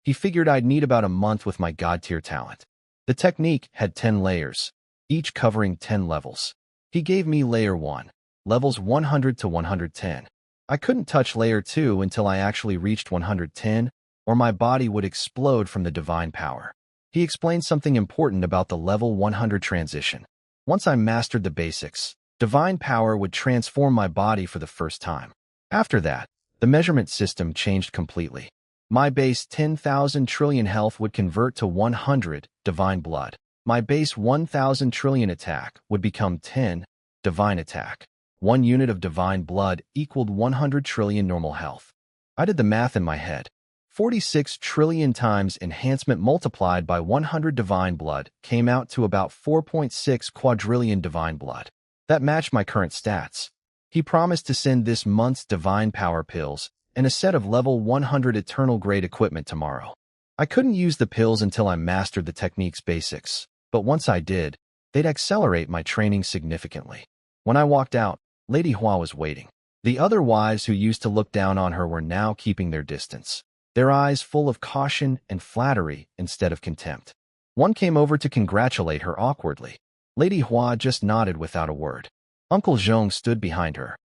He figured I'd need about a month with my god-tier talent. The technique had 10 layers, each covering 10 levels. He gave me Layer 1, levels 100 to 110. I couldn't touch Layer 2 until I actually reached 110, or my body would explode from the divine power. He explained something important about the level 100 transition. Once I mastered the basics, divine power would transform my body for the first time. After that, the measurement system changed completely. My base 10,000 trillion health would convert to 100 divine blood. My base 1,000 trillion attack would become 10 divine attack. 1 unit of divine blood equaled 100 trillion normal health. I did the math in my head. 46 trillion times enhancement multiplied by 100 divine blood came out to about 4.6 quadrillion divine blood. That matched my current stats. He promised to send this month's divine power pills and a set of level 100 eternal grade equipment tomorrow. I couldn't use the pills until I mastered the technique's basics, but once I did, they'd accelerate my training significantly. When I walked out, Lady Hua was waiting. The other wives who used to look down on her were now keeping their distance, their eyes full of caution and flattery instead of contempt. One came over to congratulate her awkwardly. Lady Hua just nodded without a word. Uncle Zhong stood behind her.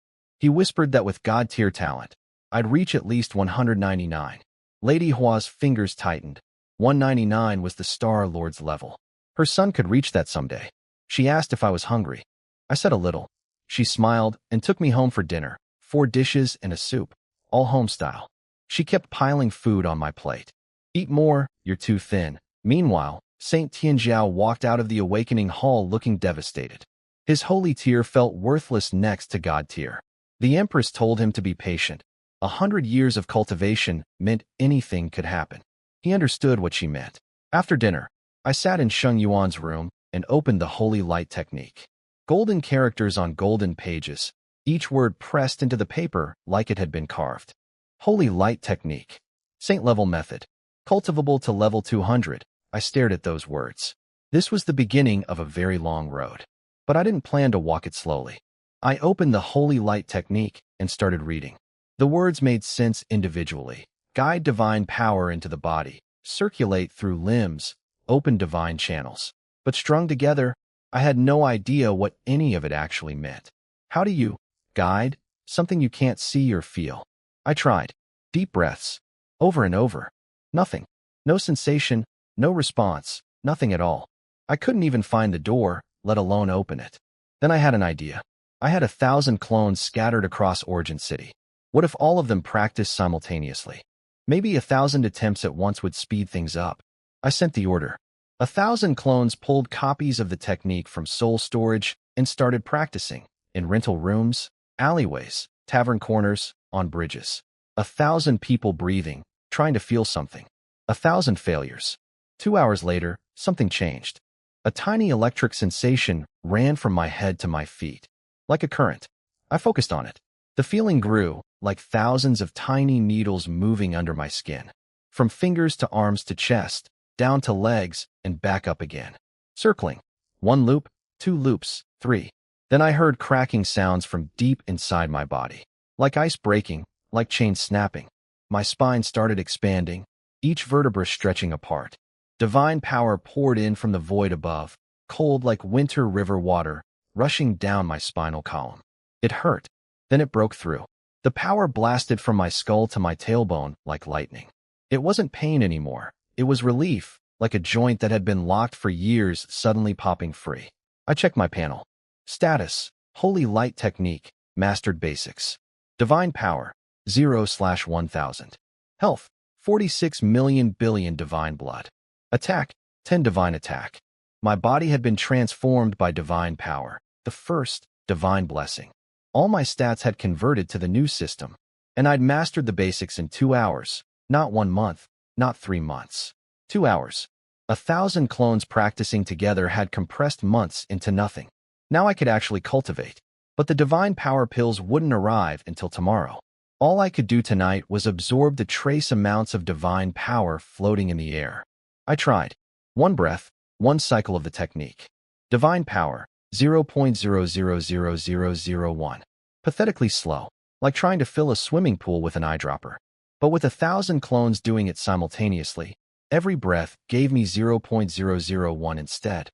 He whispered that with god-tier talent, I'd reach at least 199. Lady Hua's fingers tightened. 199 was the Star Lord's level. Her son could reach that someday. She asked if I was hungry. I said a little. She smiled and took me home for dinner. 4 dishes and a soup, all home style. She kept piling food on my plate. Eat more, you're too thin. Meanwhile, Saint Tianzhao walked out of the awakening hall looking devastated. His holy tier felt worthless next to god tier. The Empress told him to be patient. 100 years of cultivation meant anything could happen. He understood what she meant. After dinner, I sat in Sheng Yuan's room and opened the holy light technique. Golden characters on golden pages, each word pressed into the paper like it had been carved. Holy light technique. Saint level method. Cultivable to level 200. I stared at those words. This was the beginning of a very long road. But I didn't plan to walk it slowly. I opened the holy light technique and started reading. The words made sense individually. Guide divine power into the body. Circulate through limbs. Open divine channels. But strung together, I had no idea what any of it actually meant. How do you guide something you can't see or feel? I tried. Deep breaths. Over and over. Nothing. No sensation, no response, nothing at all. I couldn't even find the door, let alone open it. Then I had an idea. I had 1,000 clones scattered across Origin City. What if all of them practiced simultaneously? Maybe 1,000 attempts at once would speed things up. I sent the order. 1,000 clones pulled copies of the technique from soul storage and started practicing in rental rooms, alleyways, tavern corners, on bridges. 1,000 people breathing, trying to feel something. 1,000 failures. 2 hours later, something changed. A tiny electric sensation ran from my head to my feet. Like a current. I focused on it. The feeling grew, like thousands of tiny needles moving under my skin. From fingers to arms to chest, down to legs, and back up again. Circling. 1 loop, 2 loops, 3. Then I heard cracking sounds from deep inside my body. Like ice breaking, like chains snapping. My spine started expanding, each vertebra stretching apart. Divine power poured in from the void above, cold like winter river water, rushing down my spinal column. It hurt. Then it broke through. The power blasted from my skull to my tailbone like lightning. It wasn't pain anymore. It was relief, like a joint that had been locked for years suddenly popping free. I checked my panel. Status, Holy Light Technique, Mastered Basics. Divine Power, 0/1000. Health, 46 million billion divine blood. Attack, 10 divine attack. My body had been transformed by divine power, the first divine blessing. All my stats had converted to the new system, and I'd mastered the basics in 2 hours, not 1 month, not 3 months. 2 hours. 1,000 clones practicing together had compressed months into nothing. Now I could actually cultivate. But the divine power pills wouldn't arrive until tomorrow. All I could do tonight was absorb the trace amounts of divine power floating in the air. I tried. 1 breath, 1 cycle of the technique. Divine power, 0.000001. Pathetically slow, like trying to fill a swimming pool with an eyedropper. But with 1,000 clones doing it simultaneously, every breath gave me 0.001 instead.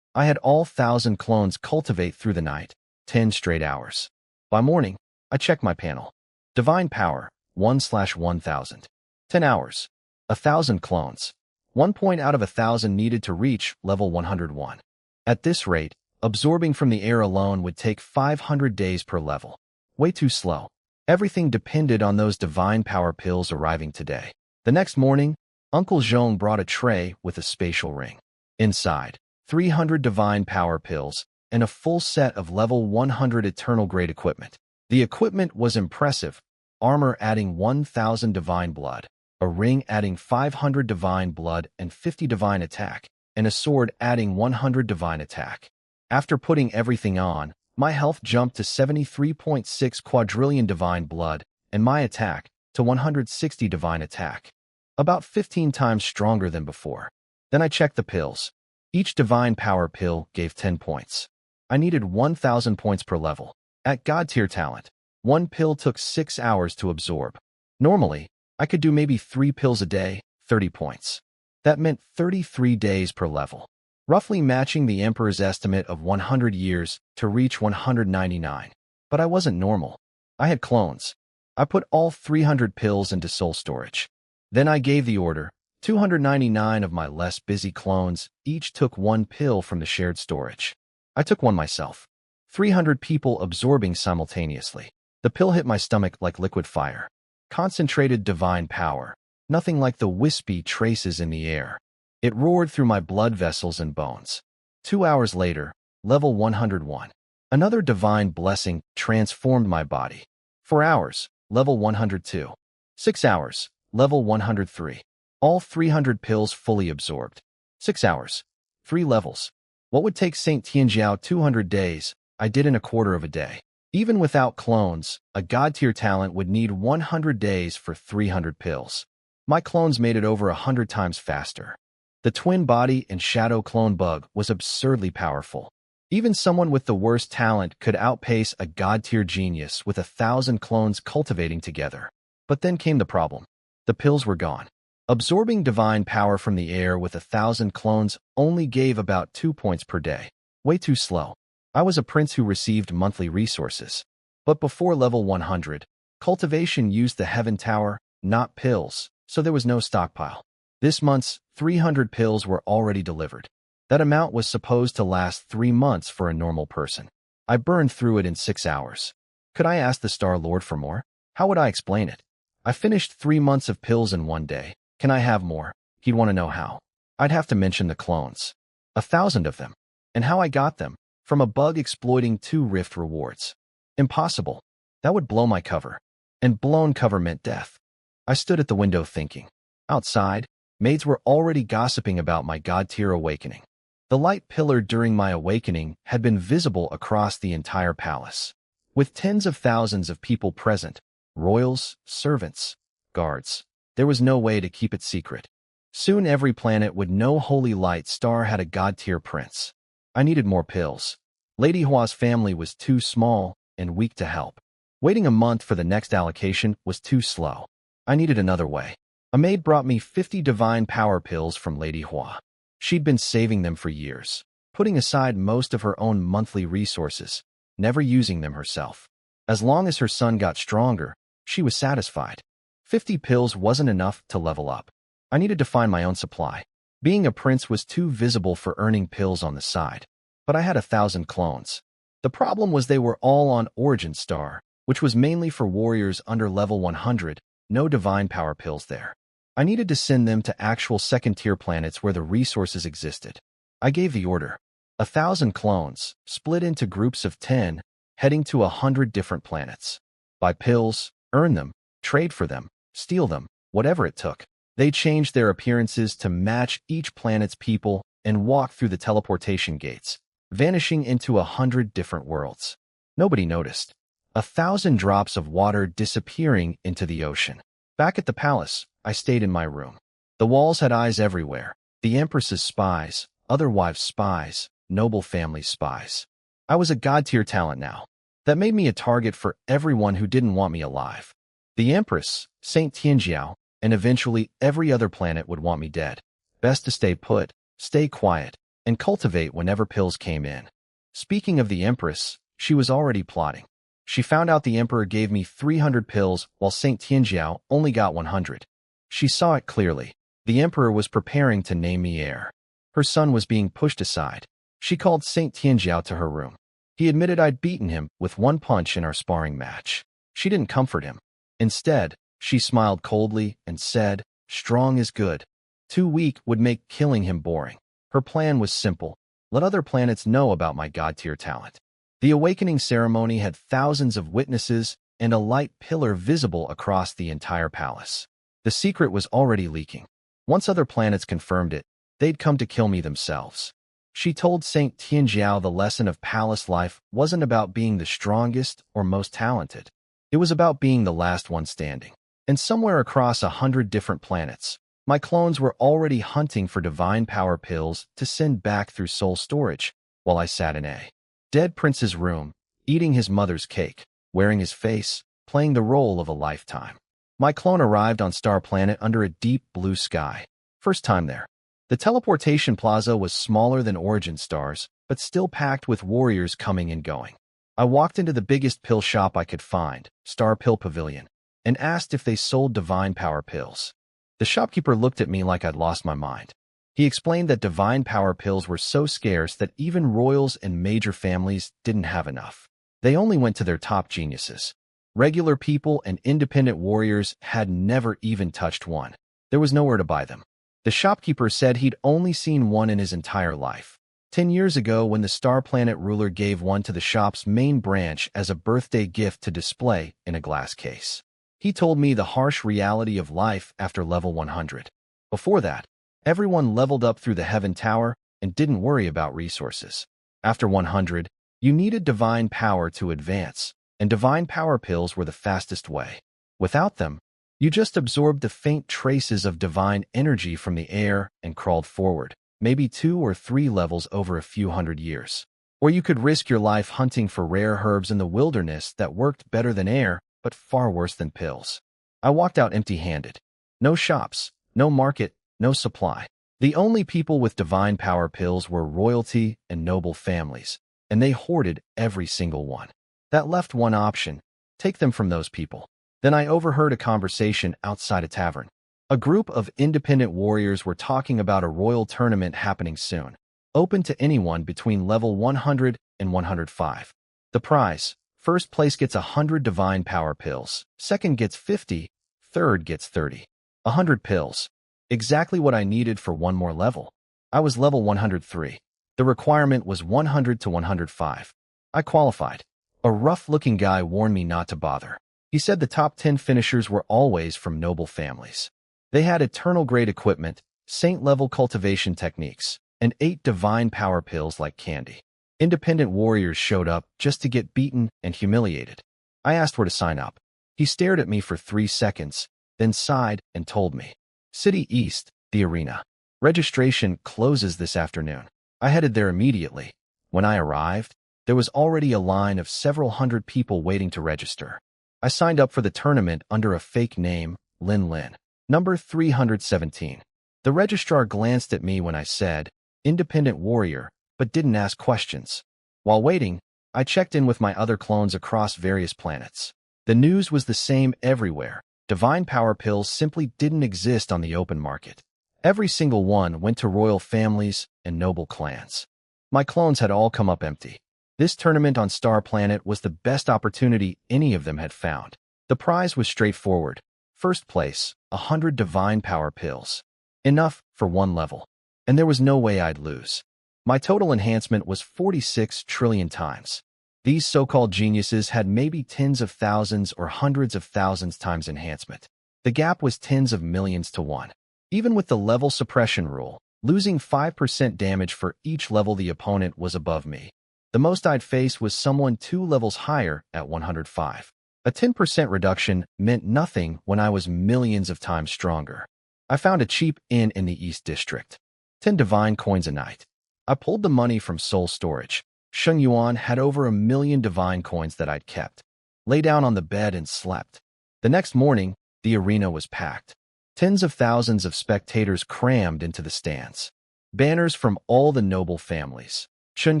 I had all 1,000 clones cultivate through the night, 10 straight hours. By morning, I checked my panel. Divine power, 1/1000. 10 hours. 1,000 clones. 1 point out of 1,000 needed to reach level 101. At this rate, absorbing from the air alone would take 500 days per level. Way too slow. Everything depended on those divine power pills arriving today. The next morning, Uncle Zhong brought a tray with a spatial ring. Inside, 300 divine power pills and a full set of level 100 eternal grade equipment. The equipment was impressive. Armor adding 1,000 divine blood, a ring adding 500 divine blood and 50 divine attack, and a sword adding 100 divine attack. After putting everything on, my health jumped to 73.6 quadrillion divine blood, and my attack to 160 divine attack. About 15 times stronger than before. Then I checked the pills. Each divine power pill gave 10 points. I needed 1,000 points per level. At God tier talent, one pill took 6 hours to absorb. Normally, I could do maybe 3 pills a day, 30 points. That meant 33 days per level. Roughly matching the Emperor's estimate of 100 years to reach 199. But I wasn't normal. I had clones. I put all 300 pills into soul storage. Then I gave the order. 299 of my less busy clones each took 1 pill from the shared storage. I took one myself. 300 people absorbing simultaneously. The pill hit my stomach like liquid fire. Concentrated divine power. Nothing like the wispy traces in the air. It roared through my blood vessels and bones. 2 hours later, level 101. Another divine blessing transformed my body. 4 hours, level 102. 6 hours, level 103. All 300 pills fully absorbed. 6 hours, 3 levels. What would take St. Tianjiao 200 days, I did in a quarter of a day. Even without clones, a god-tier talent would need 100 days for 300 pills. My clones made it over 100 times faster. The twin body and shadow clone bug was absurdly powerful. Even someone with the worst talent could outpace a god-tier genius with 1,000 clones cultivating together. But then came the problem. The pills were gone. Absorbing divine power from the air with 1,000 clones only gave about 2 points per day. Way too slow. I was a prince who received monthly resources. But before level 100, cultivation used the Heaven Tower, not pills, so there was no stockpile. This month's 300 pills were already delivered. That amount was supposed to last 3 months for a normal person. I burned through it in 6 hours. Could I ask the Star Lord for more? How would I explain it? I finished 3 months of pills in 1 day. Can I have more? He'd want to know how. I'd have to mention the clones. 1,000 of them. And how I got them. From a bug exploiting 2 rift rewards. Impossible. That would blow my cover. And blown cover meant death. I stood at the window thinking. Outside, maids were already gossiping about my god-tier awakening. The light pillar during my awakening had been visible across the entire palace. With tens of thousands of people present, royals, servants, guards, there was no way to keep it secret. Soon every planet would know Holy Light Star had a god-tier prince. I needed more pills. Lady Hua's family was too small and weak to help. Waiting a month for the next allocation was too slow. I needed another way. A maid brought me 50 divine power pills from Lady Hua. She'd been saving them for years, putting aside most of her own monthly resources, never using them herself. As long as her son got stronger, she was satisfied. 50 pills wasn't enough to level up. I needed to find my own supply. Being a prince was too visible for earning pills on the side. But I had 1,000 clones. The problem was they were all on Origin Star, which was mainly for warriors under level 100, no divine power pills there. I needed to send them to actual second-tier planets where the resources existed. I gave the order. 1,000 clones, split into groups of 10, heading to 100 different planets. Buy pills, earn them, trade for them, steal them, whatever it took. They changed their appearances to match each planet's people and walked through the teleportation gates, vanishing into 100 different worlds. Nobody noticed. 1,000 drops of water disappearing into the ocean. Back at the palace, I stayed in my room. The walls had eyes everywhere. The Empress's spies, other wives' spies, noble family spies. I was a god-tier talent now. That made me a target for everyone who didn't want me alive. The Empress, Saint Tianjiao, and eventually every other planet would want me dead. Best to stay put, stay quiet, and cultivate whenever pills came in. Speaking of the Empress, she was already plotting. She found out the Emperor gave me 300 pills while Saint Tianjiao only got 100. She saw it clearly. The Emperor was preparing to name me heir. Her son was being pushed aside. She called Saint Tianjiao to her room. He admitted I'd beaten him with one punch in our sparring match. She didn't comfort him. Instead, she smiled coldly and said, "Strong is good. Too weak would make killing him boring." Her plan was simple. Let other planets know about my god-tier talent. The awakening ceremony had thousands of witnesses and a light pillar visible across the entire palace. The secret was already leaking. Once other planets confirmed it, they'd come to kill me themselves. She told Saint Tianjiao the lesson of palace life wasn't about being the strongest or most talented. It was about being the last one standing. And somewhere across 100 different planets, my clones were already hunting for divine power pills to send back through soul storage, while I sat in a dead prince's room, eating his mother's cake, wearing his face, playing the role of a lifetime. My clone arrived on Star Planet under a deep blue sky. First time there. The teleportation plaza was smaller than Origin Stars, but still packed with warriors coming and going. I walked into the biggest pill shop I could find, Star Pill Pavilion, and asked if they sold divine power pills. The shopkeeper looked at me like I'd lost my mind. He explained that divine power pills were so scarce that even royals and major families didn't have enough. They only went to their top geniuses. Regular people and independent warriors had never even touched one. There was nowhere to buy them. The shopkeeper said he'd only seen one in his entire life. 10 years ago, when the Star Planet ruler gave one to the shop's main branch as a birthday gift to display in a glass case. He told me the harsh reality of life after level 100. Before that, everyone leveled up through the Heaven Tower and didn't worry about resources. After 100, you needed divine power to advance, and divine power pills were the fastest way. Without them, you just absorbed the faint traces of divine energy from the air and crawled forward, maybe 2 or 3 levels over a few hundred years. Or you could risk your life hunting for rare herbs in the wilderness that worked better than air, but far worse than pills. I walked out empty-handed. No shops, no market, no supply. The only people with divine power pills were royalty and noble families, and they hoarded every single one. That left one option: take them from those people. Then I overheard a conversation outside a tavern. A group of independent warriors were talking about a royal tournament happening soon, open to anyone between level 100 and 105. The prize: first place gets 100 divine power pills, second gets 50, third gets 30. 100 pills. Exactly what I needed for one more level. I was level 103. The requirement was 100 to 105. I qualified. A rough-looking guy warned me not to bother. He said the top 10 finishers were always from noble families. They had eternal-grade equipment, saint-level cultivation techniques, and 8 divine power pills like candy. Independent warriors showed up just to get beaten and humiliated. I asked where to sign up. He stared at me for 3 seconds, then sighed and told me, "City East, the arena. Registration closes this afternoon." I headed there immediately. When I arrived, there was already a line of several hundred people waiting to register. I signed up for the tournament under a fake name, Lin Lin, number 317. The registrar glanced at me when I said, "Independent warrior," but didn't ask questions. While waiting, I checked in with my other clones across various planets. The news was the same everywhere. Divine power pills simply didn't exist on the open market. Every single one went to royal families and noble clans. My clones had all come up empty. This tournament on Star Planet was the best opportunity any of them had found. The prize was straightforward. First place, 100 divine power pills. Enough for one level. And there was no way I'd lose. My total enhancement was 46 trillion times. These so-called geniuses had maybe tens of thousands or hundreds of thousands times enhancement. The gap was tens of millions to 1. Even with the level suppression rule, losing 5% damage for each level the opponent was above me. The most I'd face was someone 2 levels higher at 105. A 10% reduction meant nothing when I was millions of times stronger. I found a cheap inn in the East District. 10 divine coins a night. I pulled the money from soul storage. Sheng Yuan had over 1 million divine coins that I'd kept. Lay down on the bed and slept. The next morning, the arena was packed. Tens of thousands of spectators crammed into the stands. Banners from all the noble families. Chun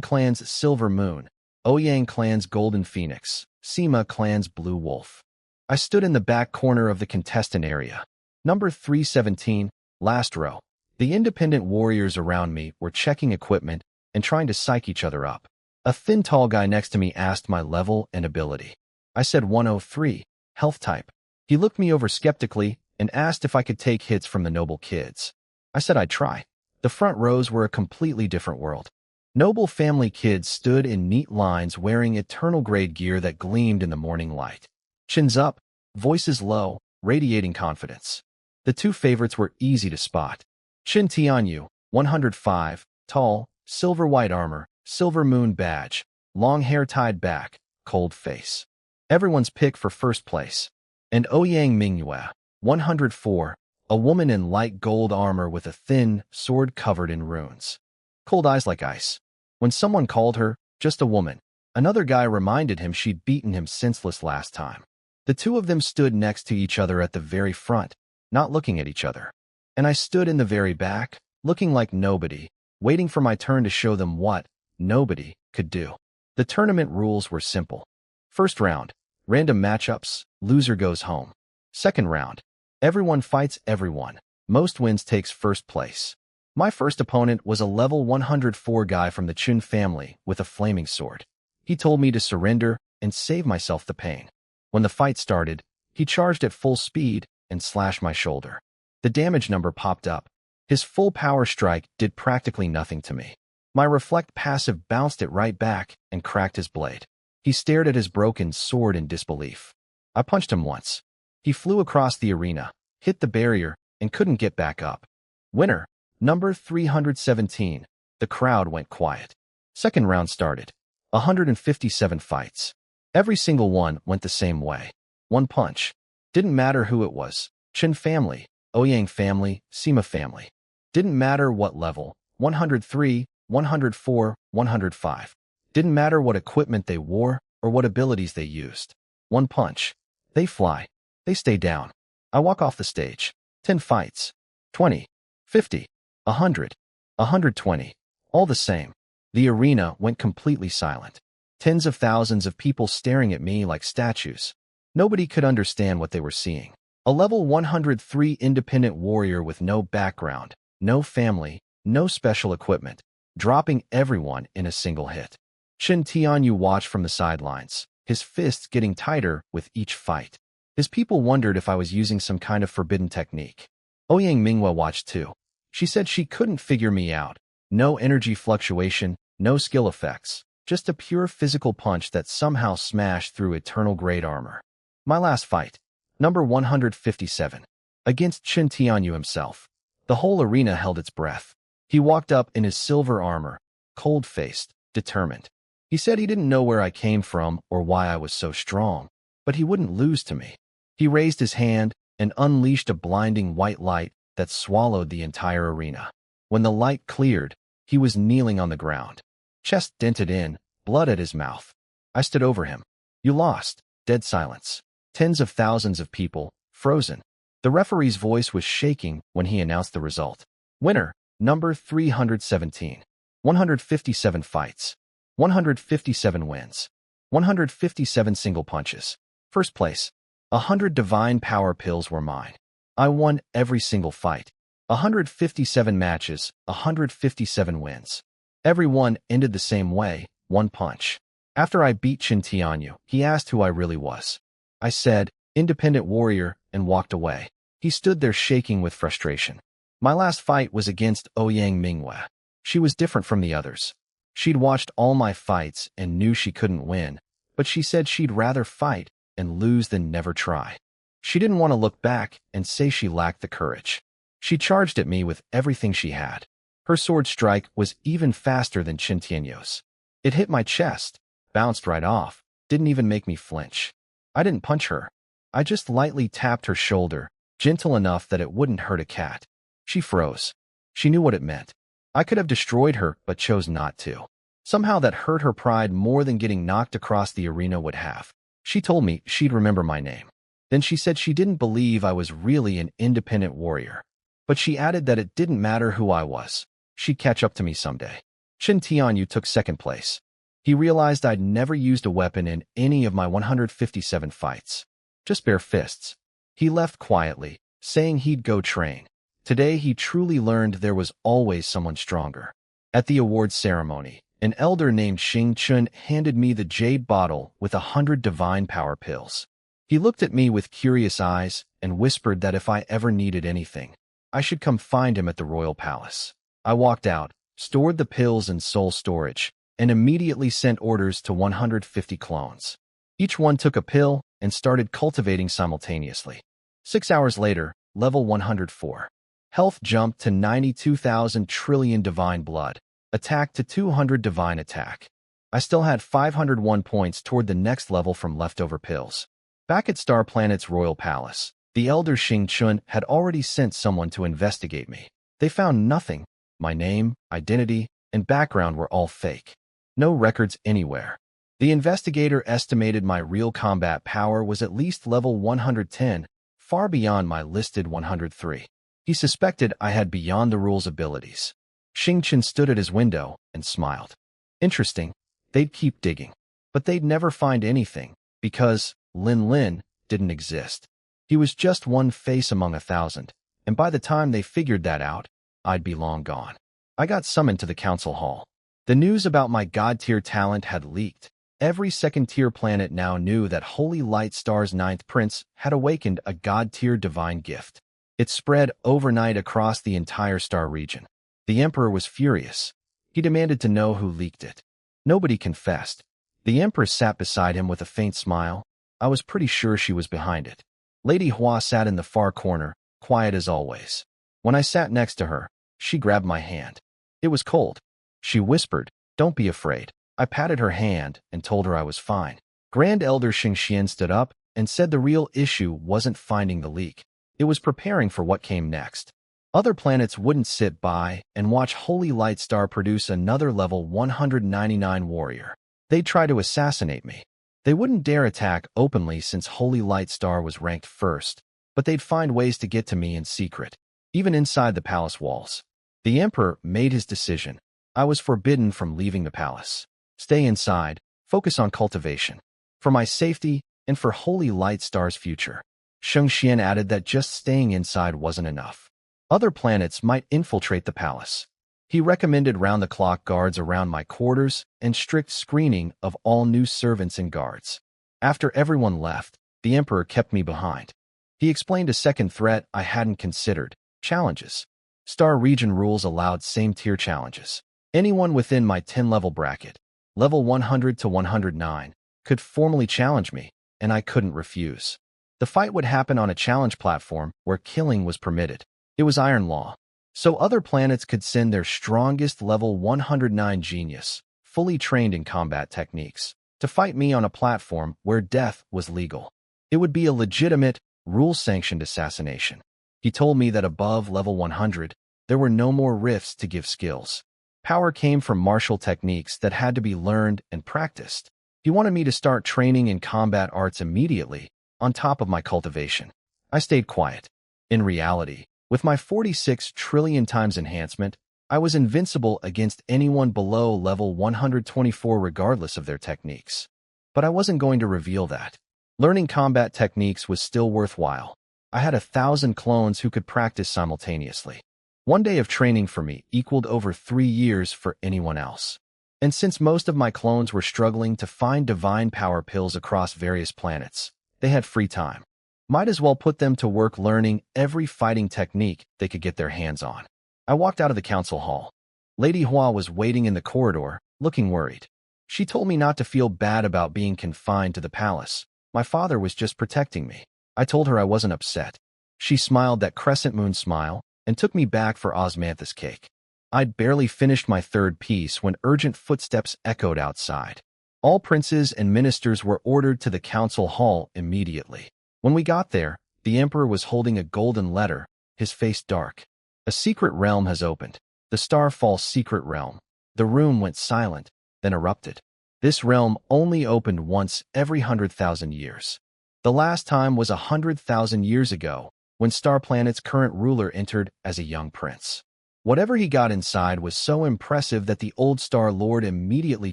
clan's Silver Moon, Ouyang clan's Golden Phoenix, Sima clan's Blue Wolf. I stood in the back corner of the contestant area. Number 317, last row. The independent warriors around me were checking equipment and trying to psych each other up. A thin, tall guy next to me asked my level and ability. I said 103, health type. He looked me over skeptically and asked if I could take hits from the noble kids. I said I'd try. The front rows were a completely different world. Noble family kids stood in neat lines wearing eternal-grade gear that gleamed in the morning light. Chins up, voices low, radiating confidence. The two favorites were easy to spot. Qin Tianyu, 105, tall, silver-white armor, silver moon badge, long hair tied back, cold face. Everyone's pick for first place. And Ouyang Mingyue, 104, a woman in light gold armor with a thin sword covered in runes. Cold eyes like ice. When someone called her just a woman, another guy reminded him she'd beaten him senseless last time. The two of them stood next to each other at the very front, not looking at each other. And I stood in the very back, looking like nobody, waiting for my turn to show them what nobody could do. The tournament rules were simple. First round, random matchups, loser goes home. Second round, everyone fights everyone. Most wins takes first place. My first opponent was a level 104 guy from the Chun family with a flaming sword. He told me to surrender and save myself the pain. When the fight started, he charged at full speed and slashed my shoulder. The damage number popped up. His full power strike did practically nothing to me. My reflect passive bounced it right back and cracked his blade. He stared at his broken sword in disbelief. I punched him once. He flew across the arena, hit the barrier, and couldn't get back up. Winner, number 317. The crowd went quiet. Second round started. 157 fights. Every single one went the same way. One punch. Didn't matter who it was. Chen family, Ouyang family, Sima family. Didn't matter what level. 103, 104, 105. Didn't matter what equipment they wore or what abilities they used. One punch. They fly. They stay down. I walk off the stage. 10 fights. 20. 50. 100. 120. All the same. The arena went completely silent. Tens of thousands of people staring at me like statues. Nobody could understand what they were seeing. A level 103 independent warrior with no background, no family, no special equipment, dropping everyone in a single hit. Qin Tianyu watched from the sidelines, his fists getting tighter with each fight. His people wondered if I was using some kind of forbidden technique. Ouyang Mingyue watched too. She said she couldn't figure me out. No energy fluctuation, no skill effects, just a pure physical punch that somehow smashed through eternal-grade armor. My last fight, number 157, against Qin Tianyu himself. The whole arena held its breath. He walked up in his silver armor, cold-faced, determined. He said he didn't know where I came from or why I was so strong, but he wouldn't lose to me. He raised his hand and unleashed a blinding white light that swallowed the entire arena. When the light cleared, he was kneeling on the ground, chest dented in, blood at his mouth. I stood over him. You lost. Dead silence. Tens of thousands of people, frozen. The referee's voice was shaking when he announced the result. Winner, number 317. 157 fights. 157 wins. 157 single punches. First place. 100 divine power pills were mine. I won every single fight. 157 matches, 157 wins. Every one ended the same way, one punch. After I beat Qin Tianyu, he asked who I really was. I said, independent warrior, and walked away. He stood there shaking with frustration. My last fight was against Ouyang Mingyue. She was different from the others. She'd watched all my fights and knew she couldn't win, but she said she'd rather fight and lose than never try. She didn't want to look back and say she lacked the courage. She charged at me with everything she had. Her sword strike was even faster than Qin Tianyu's. It hit my chest, bounced right off, didn't even make me flinch. I didn't punch her. I just lightly tapped her shoulder, gentle enough that it wouldn't hurt a cat. She froze. She knew what it meant. I could have destroyed her, but chose not to. Somehow that hurt her pride more than getting knocked across the arena would have. She told me she'd remember my name. Then she said she didn't believe I was really an independent warrior. But she added that it didn't matter who I was. She'd catch up to me someday. Chen Tianyu took second place. He realized I'd never used a weapon in any of my 157 fights. Just bare fists. He left quietly, saying he'd go train. Today he truly learned there was always someone stronger. At the awards ceremony, an elder named Xing Chun handed me the jade bottle with 100 divine power pills. He looked at me with curious eyes and whispered that if I ever needed anything, I should come find him at the royal palace. I walked out, stored the pills in soul storage, and immediately sent orders to 150 clones. Each one took a pill and started cultivating simultaneously. 6 hours later, level 104. Health jumped to 92,000 trillion divine blood. Attack to 200 divine attack. I still had 501 points toward the next level from leftover pills. Back at Star Planet's royal palace, the elder Xing Chun had already sent someone to investigate me. They found nothing. My name, identity, and background were all fake. No records anywhere. The investigator estimated my real combat power was at least level 110, far beyond my listed 103. He suspected I had beyond the rules abilities. Xing Chun stood at his window and smiled. Interesting. They'd keep digging. But they'd never find anything, because Lin Lin didn't exist. He was just one face among 1,000, and by the time they figured that out, I'd be long gone. I got summoned to the council hall. The news about my god-tier talent had leaked. Every second-tier planet now knew that Holy Light Star's 9th prince had awakened a god-tier divine gift. It spread overnight across the entire star region. The Emperor was furious. He demanded to know who leaked it. Nobody confessed. The Empress sat beside him with a faint smile. I was pretty sure she was behind it. Lady Hua sat in the far corner, quiet as always. When I sat next to her, she grabbed my hand. It was cold. She whispered, "Don't be afraid." I patted her hand and told her I was fine. Grand Elder Xing Xian stood up and said the real issue wasn't finding the leak. It was preparing for what came next. Other planets wouldn't sit by and watch Holy Light Star produce another level 199 warrior. They'd try to assassinate me. They wouldn't dare attack openly since Holy Light Star was ranked first, but they'd find ways to get to me in secret, even inside the palace walls. The Emperor made his decision. I was forbidden from leaving the palace. Stay inside, focus on cultivation. For my safety and for Holy Light Star's future. Xing Xian added that just staying inside wasn't enough. Other planets might infiltrate the palace. He recommended round-the-clock guards around my quarters and strict screening of all new servants and guards. After everyone left, the Emperor kept me behind. He explained a second threat I hadn't considered: challenges. Star region rules allowed same-tier challenges. Anyone within my 10-level bracket, level 100 to 109, could formally challenge me, and I couldn't refuse. The fight would happen on a challenge platform where killing was permitted. It was Iron Law. So other planets could send their strongest level 109 genius, fully trained in combat techniques, to fight me on a platform where death was legal. It would be a legitimate, rule-sanctioned assassination. He told me that above level 100, there were no more rifts to give skills. Power came from martial techniques that had to be learned and practiced. He wanted me to start training in combat arts immediately, on top of my cultivation. I stayed quiet. In reality, with my 46 trillion times enhancement, I was invincible against anyone below level 124 regardless of their techniques. But I wasn't going to reveal that. Learning combat techniques was still worthwhile. I had 1,000 clones who could practice simultaneously. One day of training for me equaled over 3 years for anyone else. And since most of my clones were struggling to find divine power pills across various planets, they had free time. Might as well put them to work learning every fighting technique they could get their hands on. I walked out of the council hall. Lady Hua was waiting in the corridor, looking worried. She told me not to feel bad about being confined to the palace. My father was just protecting me. I told her I wasn't upset. She smiled that crescent moon smile and took me back for osmanthus cake. I'd barely finished my third piece when urgent footsteps echoed outside. All princes and ministers were ordered to the council hall immediately. When we got there, the Emperor was holding a golden letter, his face dark. A secret realm has opened. The Starfall secret realm. The room went silent, then erupted. This realm only opened once every 100,000 years. The last time was 100,000 years ago, when Star Planet's current ruler entered as a young prince. Whatever he got inside was so impressive that the old Star Lord immediately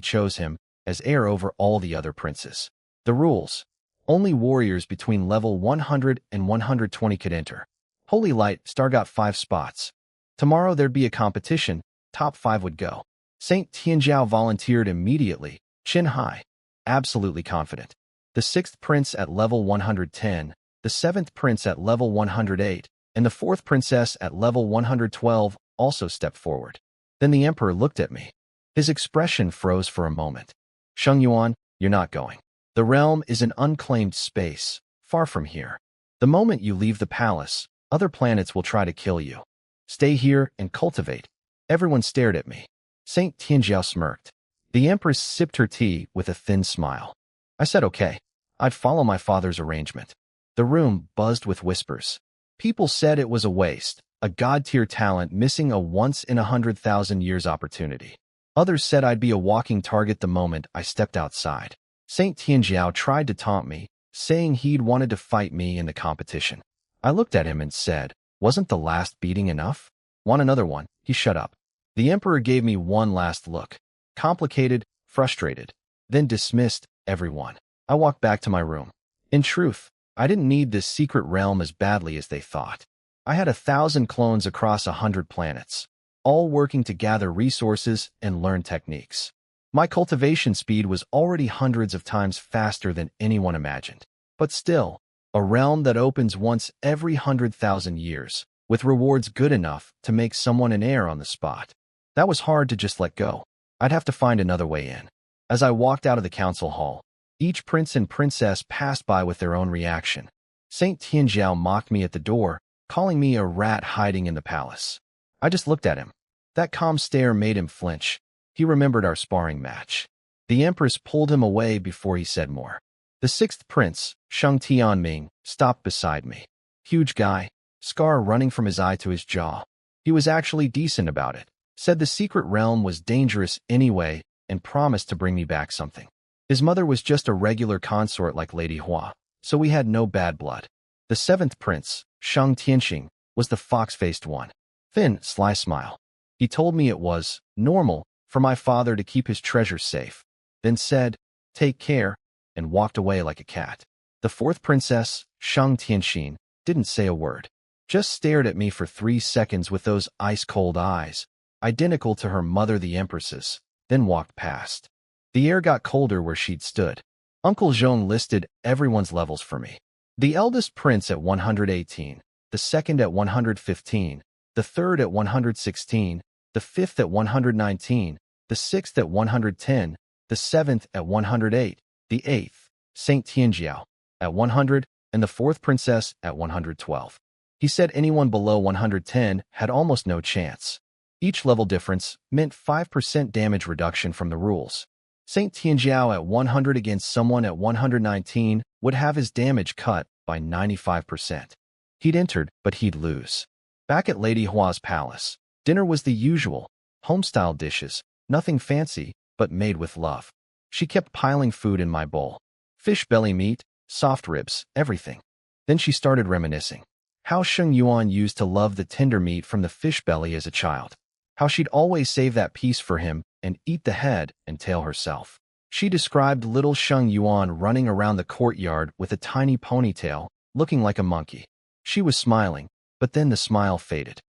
chose him as heir over all the other princes. The rules: only warriors between level 100 and 120 could enter. Holy Light Star got 5 spots. Tomorrow there'd be a competition, top 5 would go. Saint Tianjiao volunteered immediately, chin high, absolutely confident. The 6th prince at level 110, the 7th prince at level 108, and the 4th princess at level 112 also stepped forward. Then the emperor looked at me. His expression froze for a moment. Sheng Yuan, you're not going. The realm is an unclaimed space, far from here. The moment you leave the palace, other planets will try to kill you. Stay here and cultivate. Everyone stared at me. Saint Tianjiao smirked. The empress sipped her tea with a thin smile. I said okay. I'd follow my father's arrangement. The room buzzed with whispers. People said it was a waste, a god-tier talent missing a once-in-100,000 years opportunity. Others said I'd be a walking target the moment I stepped outside. Saint Tianjiao tried to taunt me, saying he'd wanted to fight me in the competition. I looked at him and said, wasn't the last beating enough? Want another one? He shut up. The emperor gave me one last look. Complicated, frustrated, then dismissed everyone. I walked back to my room. In truth, I didn't need this secret realm as badly as they thought. I had 1,000 clones across 100 planets, all working to gather resources and learn techniques. My cultivation speed was already hundreds of times faster than anyone imagined. But still, a realm that opens once every 100,000 years, with rewards good enough to make someone an heir on the spot. That was hard to just let go. I'd have to find another way in. As I walked out of the council hall, each prince and princess passed by with their own reaction. Saint Tianjiao mocked me at the door, calling me a rat hiding in the palace. I just looked at him. That calm stare made him flinch. He remembered our sparring match. The empress pulled him away before he said more. The 6th prince, Sheng Tianming, stopped beside me. Huge guy, scar running from his eye to his jaw. He was actually decent about it, said the secret realm was dangerous anyway, and promised to bring me back something. His mother was just a regular consort like Lady Hua, so we had no bad blood. The 7th prince, Sheng Tianxing, was the fox-faced one. Thin, sly smile. He told me it was normal for my father to keep his treasures safe, then said, take care, and walked away like a cat. The 4th princess, Sheng Tianxin, didn't say a word, just stared at me for 3 seconds with those ice-cold eyes, identical to her mother the empress's, then walked past. The air got colder where she'd stood. Uncle Zhong listed everyone's levels for me. The eldest prince at 118, the 2nd at 115, the 3rd at 116, the 5th at 119, the 6th at 110, the 7th at 108, the 8th, Saint Tianjiao, at 100, and the 4th princess at 112. He said anyone below 110 had almost no chance. Each level difference meant 5% damage reduction from the rules. Saint Tianjiao at 100 against someone at 119 would have his damage cut by 95%. He'd entered, but he'd lose. Back at Lady Hua's palace, dinner was the usual, home-style dishes, nothing fancy, but made with love. She kept piling food in my bowl. Fish belly meat, soft ribs, everything. Then she started reminiscing. How Sheng Yuan used to love the tender meat from the fish belly as a child. How she'd always save that piece for him and eat the head and tail herself. She described little Sheng Yuan running around the courtyard with a tiny ponytail, looking like a monkey. She was smiling, but then the smile faded.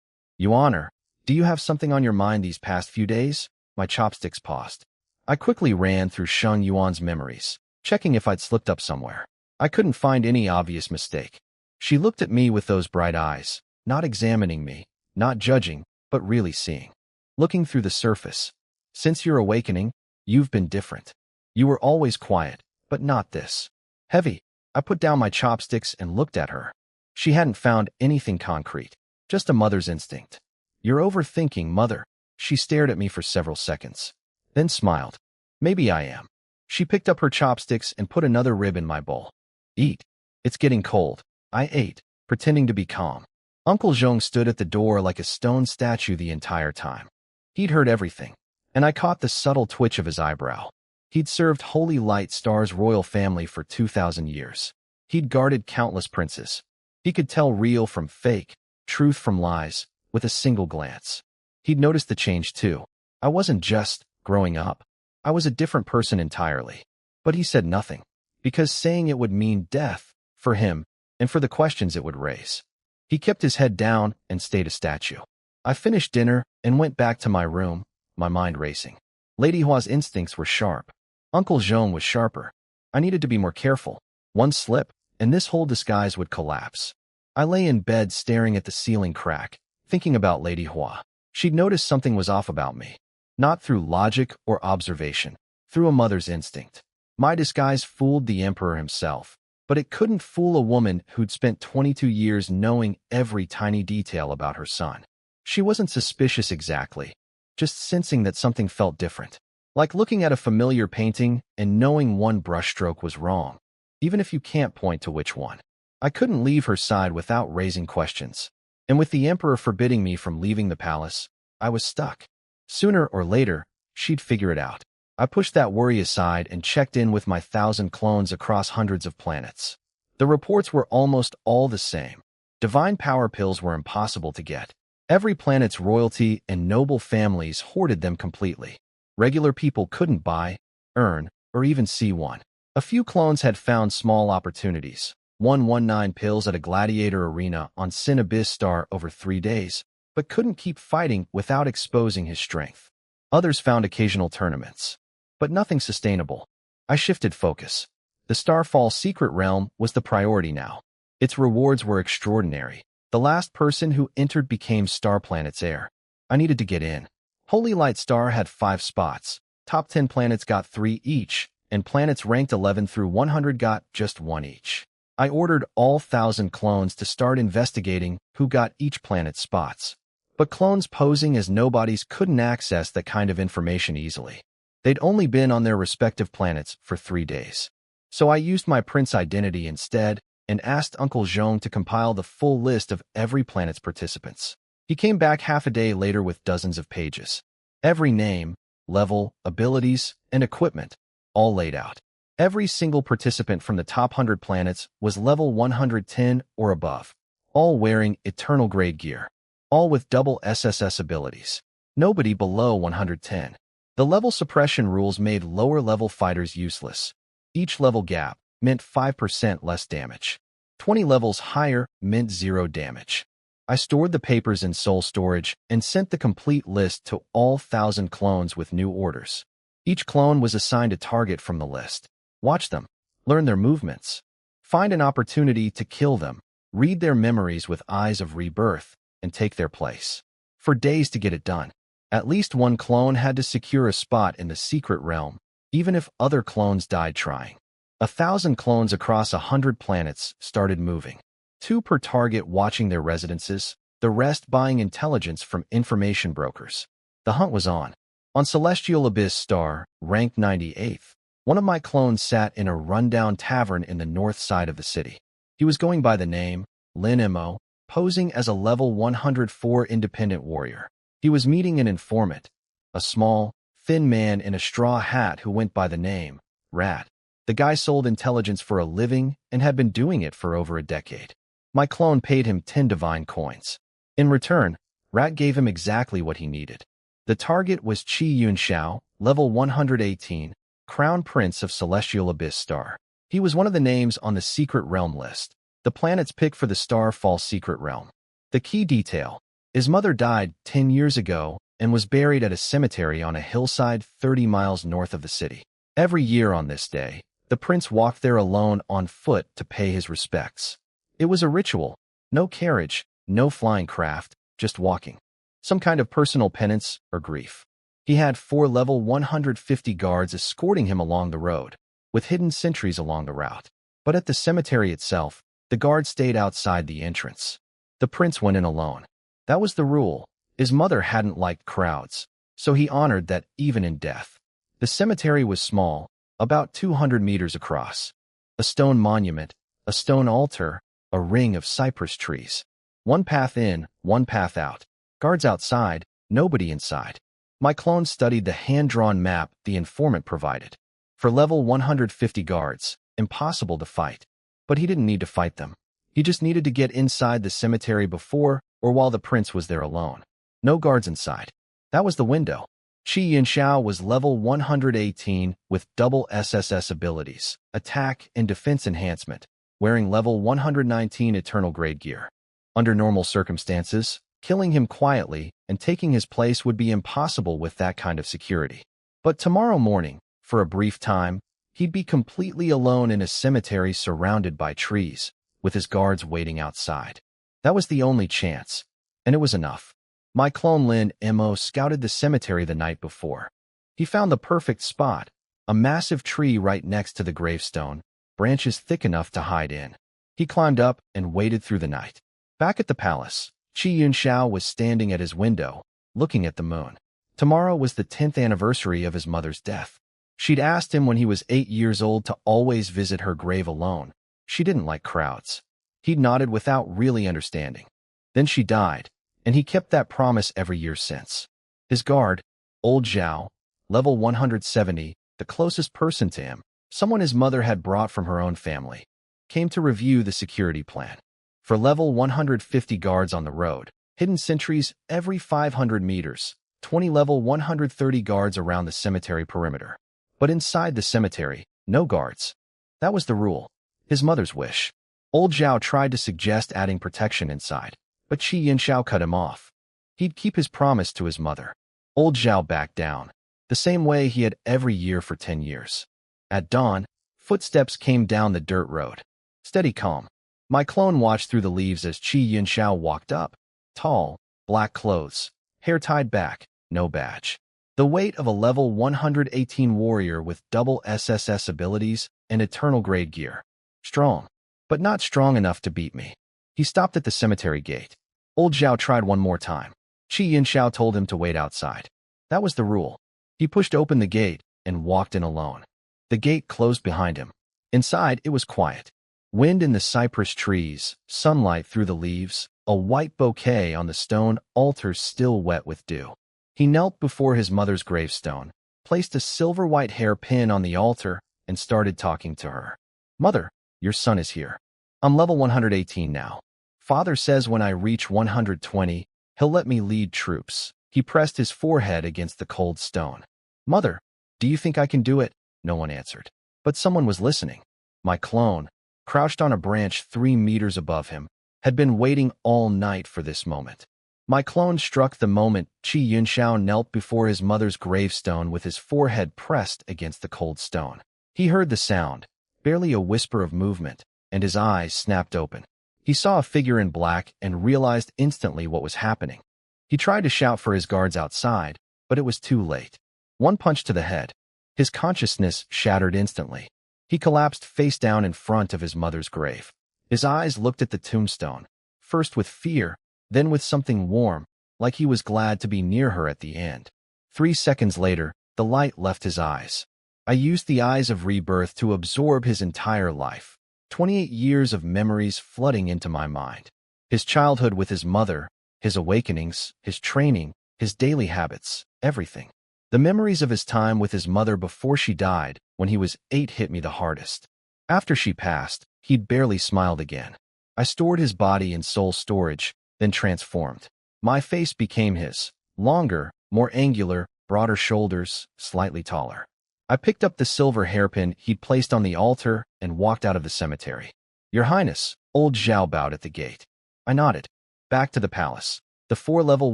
Yuaner, do you have something on your mind these past few days? My chopsticks paused. I quickly ran through Sheng Yuan's memories, checking if I'd slipped up somewhere. I couldn't find any obvious mistake. She looked at me with those bright eyes, not examining me, not judging, but really seeing. Looking through the surface. Since your awakening, you've been different. You were always quiet, but not this. Heavy. I put down my chopsticks and looked at her. She hadn't found anything concrete, just a mother's instinct. You're overthinking, mother. She stared at me for several seconds, then smiled. Maybe I am. She picked up her chopsticks and put another rib in my bowl. Eat. It's getting cold. I ate, pretending to be calm. Uncle Zhong stood at the door like a stone statue the entire time. He'd heard everything, and I caught the subtle twitch of his eyebrow. He'd served Holy Light Star's royal family for 2,000 years. He'd guarded countless princes. He could tell real from fake, truth from lies, with a single glance. He'd noticed the change too. I wasn't just growing up. I was a different person entirely. But he said nothing, because saying it would mean death for him and for the questions it would raise. He kept his head down and stayed a statue. I finished dinner and went back to my room, my mind racing. Lady Hua's instincts were sharp. Uncle Jean was sharper. I needed to be more careful. One slip, and this whole disguise would collapse. I lay in bed staring at the ceiling crack, thinking about Lady Hua. She'd noticed something was off about me. Not through logic or observation, through a mother's instinct. My disguise fooled the emperor himself, but it couldn't fool a woman who'd spent 22 years knowing every tiny detail about her son. She wasn't suspicious exactly, just sensing that something felt different. Like looking at a familiar painting and knowing one brushstroke was wrong, even if you can't point to which one. I couldn't leave her side without raising questions. And with the emperor forbidding me from leaving the palace, I was stuck. Sooner or later, she'd figure it out. I pushed that worry aside and checked in with my 1,000 clones across hundreds of planets. The reports were almost all the same. Divine power pills were impossible to get. Every planet's royalty and noble families hoarded them completely. Regular people couldn't buy, earn, or even see one. A few clones had found small opportunities. 119 pills at a gladiator arena on Sin Abyss Star over 3 days, but couldn't keep fighting without exposing his strength. Others found occasional tournaments, but nothing sustainable. I shifted focus. The Starfall Secret Realm was the priority now. Its rewards were extraordinary. The last person who entered became Star Planet's heir. I needed to get in. Holy Light Star had 5 spots. Top 10 planets got 3 each, and planets ranked 11 through 100 got just 1 each. I ordered all 1,000 clones to start investigating who got each planet's spots. But clones posing as nobodies couldn't access that kind of information easily. They'd only been on their respective planets for 3 days. So I used my prince identity instead and asked Uncle Jean to compile the full list of every planet's participants. He came back half a day later with dozens of pages. Every name, level, abilities, and equipment, all laid out. Every single participant from the top 100 planets was level 110 or above, all wearing eternal grade gear, all with double SSS abilities. Nobody below 110. The level suppression rules made lower-level fighters useless. Each level gap meant 5% less damage. 20 levels higher meant 0 damage. I stored the papers in soul storage and sent the complete list to all 1,000 clones with new orders. Each clone was assigned a target from the list. Watch them, learn their movements, find an opportunity to kill them, read their memories with eyes of rebirth, and take their place. For days to get it done. At least one clone had to secure a spot in the secret realm, even if other clones died trying. 1,000 clones across 100 planets started moving. 2 per target watching their residences, the rest buying intelligence from information brokers. The hunt was on. On Celestial Abyss Star, ranked 98th, one of my clones sat in a rundown tavern in the north side of the city. He was going by the name Lin Mo, posing as a level 104 independent warrior. He was meeting an informant, a small, thin man in a straw hat who went by the name Rat. The guy sold intelligence for a living and had been doing it for over a decade. My clone paid him 10 divine coins. In return, Rat gave him exactly what he needed. The target was Qi Yunxiao, level 118, Crown Prince of Celestial Abyss Star. He was one of the names on the Secret Realm list, the planet's pick for the Starfall Secret Realm. The key detail: his mother died 10 years ago and was buried at a cemetery on a hillside 30 miles north of the city. Every year on this day, the prince walked there alone on foot to pay his respects. It was a ritual. No carriage, no flying craft, just walking. Some kind of personal penance or grief. He had 4 level 150 guards escorting him along the road, with hidden sentries along the route. But at the cemetery itself, the guards stayed outside the entrance. The prince went in alone. That was the rule. His mother hadn't liked crowds, so he honored that even in death. The cemetery was small, about 200 meters across. A stone monument, a stone altar, a ring of cypress trees. One path in, one path out. Guards outside, nobody inside. My clone studied the hand-drawn map the informant provided. For level 150 guards, impossible to fight. But he didn't need to fight them. He just needed to get inside the cemetery before or while the prince was there alone. No guards inside. That was the window. Qi Yunxiao was level 118 with double SSS abilities, attack and defense enhancement, wearing level 119 eternal grade gear. Under normal circumstances, killing him quietly and taking his place would be impossible with that kind of security. But tomorrow morning, for a brief time, he'd be completely alone in a cemetery surrounded by trees, with his guards waiting outside. That was the only chance, and it was enough. My clone Lin Mo scouted the cemetery the night before. He found the perfect spot, a massive tree right next to the gravestone, branches thick enough to hide in. He climbed up and waited through the night. Back at the palace, Qi Yunxiao was standing at his window, looking at the moon. Tomorrow was the 10th anniversary of his mother's death. She'd asked him when he was 8 years old to always visit her grave alone. She didn't like crowds. He nodded without really understanding. Then she died, and he kept that promise every year since. His guard, old Zhao, level 170, the closest person to him, someone his mother had brought from her own family, came to review the security plan. For level 150 guards on the road, hidden sentries every 500 meters, 20 level 130 guards around the cemetery perimeter. But inside the cemetery, no guards. That was the rule. His mother's wish. Old Zhao tried to suggest adding protection inside, but Qi Yunxiao cut him off. He'd keep his promise to his mother. Old Zhao backed down, the same way he had every year for 10 years. At dawn, footsteps came down the dirt road. Steady calm. My clone watched through the leaves as Qi Yunxiao walked up. Tall, black clothes, hair tied back, no badge. The weight of a level 118 warrior with double SSS abilities and eternal grade gear. Strong, but not strong enough to beat me. He stopped at the cemetery gate. Old Zhao tried one more time. Qi Yunxiao told him to wait outside. That was the rule. He pushed open the gate and walked in alone. The gate closed behind him. Inside, it was quiet. Wind in the cypress trees, sunlight through the leaves, a white bouquet on the stone altar still wet with dew. He knelt before his mother's gravestone, placed a silver-white hair pin on the altar, and started talking to her. Mother, your son is here. I'm level 118 now. Father says when I reach 120, he'll let me lead troops. He pressed his forehead against the cold stone. Mother, do you think I can do it? No one answered. But someone was listening. My clone, crouched on a branch 3 meters above him, had been waiting all night for this moment. My clone struck the moment Qi Yunxiao knelt before his mother's gravestone with his forehead pressed against the cold stone. He heard the sound, barely a whisper of movement, and his eyes snapped open. He saw a figure in black and realized instantly what was happening. He tried to shout for his guards outside, but it was too late. One punch to the head. His consciousness shattered instantly. He collapsed face down in front of his mother's grave. His eyes looked at the tombstone, first with fear, then with something warm, like he was glad to be near her at the end. 3 seconds later, the light left his eyes. I used the eyes of rebirth to absorb his entire life. 28 years of memories flooding into my mind. His childhood with his mother, his awakenings, his training, his daily habits, everything. The memories of his time with his mother before she died, when he was 8, hit me the hardest. After she passed, he'd barely smiled again. I stored his body in soul storage, then transformed. My face became his, longer, more angular, broader shoulders, slightly taller. I picked up the silver hairpin he'd placed on the altar and walked out of the cemetery. Your Highness, old Zhao bowed at the gate. I nodded. Back to the palace. The 4 level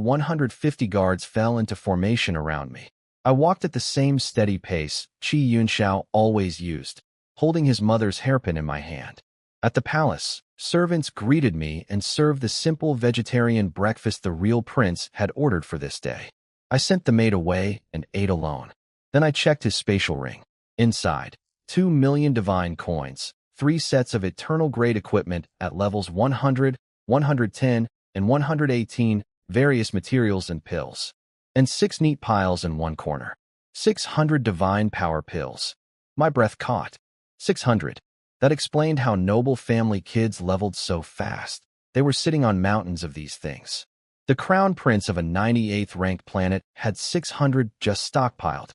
150 guards fell into formation around me. I walked at the same steady pace Qi Yunxiao always used, holding his mother's hairpin in my hand. At the palace, servants greeted me and served the simple vegetarian breakfast the real prince had ordered for this day. I sent the maid away and ate alone. Then I checked his spatial ring. Inside, 2 million divine coins, 3 sets of eternal grade equipment at levels 100, 110, and 118, various materials and pills, and 6 neat piles in one corner. 600 divine power pills. My breath caught. 600. That explained how noble family kids leveled so fast. They were sitting on mountains of these things. The crown prince of a 98th ranked planet had 600 just stockpiled.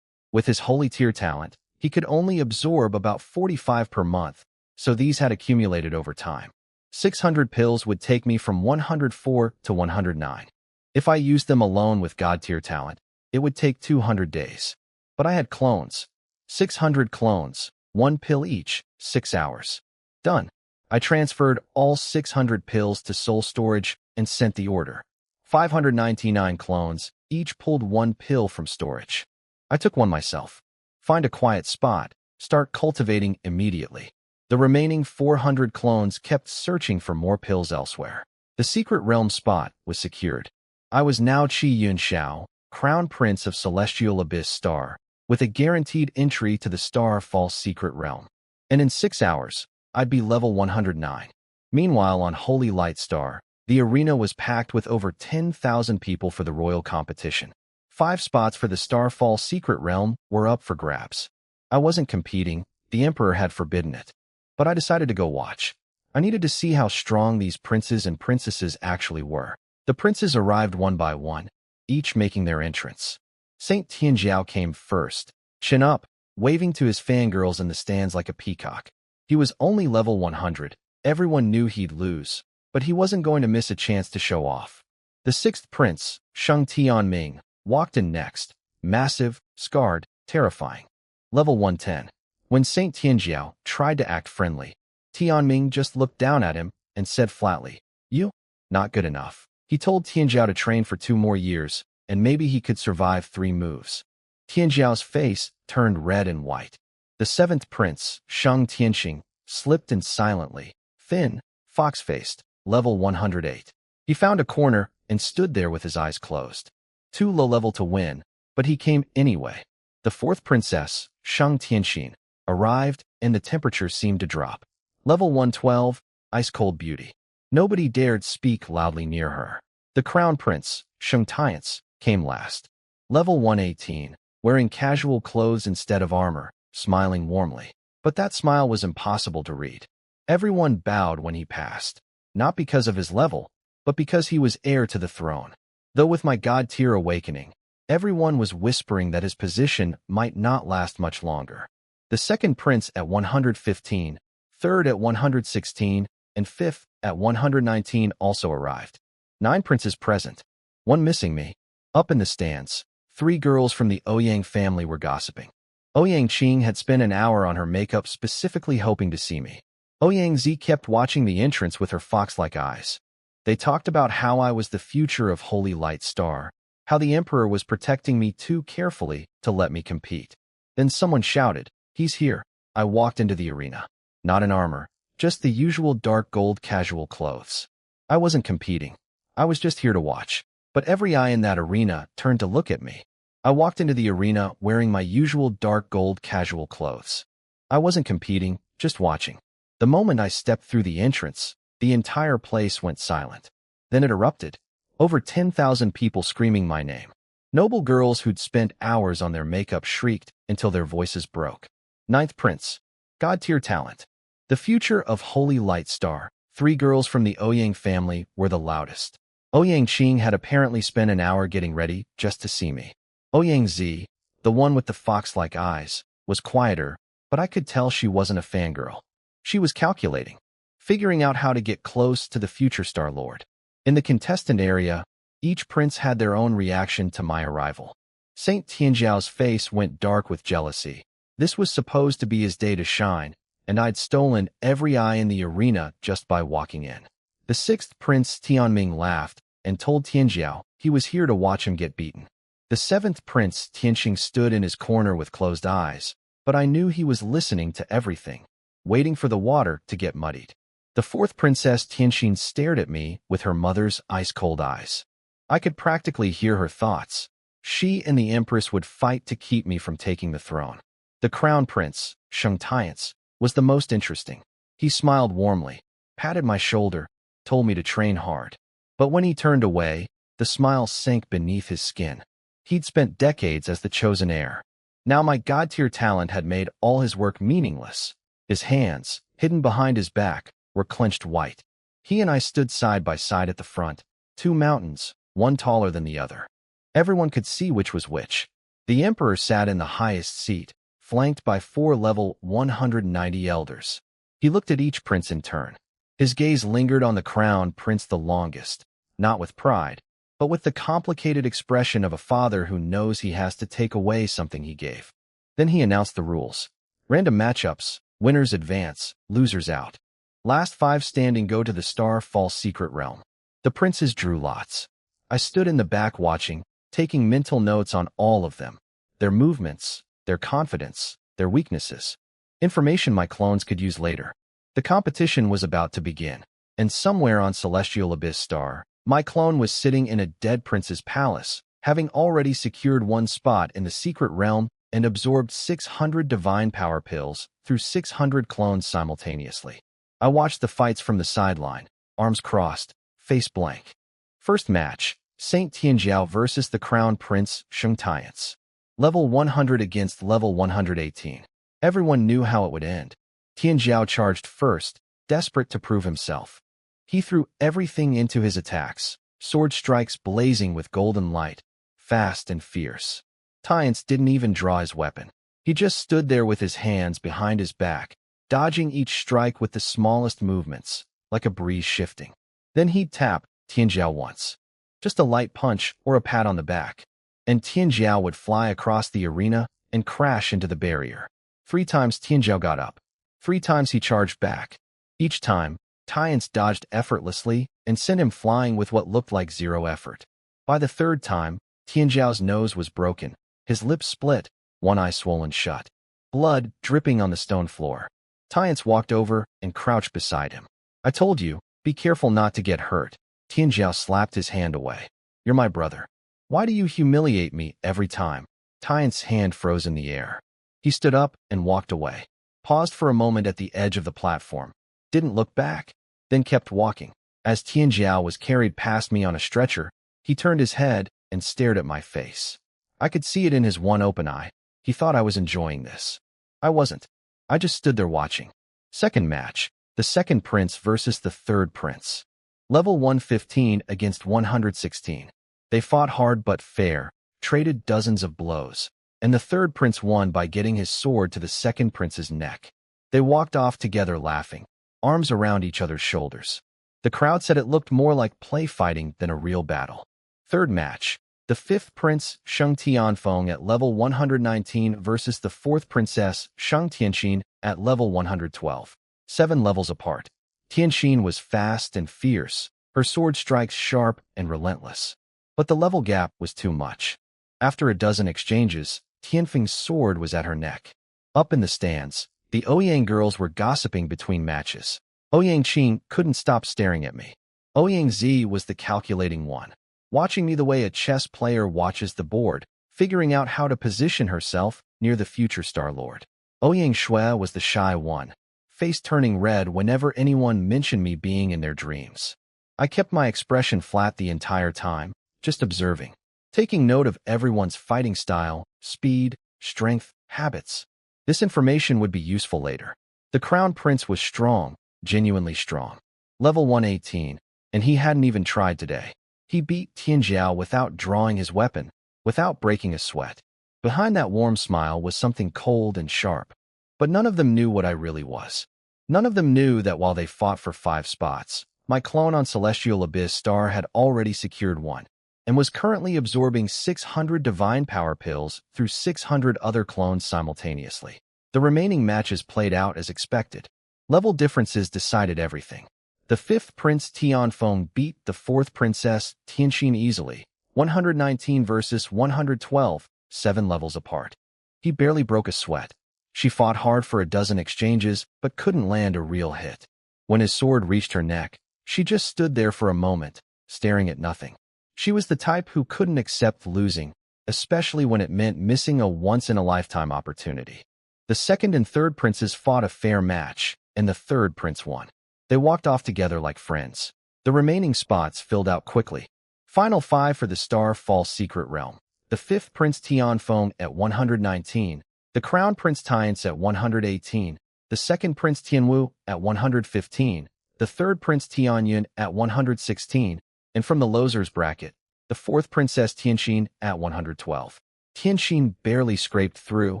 With his holy tier talent, he could only absorb about 45 per month, so these had accumulated over time. 600 pills would take me from 104 to 109. If I used them alone with God-tier talent, it would take 200 days. But I had clones. 600 clones, 1 pill each, 6 hours. Done. I transferred all 600 pills to soul storage and sent the order. 599 clones, each pulled 1 pill from storage. I took one myself. Find a quiet spot, start cultivating immediately. The remaining 400 clones kept searching for more pills elsewhere. The secret realm spot was secured. I was now Qi Yun Xiao, Crown Prince of Celestial Abyss Star, with a guaranteed entry to the Star False Secret Realm. And in 6 hours, I'd be level 109. Meanwhile, on Holy Light Star, the arena was packed with over 10,000 people for the royal competition. 5 spots for the Starfall Secret Realm were up for grabs. I wasn't competing, the Emperor had forbidden it. But I decided to go watch. I needed to see how strong these princes and princesses actually were. The princes arrived one by one, each making their entrance. Saint Tianjiao came first, chin up, waving to his fangirls in the stands like a peacock. He was only level 100. Everyone knew he'd lose, but he wasn't going to miss a chance to show off. The 6th prince, Sheng Tianming, walked in next, massive, scarred, terrifying. Level 110. When Saint Tianjiao tried to act friendly, Tianming just looked down at him and said flatly, "You? Not good enough." He told Tianjiao to train for 2 more years, and maybe he could survive 3 moves. Tianjiao's face turned red and white. The 7th prince, Sheng Tianxing, slipped in silently, thin, fox-faced, level 108. He found a corner and stood there with his eyes closed. Too low level to win, but he came anyway. The 4th princess, Sheng Tianxin, arrived, and the temperature seemed to drop. Level 112, ice-cold beauty. Nobody dared speak loudly near her. The crown prince, Sheng Tiance, came last. Level 118, wearing casual clothes instead of armor, smiling warmly. But that smile was impossible to read. Everyone bowed when he passed, not because of his level, but because he was heir to the throne. Though with my God-tier awakening, everyone was whispering that his position might not last much longer. The 2nd prince at 115, 3rd at 116, and 5th at 119 also arrived. 9 princes present, 1 missing me. Up in the stands, 3 girls from the Ouyang family were gossiping. Ouyang Qing had spent an hour on her makeup specifically hoping to see me. Ouyang Zi kept watching the entrance with her fox-like eyes. They talked about how I was the future of Holy Light Star, how the Emperor was protecting me too carefully to let me compete. Then someone shouted, "He's here." I walked into the arena. Not in armor, just the usual dark gold casual clothes. I wasn't competing. I was just here to watch. But every eye in that arena turned to look at me. I walked into the arena wearing my usual dark gold casual clothes. I wasn't competing, just watching. The moment I stepped through the entrance, the entire place went silent. Then it erupted. Over 10,000 people screaming my name. Noble girls who'd spent hours on their makeup shrieked until their voices broke. 9th prince. God-tier talent. The future of Holy Light Star. 3 girls from the Ouyang family were the loudest. Ouyang Qing had apparently spent an hour getting ready just to see me. Ouyang Zi, the one with the fox-like eyes, was quieter, but I could tell she wasn't a fangirl. She was calculating, figuring out how to get close to the future Star Lord. In the contestant area, each prince had their own reaction to my arrival. Saint Tianjiao's face went dark with jealousy. This was supposed to be his day to shine, and I'd stolen every eye in the arena just by walking in. The 6th prince Tianming laughed and told Tianjiao he was here to watch him get beaten. The 7th prince Tianxing stood in his corner with closed eyes, but I knew he was listening to everything, waiting for the water to get muddied. The 4th princess Tianxing stared at me with her mother's ice-cold eyes. I could practically hear her thoughts. She and the empress would fight to keep me from taking the throne. The crown prince, Sheng Tiance, was the most interesting. He smiled warmly, patted my shoulder, told me to train hard. But when he turned away, the smile sank beneath his skin. He'd spent decades as the chosen heir. Now my God-tier talent had made all his work meaningless. His hands, hidden behind his back, were clenched white. He and I stood side by side at the front, 2 mountains, one taller than the other. Everyone could see which was which. The emperor sat in the highest seat, flanked by 4 level 190 elders. He looked at each prince in turn. His gaze lingered on the crown prince the longest, not with pride, but with the complicated expression of a father who knows he has to take away something he gave. Then he announced the rules. Random matchups, winners advance, losers out. Last 5 standing go to the Star-False Secret Realm. The princes drew lots. I stood in the back watching, taking mental notes on all of them. Their movements, their confidence, their weaknesses. Information my clones could use later. The competition was about to begin, and somewhere on Celestial Abyss Star, my clone was sitting in a dead prince's palace, having already secured 1 spot in the secret realm and absorbed 600 divine power pills through 600 clones simultaneously. I watched the fights from the sideline, arms crossed, face blank. First match, Saint Tianjiao versus the Crown Prince Sheng Tiance. Level 100 against level 118. Everyone knew how it would end. Tianjiao charged first, desperate to prove himself. He threw everything into his attacks, sword strikes blazing with golden light, fast and fierce. Tiance didn't even draw his weapon. He just stood there with his hands behind his back, dodging each strike with the smallest movements, like a breeze shifting. Then he'd tap Tianjiao once. Just a light punch or a pat on the back, and Tianjiao would fly across the arena and crash into the barrier. 3 times Tianjiao got up. 3 times he charged back. Each time, Tiance dodged effortlessly and sent him flying with what looked like 0 effort. By the 3rd time, Tianjiao's nose was broken, his lips split, one eye swollen shut. Blood dripping on the stone floor. Tiance walked over and crouched beside him. I told you, be careful not to get hurt. Tianjiao slapped his hand away. You're my brother. Why do you humiliate me every time? Tiance's hand froze in the air. He stood up and walked away. Paused for a moment at the edge of the platform. Didn't look back. Then kept walking. As Tianjiao was carried past me on a stretcher, he turned his head and stared at my face. I could see it in his one open eye. He thought I was enjoying this. I wasn't. I just stood there watching. Second match. The second prince versus the third prince. Level 115 against 116. They fought hard but fair, traded dozens of blows, and the third prince won by getting his sword to the second prince's neck. They walked off together laughing, arms around each other's shoulders. The crowd said it looked more like play fighting than a real battle. Third match. The fifth prince, Sheng Tianfeng at level 119 versus the fourth princess, Sheng Tianxin, at level 112. 7 levels apart. Tianxin was fast and fierce, her sword strikes sharp and relentless. But the level gap was too much. After a dozen exchanges, Tianfeng's sword was at her neck. Up in the stands, the Ouyang girls were gossiping between matches. Ouyang Qing couldn't stop staring at me. Ouyang Zi was the calculating one, watching me the way a chess player watches the board, figuring out how to position herself near the future Star Lord. Ouyang Shui was the shy one, face turning red whenever anyone mentioned me being in their dreams. I kept my expression flat the entire time, just observing, taking note of everyone's fighting style, speed, strength, habits. This information would be useful later. The Crown Prince was strong, genuinely strong. Level 118, and he hadn't even tried today. He beat Tianjiao without drawing his weapon, without breaking a sweat. Behind that warm smile was something cold and sharp. But none of them knew what I really was. None of them knew that while they fought for 5 spots, my clone on Celestial Abyss Star had already secured 1, and was currently absorbing 600 divine power pills through 600 other clones simultaneously. The remaining matches played out as expected. Level differences decided everything. The 5th Prince Tianfeng beat the 4th Princess Tianxin easily, 119 versus 112, 7 levels apart. He barely broke a sweat. She fought hard for a dozen exchanges, but couldn't land a real hit. When his sword reached her neck, she just stood there for a moment, staring at nothing. She was the type who couldn't accept losing, especially when it meant missing a once-in-a-lifetime opportunity. The second and third princes fought a fair match, and the third prince won. They walked off together like friends. The remaining spots filled out quickly. Final 5 for the Star-False Secret Realm. The 5th Prince Tianfeng at 119, the Crown Prince Tiance at 118, the 2nd Prince Tianwu at 115, the 3rd Prince Tianyun at 116, and from the losers bracket, the 4th Princess Tianxin at 112. Tianxin barely scraped through,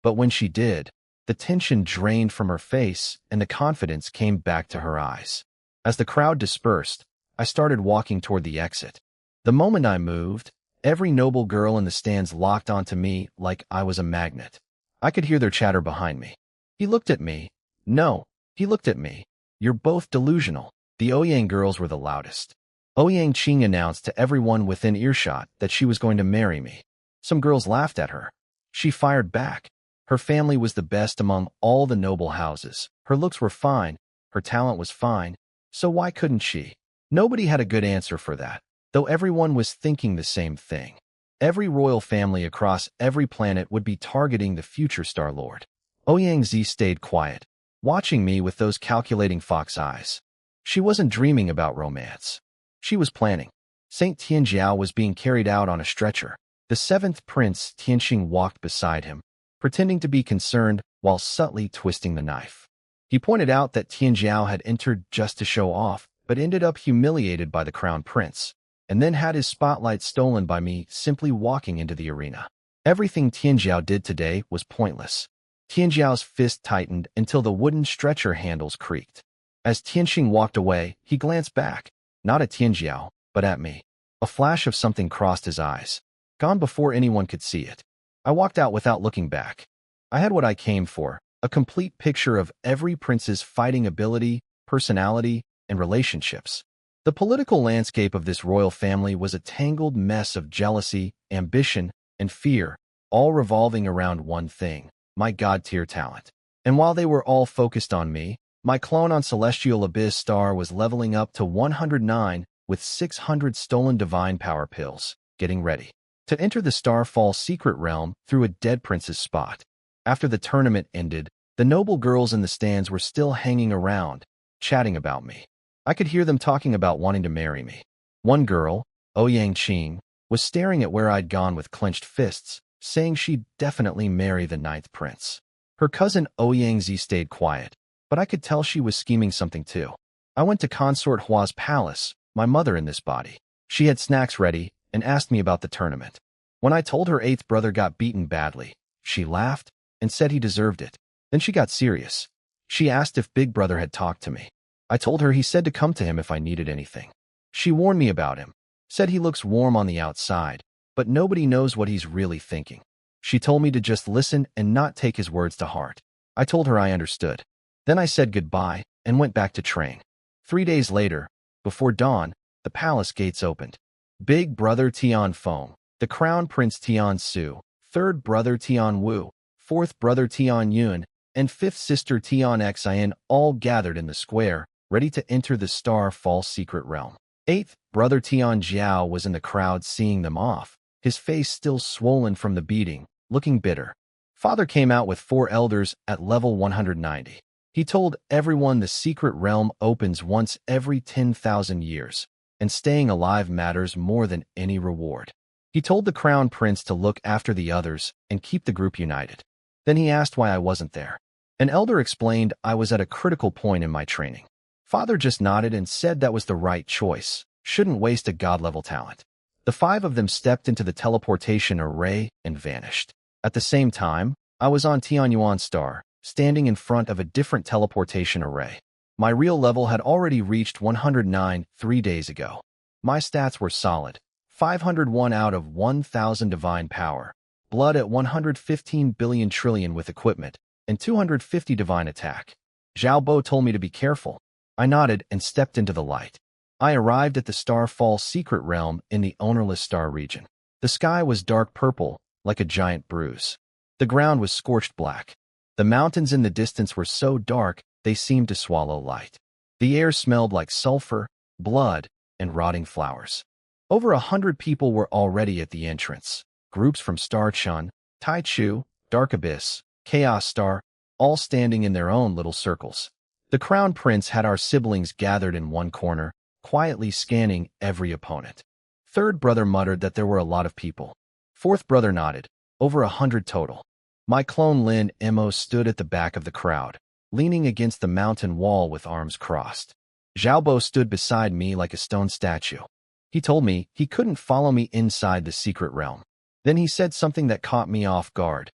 but when she did, The tension drained from her face, and the confidence came back to her eyes. As the crowd dispersed, I started walking toward the exit. The moment I moved, every noble girl in the stands locked onto me like I was a magnet. I could hear their chatter behind me. He looked at me. No, he looked at me. You're both delusional. The Ouyang girls were the loudest. Ouyang Qing announced to everyone within earshot that she was going to marry me. Some girls laughed at her. She fired back. Her family was the best among all the noble houses. Her looks were fine. Her talent was fine. So why couldn't she? Nobody had a good answer for that, though everyone was thinking the same thing. Every royal family across every planet would be targeting the future Star Lord. Ouyang Zi stayed quiet, watching me with those calculating fox eyes. She wasn't dreaming about romance. She was planning. Saint Tianjiao was being carried out on a stretcher. The seventh prince, Tianxing, walked beside him, pretending to be concerned while subtly twisting the knife. He pointed out that Tianjiao had entered just to show off, but ended up humiliated by the crown prince, and then had his spotlight stolen by me simply walking into the arena. Everything Tianjiao did today was pointless. Tianjiao's fist tightened until the wooden stretcher handles creaked. As Tianxing walked away, he glanced back, not at Tianjiao, but at me. A flash of something crossed his eyes, gone before anyone could see it. I walked out without looking back. I had what I came for, a complete picture of every prince's fighting ability, personality, and relationships. The political landscape of this royal family was a tangled mess of jealousy, ambition, and fear, all revolving around one thing: my god-tier talent. And while they were all focused on me, my clone on Celestial Abyss Star was leveling up to 109 with 600 stolen divine power pills, getting ready to enter the Starfall secret realm through a dead prince's spot. After the tournament ended, the noble girls in the stands were still hanging around, chatting about me. I could hear them talking about wanting to marry me. One girl, Ouyang Qing, was staring at where I'd gone with clenched fists, saying she'd definitely marry the ninth prince. Her cousin Ouyang Zi stayed quiet, but I could tell she was scheming something too. I went to Consort Hua's palace, my mother in this body. She had snacks ready and asked me about the tournament. When I told her eighth brother got beaten badly, she laughed and said he deserved it. Then she got serious. She asked if Big Brother had talked to me. I told her he said to come to him if I needed anything. She warned me about him, said he looks warm on the outside, but nobody knows what he's really thinking. She told me to just listen and not take his words to heart. I told her I understood. Then I said goodbye and went back to train. 3 days later, before dawn, the palace gates opened. Big Brother Tian Feng, the Crown Prince Tian Su, third brother Tian Wu, fourth brother Tian Yun, and fifth sister Tian Xian all gathered in the square, ready to enter the Starfall secret realm. Eighth brother Tian Jiao was in the crowd seeing them off, his face still swollen from the beating, looking bitter. Father came out with 4 elders at level 190. He told everyone the secret realm opens once every 10,000 years, and staying alive matters more than any reward. He told the crown prince to look after the others and keep the group united. Then he asked why I wasn't there. An elder explained I was at a critical point in my training. Father just nodded and said that was the right choice, shouldn't waste a god-level talent. The 5 of them stepped into the teleportation array and vanished. At the same time, I was on Tianyuan Star, standing in front of a different teleportation array. My real level had already reached 109 3 days ago. My stats were solid: 501 out of 1,000 divine power, blood at 115 billion trillion with equipment, and 250 divine attack. Zhao Bo told me to be careful. I nodded and stepped into the light. I arrived at the Starfall secret realm in the ownerless star region. The sky was dark purple, like a giant bruise. The ground was scorched black. The mountains in the distance were so dark they seemed to swallow light. The air smelled like sulfur, blood, and rotting flowers. Over 100 people were already at the entrance. Groups from Star Chun, Tai Chu, Dark Abyss, Chaos Star, all standing in their own little circles. The Crown Prince had our siblings gathered in one corner, quietly scanning every opponent. Third brother muttered that there were a lot of people. Fourth brother nodded, over 100 total. My clone Lin Mo stood at the back of the crowd, leaning against the mountain wall with arms crossed. Zhao Bo stood beside me like a stone statue. He told me he couldn't follow me inside the secret realm. Then he said something that caught me off guard.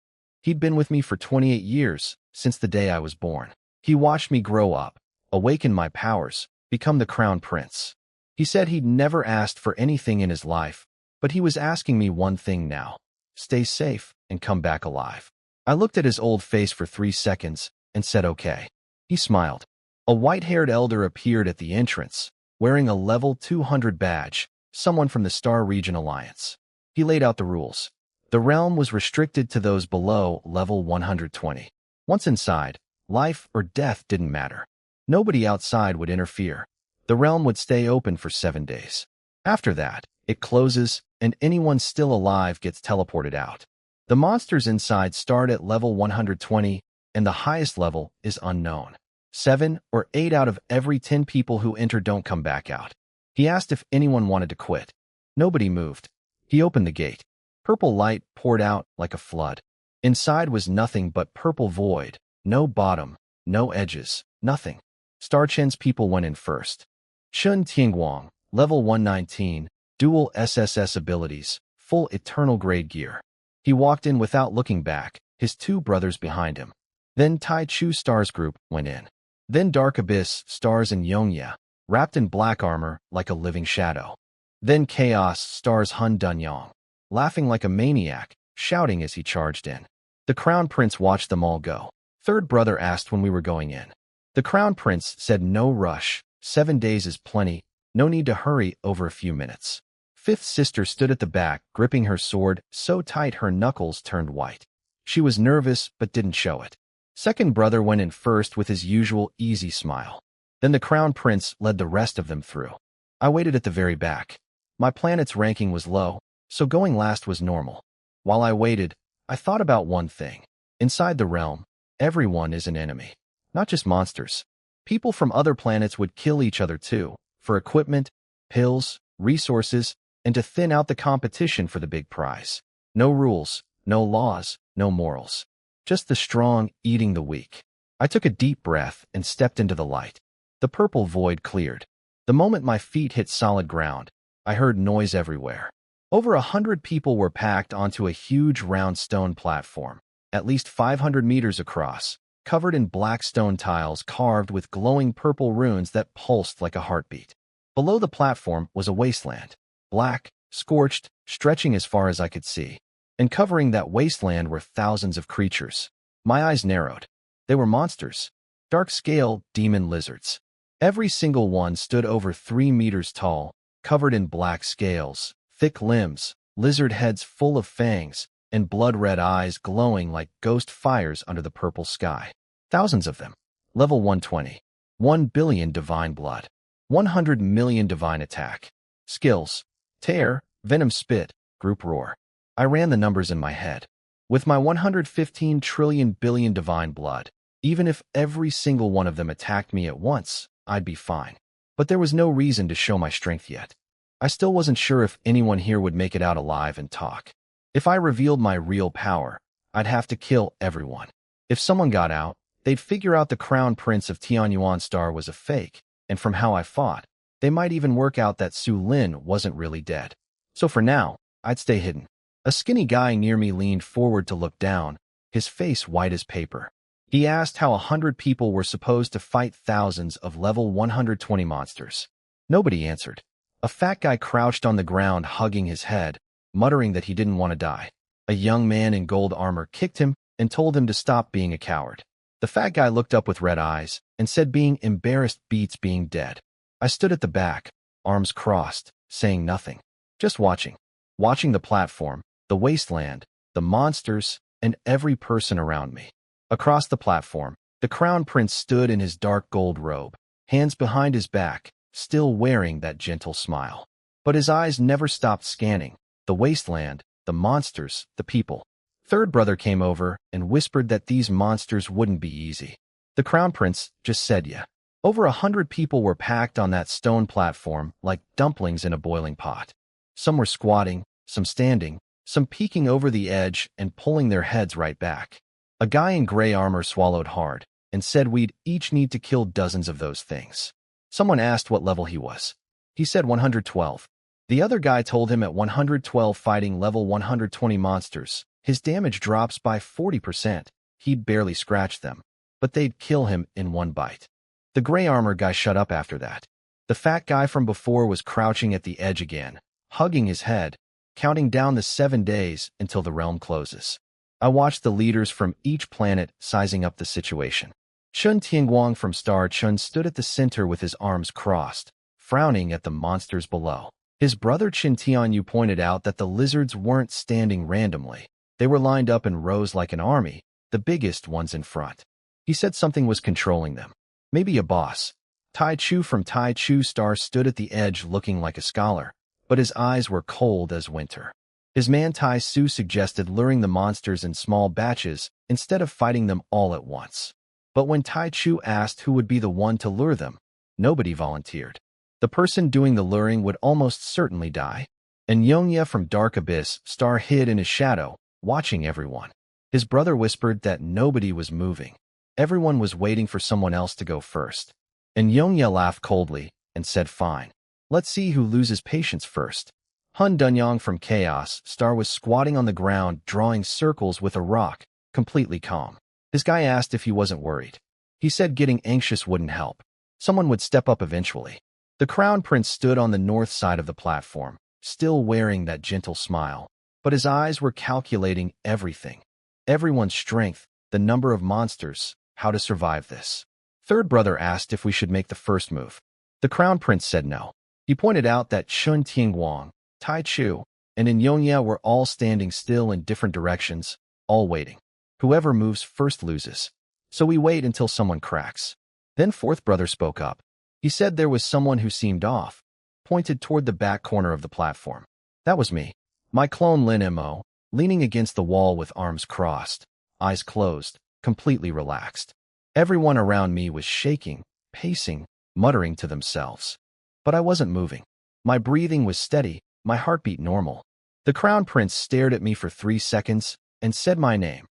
He'd been with me for 28 years, since the day I was born. He watched me grow up, awaken my powers, become the crown prince. He said he'd never asked for anything in his life, but he was asking me one thing now: stay safe and come back alive. I looked at his old face for 3 seconds and said okay. He smiled. A white-haired elder appeared at the entrance, wearing a level 200 badge, someone from the Star Region Alliance. He laid out the rules. The realm was restricted to those below level 120. Once inside, life or death didn't matter. Nobody outside would interfere. The realm would stay open for 7 days. After that, it closes, and anyone still alive gets teleported out. The monsters inside start at level 120, and the highest level is unknown. 7 or 8 out of every 10 people who enter don't come back out. He asked if anyone wanted to quit. Nobody moved. He opened the gate. Purple light poured out like a flood. Inside was nothing but purple void. No bottom, no edges, nothing. Star Chen's people went in first. Chun Tianguang, level 119, dual SSS abilities, full eternal grade gear. He walked in without looking back, his 2 brothers behind him. Then Tai Chu Stars group went in. Then Dark Abyss, Stars and Yongya, wrapped in black armor like a living shadow. Then Chaos, Stars Hun Dunyang, laughing like a maniac, shouting as he charged in. The Crown Prince watched them all go. Third brother asked when we were going in. The Crown Prince said no rush, 7 days is plenty, no need to hurry over a few minutes. Fifth sister stood at the back, gripping her sword so tight her knuckles turned white. She was nervous but didn't show it. Second brother went in first with his usual easy smile. Then the Crown Prince led the rest of them through. I waited at the very back. My planet's ranking was low, so going last was normal. While I waited, I thought about one thing. Inside the realm, everyone is an enemy. Not just monsters. People from other planets would kill each other too, for equipment, pills, resources, and to thin out the competition for the big prize. No rules, no laws, no morals. Just the strong eating the weak. I took a deep breath and stepped into the light. The purple void cleared. The moment my feet hit solid ground, I heard noise everywhere. Over 100 people were packed onto a huge round stone platform, at least 500 meters across, covered in black stone tiles carved with glowing purple runes that pulsed like a heartbeat. Below the platform was a wasteland, black, scorched, stretching as far as I could see. And covering that wasteland were thousands of creatures. My eyes narrowed. They were monsters. Dark-scale demon lizards. Every single one stood over 3 meters tall, covered in black scales, thick limbs, lizard heads full of fangs, and blood-red eyes glowing like ghost fires under the purple sky. Thousands of them. Level 120. 1 billion divine blood. 100 million divine attack. Skills: Tear, Venom Spit, Group Roar. I ran the numbers in my head. With my 115 trillion billion divine blood, even if every single one of them attacked me at once, I'd be fine. But there was no reason to show my strength yet. I still wasn't sure if anyone here would make it out alive and talk. If I revealed my real power, I'd have to kill everyone. If someone got out, they'd figure out the Crown Prince of Tianyuan Star was a fake, and from how I fought, they might even work out that Su Lin wasn't really dead. So for now, I'd stay hidden. A skinny guy near me leaned forward to look down, his face white as paper. He asked how 100 people were supposed to fight thousands of level 120 monsters. Nobody answered. A fat guy crouched on the ground hugging his head, muttering that he didn't want to die. A young man in gold armor kicked him and told him to stop being a coward. The fat guy looked up with red eyes and said being embarrassed beats being dead. I stood at the back, arms crossed, saying nothing. Just watching. Watching the platform, the wasteland, the monsters, and every person around me. Across the platform, the Crown Prince stood in his dark gold robe, hands behind his back, still wearing that gentle smile. But his eyes never stopped scanning the wasteland, the monsters, the people. Third brother came over and whispered that these monsters wouldn't be easy. The Crown Prince just said yeah. Over 100 people were packed on that stone platform like dumplings in a boiling pot. Some were squatting, some standing, some peeking over the edge and pulling their heads right back. A guy in gray armor swallowed hard and said we'd each need to kill dozens of those things. Someone asked what level he was. He said 112. The other guy told him at 112 fighting level 120 monsters, his damage drops by 40%. he'd barely scratch them, but they'd kill him in one bite. The gray armor guy shut up after that. The fat guy from before was crouching at the edge again, hugging his head, counting down the 7 days until the realm closes. I watched the leaders from each planet sizing up the situation. Chun Tianguang from Star Chun stood at the center with his arms crossed, frowning at the monsters below. His brother Qin Tianyu pointed out that the lizards weren't standing randomly. They were lined up in rows like an army, the biggest ones in front. He said something was controlling them. Maybe a boss. Tai Chu from Tai Chu Star stood at the edge looking like a scholar, but his eyes were cold as winter. His man Tai Su suggested luring the monsters in small batches instead of fighting them all at once. But when Tai Chu asked who would be the one to lure them, nobody volunteered. The person doing the luring would almost certainly die. And Yongye from Dark Abyss Star hid in his shadow, watching everyone. His brother whispered that nobody was moving. Everyone was waiting for someone else to go first. And Yongye laughed coldly and said, "Fine. Let's see who loses patience first." Hun Dunyang from Chaos Star was squatting on the ground, drawing circles with a rock, completely calm. His guy asked if he wasn't worried. He said getting anxious wouldn't help. Someone would step up eventually. The Crown Prince stood on the north side of the platform, still wearing that gentle smile, but his eyes were calculating everything. Everyone's strength, the number of monsters, how to survive this. Third brother asked if we should make the first move. The Crown Prince said no. He pointed out that Chun Tianguang, Tai Chu, and Yongye were all standing still in different directions, all waiting. Whoever moves first loses. So we wait until someone cracks. Then fourth brother spoke up. He said there was someone who seemed off, pointed toward the back corner of the platform. That was me. My clone Lin Mo, leaning against the wall with arms crossed, eyes closed, completely relaxed. Everyone around me was shaking, pacing, muttering to themselves. But I wasn't moving. My breathing was steady, my heartbeat normal. The Crown Prince stared at me for 3 seconds and said my name.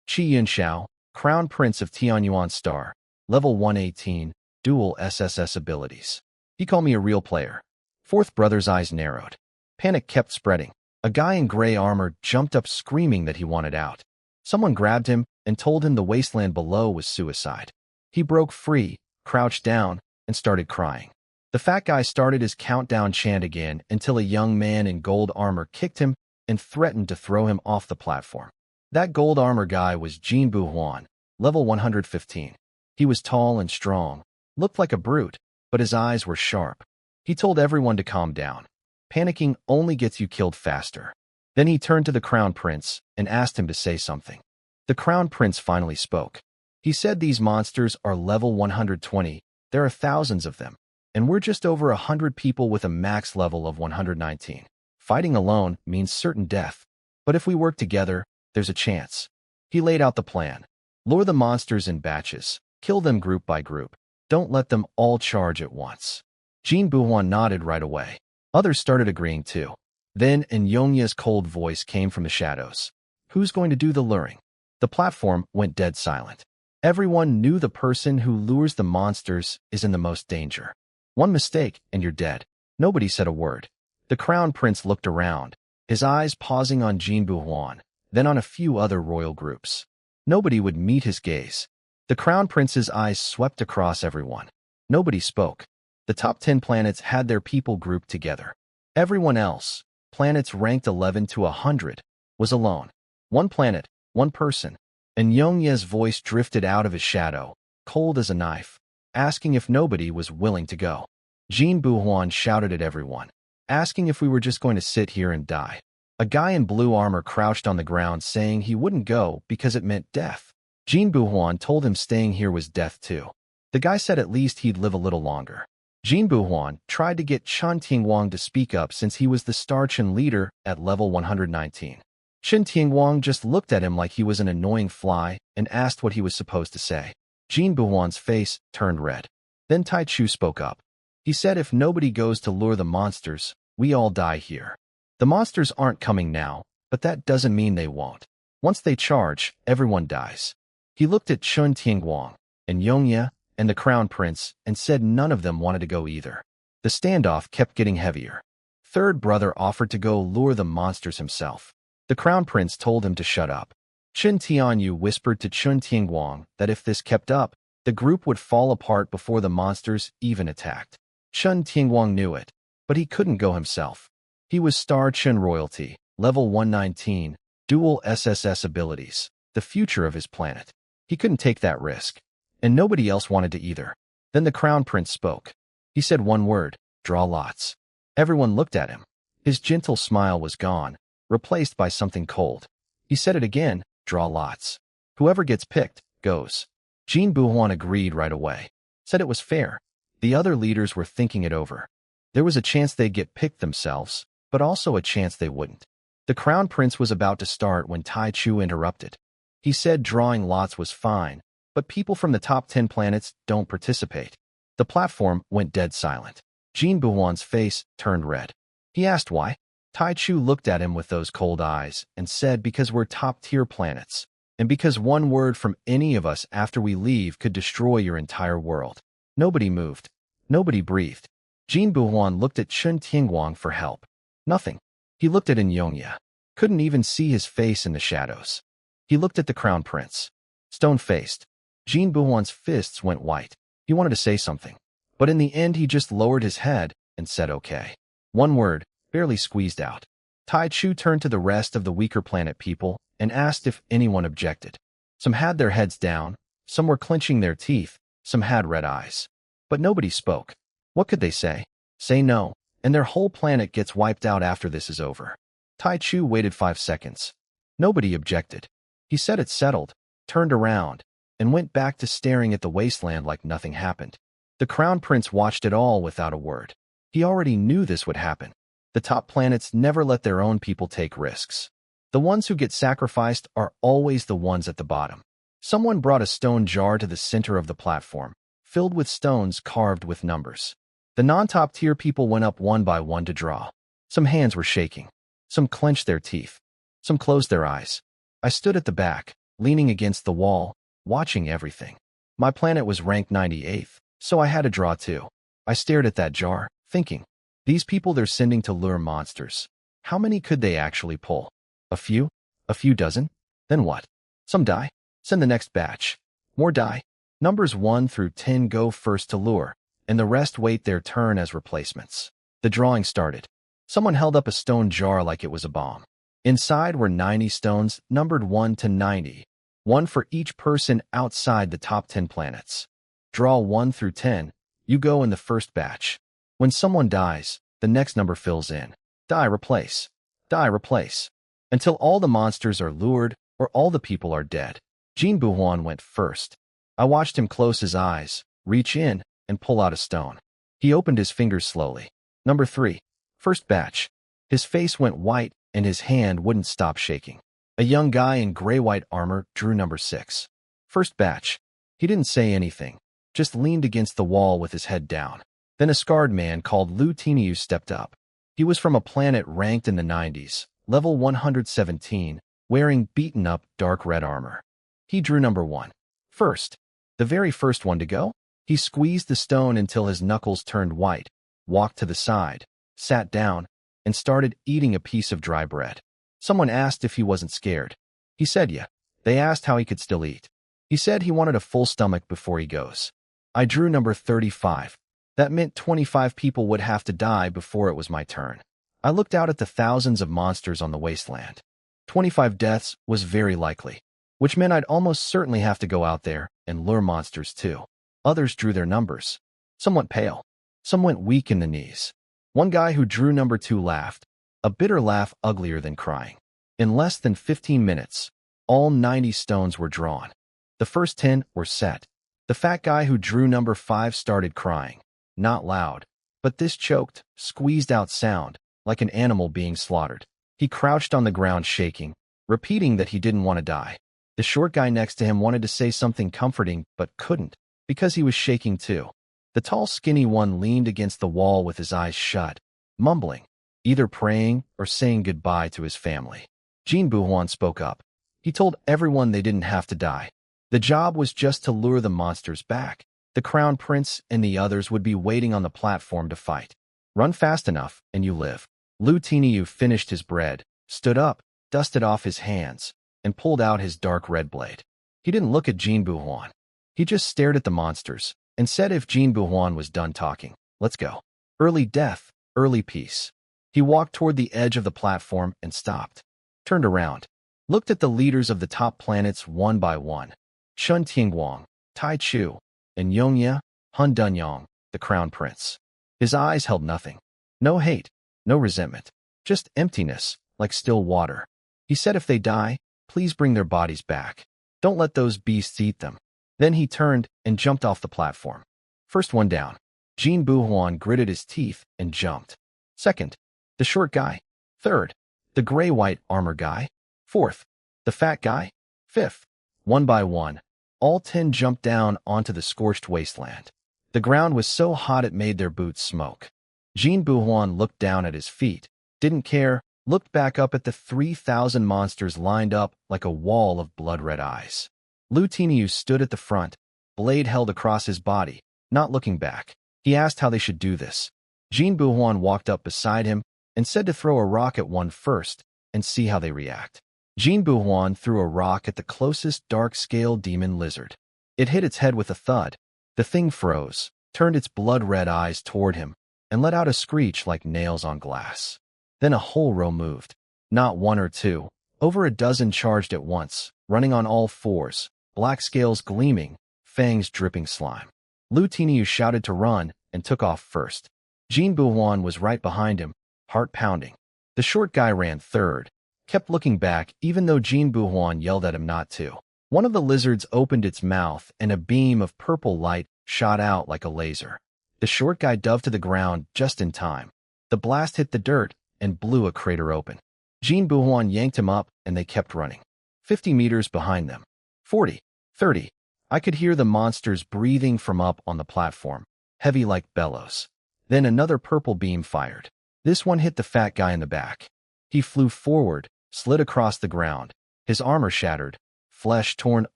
Qi Yunxiao, Crown Prince of Tianyuan Star, level 118, dual SSS abilities. He called me a real player. Fourth brother's eyes narrowed. Panic kept spreading. A guy in gray armor jumped up screaming that he wanted out. Someone grabbed him and told him the wasteland below was suicide. He broke free, crouched down, and started crying. The fat guy started his countdown chant again until a young man in gold armor kicked him and threatened to throw him off the platform. That gold armor guy was Jinbu Huan, level 115. He was tall and strong, looked like a brute, but his eyes were sharp. He told everyone to calm down. Panicking only gets you killed faster. Then he turned to the Crown Prince and asked him to say something. The Crown Prince finally spoke. He said these monsters are level 120, there are thousands of them, and we're just over 100 people with a max level of 119. Fighting alone means certain death, but if we work together, there's a chance. He laid out the plan. Lure the monsters in batches, kill them group by group. Don't let them all charge at once. Jin Buhuan nodded right away. Others started agreeing too. Then Yongye's cold voice came from the shadows. Who's going to do the luring? The platform went dead silent. Everyone knew the person who lures the monsters is in the most danger. One mistake and you're dead. Nobody said a word. The Crown Prince looked around, his eyes pausing on Jin Buhuan, then on a few other royal groups. Nobody would meet his gaze. The Crown Prince's eyes swept across everyone. Nobody spoke. The top 10 planets had their people grouped together. Everyone else, planets ranked 11 to 100, was alone. One planet, one person. And Yongye's voice drifted out of his shadow, cold as a knife, asking if nobody was willing to go. Jin Buhuan shouted at everyone, asking if we were just going to sit here and die. A guy in blue armor crouched on the ground saying he wouldn't go because it meant death. Jin Buhuan told him staying here was death too. The guy said at least he'd live a little longer. Jin Buhuan tried to get Chun Tianguang to speak up since he was the Star Chun leader at level 119. Chun Tianguang just looked at him like he was an annoying fly and asked what he was supposed to say. Jin Buhuan's face turned red. Then Tai Chu spoke up. He said if nobody goes to lure the monsters, we all die here. The monsters aren't coming now, but that doesn't mean they won't. Once they charge, everyone dies. He looked at Chun Tianguang and Yongye and the Crown Prince and said none of them wanted to go either. The standoff kept getting heavier. Third brother offered to go lure the monsters himself. The Crown Prince told him to shut up. Chen Tianyu whispered to Chen Tianguang that if this kept up, the group would fall apart before the monsters even attacked. Chen Tianguang knew it, but he couldn't go himself. He was Star Chen royalty, level 119, dual SSS abilities, the future of his planet. He couldn't take that risk, and nobody else wanted to either. Then the Crown Prince spoke. He said one word, draw lots. Everyone looked at him. His gentle smile was gone, replaced by something cold. He said it again, draw lots. Whoever gets picked, goes. Jin Buhuan agreed right away, said it was fair. The other leaders were thinking it over. There was a chance they'd get picked themselves, but also a chance they wouldn't. The Crown Prince was about to start when Tai Chu interrupted. He said drawing lots was fine, but people from the top 10 planets don't participate. The platform went dead silent. Jin Buhuan's face turned red. He asked why. Tai Chu looked at him with those cold eyes and said because we're top-tier planets, and because one word from any of us after we leave could destroy your entire world. Nobody moved. Nobody breathed. Jin Buhuan looked at Chen Tianguang for help. Nothing. He looked at Yongya. Couldn't even see his face in the shadows. He looked at the Crown Prince. Stone-faced. Jin Buhuan's fists went white. He wanted to say something, but in the end he just lowered his head and said okay. One word, barely squeezed out. Tai Chu turned to the rest of the weaker planet people and asked if anyone objected. Some had their heads down, some were clenching their teeth, some had red eyes. But nobody spoke. What could they say? Say no, and their whole planet gets wiped out after this is over. Tai Chu waited 5 seconds. Nobody objected. He said it's settled, turned around, and went back to staring at the wasteland like nothing happened. The Crown Prince watched it all without a word. He already knew this would happen. The top planets never let their own people take risks. The ones who get sacrificed are always the ones at the bottom. Someone brought a stone jar to the center of the platform, filled with stones carved with numbers. The non-top tier people went up one by one to draw. Some hands were shaking. Some clenched their teeth. Some closed their eyes. I stood at the back, leaning against the wall, watching everything. My planet was ranked 98th, so I had to draw too. I stared at that jar, thinking, these people they're sending to lure monsters. How many could they actually pull? A few? A few dozen? Then what? Some die. Send the next batch. More die. Numbers 1 through 10 go first to lure, and the rest wait their turn as replacements. The drawing started. Someone held up a stone jar like it was a bomb. Inside were 90 stones numbered 1 to 90, one for each person outside the top 10 planets. Draw 1 through 10, you go in the first batch. When someone dies, the next number fills in. Die, replace. Die, replace. Until all the monsters are lured or all the people are dead. Jin Buhuan went first. I watched him close his eyes, reach in, and pull out a stone. He opened his fingers slowly. Number 3. First batch. His face went white and his hand wouldn't stop shaking. A young guy in gray-white armor drew number 6. First batch. He didn't say anything, just leaned against the wall with his head down. Then a scarred man called Lu Tiniu stepped up. He was from a planet ranked in the 90s, level 117, wearing beaten-up dark red armor. He drew number 1. First. The very first one to go. He squeezed the stone until his knuckles turned white, walked to the side, sat down, and started eating a piece of dry bread. Someone asked if he wasn't scared. He said yeah. They asked how he could still eat. He said he wanted a full stomach before he goes. I drew number 35. That meant 25 people would have to die before it was my turn. I looked out at the thousands of monsters on the wasteland. 25 deaths was very likely, which meant I'd almost certainly have to go out there and lure monsters too. Others drew their numbers. Some went pale. Some went weak in the knees. One guy who drew number 2 laughed, a bitter laugh uglier than crying. In less than 15 minutes, all 90 stones were drawn. The first 10 were set. The fat guy who drew number 5 started crying. Not loud, but this choked, squeezed-out sound, like an animal being slaughtered. He crouched on the ground shaking, repeating that he didn't want to die. The short guy next to him wanted to say something comforting, but couldn't, because he was shaking too. The tall, skinny one leaned against the wall with his eyes shut, mumbling, either praying or saying goodbye to his family. Jin Buhuan spoke up. He told everyone they didn't have to die. The job was just to lure the monsters back. The Crown Prince and the others would be waiting on the platform to fight. Run fast enough, and you live. Lu Tiniu finished his bread, stood up, dusted off his hands, and pulled out his dark red blade. He didn't look at Jin Buhuan. He just stared at the monsters and said if Jin Buhuan was done talking, "Let's go." Early death, early peace. He walked toward the edge of the platform and stopped, turned around, looked at the leaders of the top planets one by one. Shun Tingguang, Tai Chu, and Yongye, Hun Dunyong, the crown prince. His eyes held nothing. No hate, no resentment, just emptiness, like still water. He said if they die, please bring their bodies back. Don't let those beasts eat them. Then he turned and jumped off the platform. First one down. Jin Buhuan gritted his teeth and jumped. Second, the short guy. Third, the gray-white armor guy. Fourth, the fat guy. Fifth, one by one, all 10 jumped down onto the scorched wasteland. The ground was so hot it made their boots smoke. Jin Buhuan looked down at his feet, didn't care, looked back up at the 3,000 monsters lined up like a wall of blood-red eyes. Lu Tiniu stood at the front, blade held across his body, not looking back. He asked how they should do this. Jin Buhuan walked up beside him and said to throw a rock at one first and see how they react. Jin Buhuan threw a rock at the closest dark-scale demon lizard. It hit its head with a thud. The thing froze, turned its blood-red eyes toward him, and let out a screech like nails on glass. Then a whole row moved. Not one or two. Over a dozen charged at once, running on all fours, black scales gleaming, fangs dripping slime. Lu Tiniu shouted to run and took off first. Jin Buhuan was right behind him, heart pounding. The short guy ran third, kept looking back even though Jin Buhuan yelled at him not to. One of the lizards opened its mouth and a beam of purple light shot out like a laser. The short guy dove to the ground just in time. The blast hit the dirt and blew a crater open. Jin Buhuan yanked him up and they kept running. 50 meters behind them. 40, 30. I could hear the monsters breathing from up on the platform, heavy like bellows. Then another purple beam fired. This one hit the fat guy in the back. He flew forward, slid across the ground, his armor shattered, flesh torn